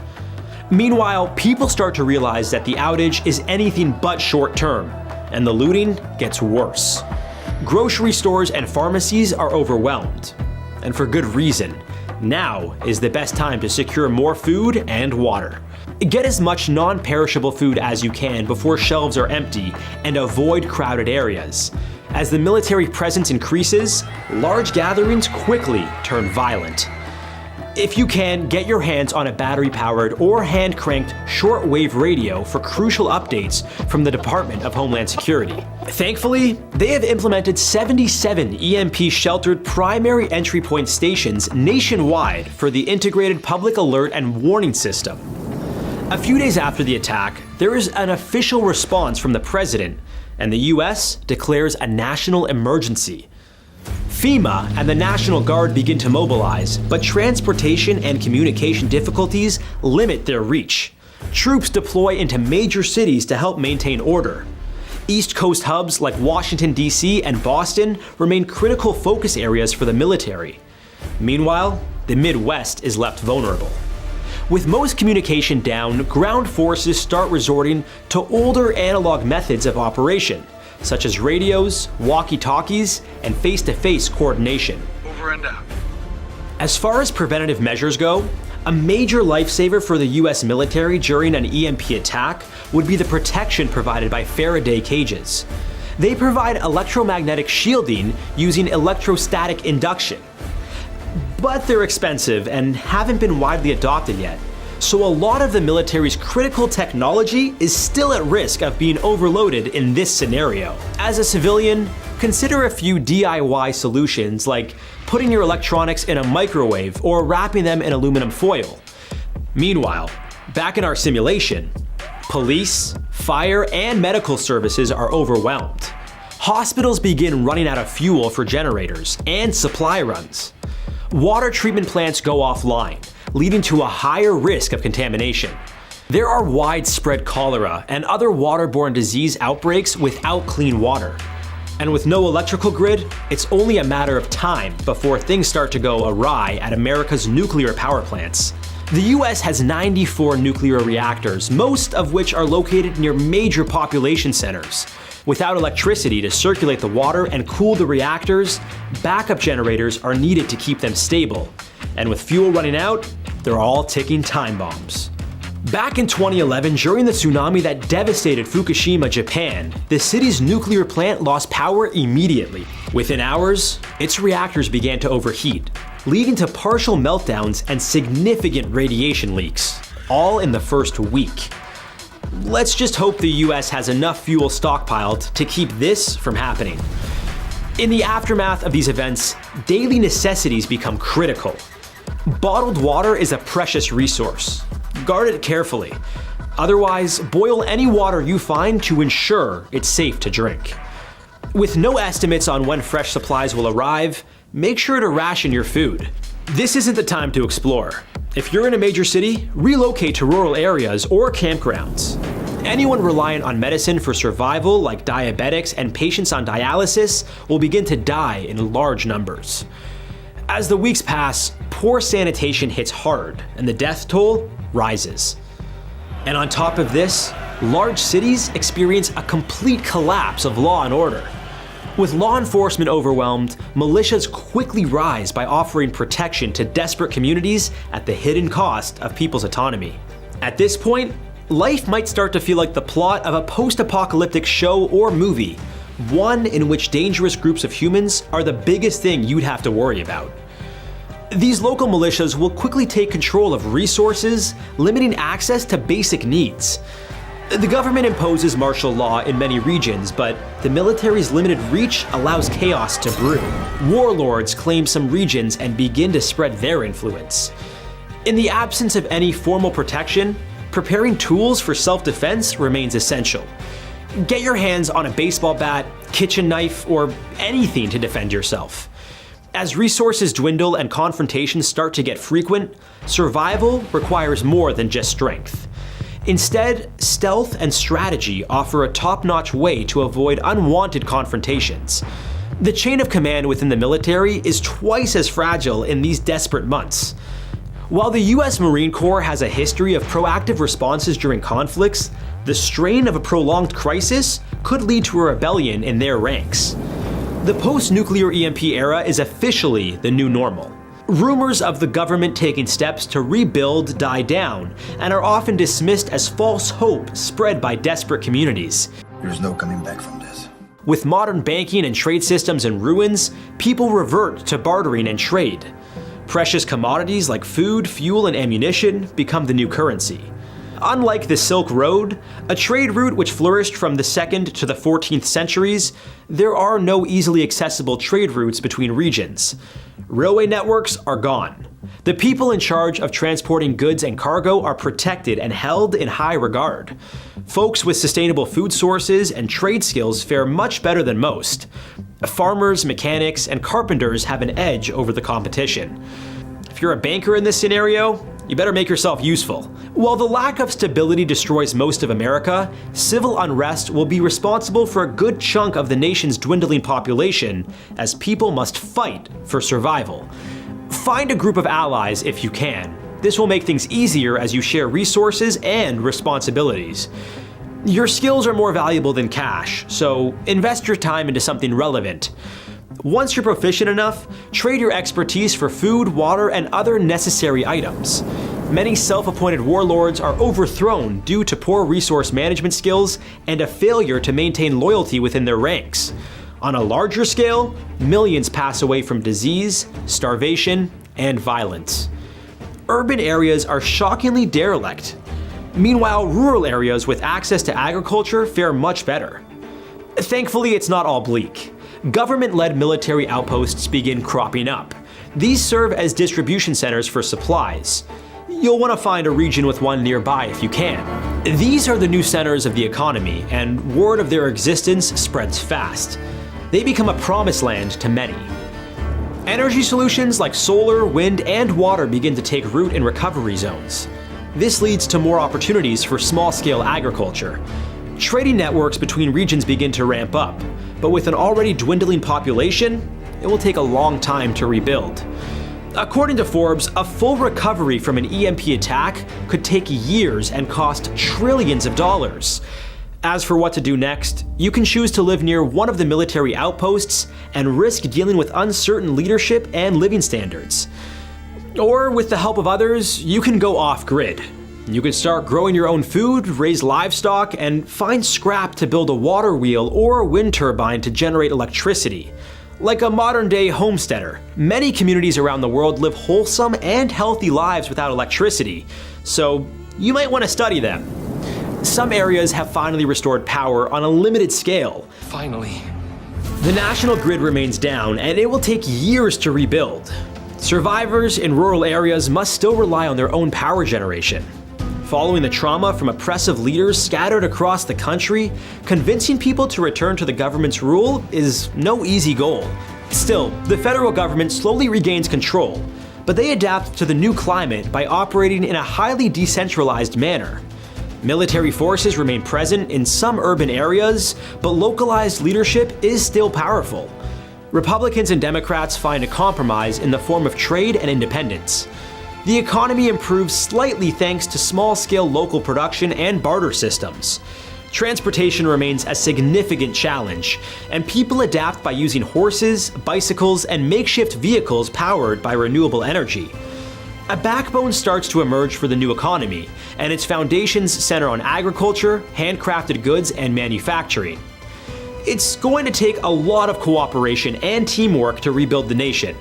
Meanwhile, people start to realize that the outage is anything but short-term, and the looting gets worse. Grocery stores and pharmacies are overwhelmed, and for good reason. Now is the best time to secure more food and water. Get as much non-perishable food as you can before shelves are empty, and avoid crowded areas. As the military presence increases, large gatherings quickly turn violent. If you can, get your hands on a battery-powered or hand-cranked shortwave radio for crucial updates from the Department of Homeland Security. Thankfully, they have implemented 77 EMP-sheltered primary entry point stations nationwide for the integrated public alert and warning system. A few days after the attack, there is an official response from the president, and the US declares a national emergency. FEMA and the National Guard begin to mobilize, but transportation and communication difficulties limit their reach. Troops deploy into major cities to help maintain order. East Coast hubs like Washington, D.C. and Boston remain critical focus areas for the military. Meanwhile, the Midwest is left vulnerable. With most communication down, ground forces start resorting to older analog methods of operation, such as radios, walkie-talkies, and face-to-face coordination. Over and out. As far as preventative measures go, a major lifesaver for the US military during an EMP attack would be the protection provided by Faraday cages. They provide electromagnetic shielding using electrostatic induction. But they're expensive and haven't been widely adopted yet. So a lot of the military's critical technology is still at risk of being overloaded in this scenario. As a civilian, consider a few DIY solutions like putting your electronics in a microwave or wrapping them in aluminum foil. Meanwhile, back in our simulation, police, fire, and medical services are overwhelmed. Hospitals begin running out of fuel for generators and supply runs. Water treatment plants go offline, leading to a higher risk of contamination. There are widespread cholera and other waterborne disease outbreaks without clean water. And with no electrical grid, it's only a matter of time before things start to go awry at America's nuclear power plants. The US has 94 nuclear reactors, most of which are located near major population centers. Without electricity to circulate the water and cool the reactors, backup generators are needed to keep them stable. And with fuel running out, They're all ticking time bombs. Back in 2011, during the tsunami that devastated Fukushima, Japan, the city's nuclear plant lost power immediately. Within hours, its reactors began to overheat, leading to partial meltdowns and significant radiation leaks, all in the first week. Let's just hope the US has enough fuel stockpiled to keep this from happening. In the aftermath of these events, daily necessities become critical. Bottled water is a precious resource. Guard it carefully. Otherwise, boil any water you find to ensure it's safe to drink. With no estimates on when fresh supplies will arrive, make sure to ration your food. This isn't the time to explore. If you're in a major city, relocate to rural areas or campgrounds. Anyone reliant on medicine for survival, like diabetics and patients on dialysis, will begin to die in large numbers. As the weeks pass, poor sanitation hits hard and the death toll rises. And on top of this, large cities experience a complete collapse of law and order. With law enforcement overwhelmed, militias quickly rise by offering protection to desperate communities at the hidden cost of people's autonomy. At this point, life might start to feel like the plot of a post-apocalyptic show or movie, one in which dangerous groups of humans are the biggest thing you'd have to worry about. These local militias will quickly take control of resources, limiting access to basic needs. The government imposes martial law in many regions, but the military's limited reach allows chaos to brew. Warlords claim some regions and begin to spread their influence. In the absence of any formal protection, preparing tools for self-defense remains essential. Get your hands on a baseball bat, kitchen knife, or anything to defend yourself. As resources dwindle and confrontations start to get frequent, survival requires more than just strength. Instead, stealth and strategy offer a top-notch way to avoid unwanted confrontations. The chain of command within the military is twice as fragile in these desperate months. While the US Marine Corps has a history of proactive responses during conflicts, the strain of a prolonged crisis could lead to a rebellion in their ranks. The post-nuclear EMP era is officially the new normal. Rumors of the government taking steps to rebuild die down and are often dismissed as false hope spread by desperate communities. There's no coming back from this. With modern banking and trade systems in ruins, people revert to bartering and trade. Precious commodities like food, fuel, and ammunition become the new currency. Unlike the Silk Road, a trade route which flourished from the 2nd to the 14th centuries, there are no easily accessible trade routes between regions. Railway networks are gone. The people in charge of transporting goods and cargo are protected and held in high regard. Folks with sustainable food sources and trade skills fare much better than most. Farmers, mechanics, and carpenters have an edge over the competition. If you're a banker in this scenario, you better make yourself useful. While the lack of stability destroys most of America, civil unrest will be responsible for a good chunk of the nation's dwindling population, as people must fight for survival. Find a group of allies if you can. This will make things easier as you share resources and responsibilities. Your skills are more valuable than cash, so invest your time into something relevant. Once you're proficient enough, trade your expertise for food, water, and other necessary items. Many self-appointed warlords are overthrown due to poor resource management skills and a failure to maintain loyalty within their ranks. On a larger scale, millions pass away from disease, starvation, and violence. Urban areas are shockingly derelict. Meanwhile, rural areas with access to agriculture fare much better. Thankfully, it's not all bleak. Government-led military outposts begin cropping up. These serve as distribution centers for supplies. You'll want to find a region with one nearby if you can. These are the new centers of the economy, and word of their existence spreads fast. They become a promised land to many. Energy solutions like solar, wind, and water begin to take root in recovery zones. This leads to more opportunities for small-scale agriculture. Trading networks between regions begin to ramp up, but with an already dwindling population, it will take a long time to rebuild. According to Forbes, a full recovery from an EMP attack could take years and cost trillions of dollars. As for what to do next, you can choose to live near one of the military outposts and risk dealing with uncertain leadership and living standards. Or with the help of others, you can go off-grid. You can start growing your own food, raise livestock, and find scrap to build a water wheel or a wind turbine to generate electricity. Like a modern-day homesteader, many communities around the world live wholesome and healthy lives without electricity, so you might want to study them. Some areas have finally restored power on a limited scale. Finally. The national grid remains down, and it will take years to rebuild. Survivors in rural areas must still rely on their own power generation. Following the trauma from oppressive leaders scattered across the country, convincing people to return to the government's rule is no easy goal. Still, the federal government slowly regains control, but they adapt to the new climate by operating in a highly decentralized manner. Military forces remain present in some urban areas, but localized leadership is still powerful. Republicans and Democrats find a compromise in the form of trade and independence. The economy improves slightly thanks to small-scale local production and barter systems. Transportation remains a significant challenge, and people adapt by using horses, bicycles, and makeshift vehicles powered by renewable energy. A backbone starts to emerge for the new economy, and its foundations center on agriculture, handcrafted goods, and manufacturing. It's going to take a lot of cooperation and teamwork to rebuild the nation,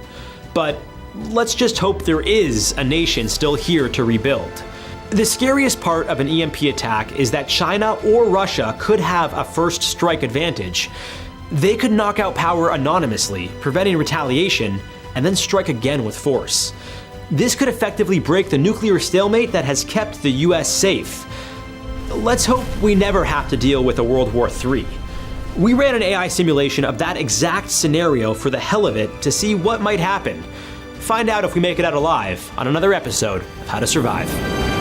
but let's just hope there is a nation still here to rebuild. The scariest part of an EMP attack is that China or Russia could have a first strike advantage. They could knock out power anonymously, preventing retaliation, and then strike again with force. This could effectively break the nuclear stalemate that has kept the US safe. Let's hope we never have to deal with a World War III. We ran an AI simulation of that exact scenario for the hell of it to see what might happen. Find out if we make it out alive on another episode of How to Survive.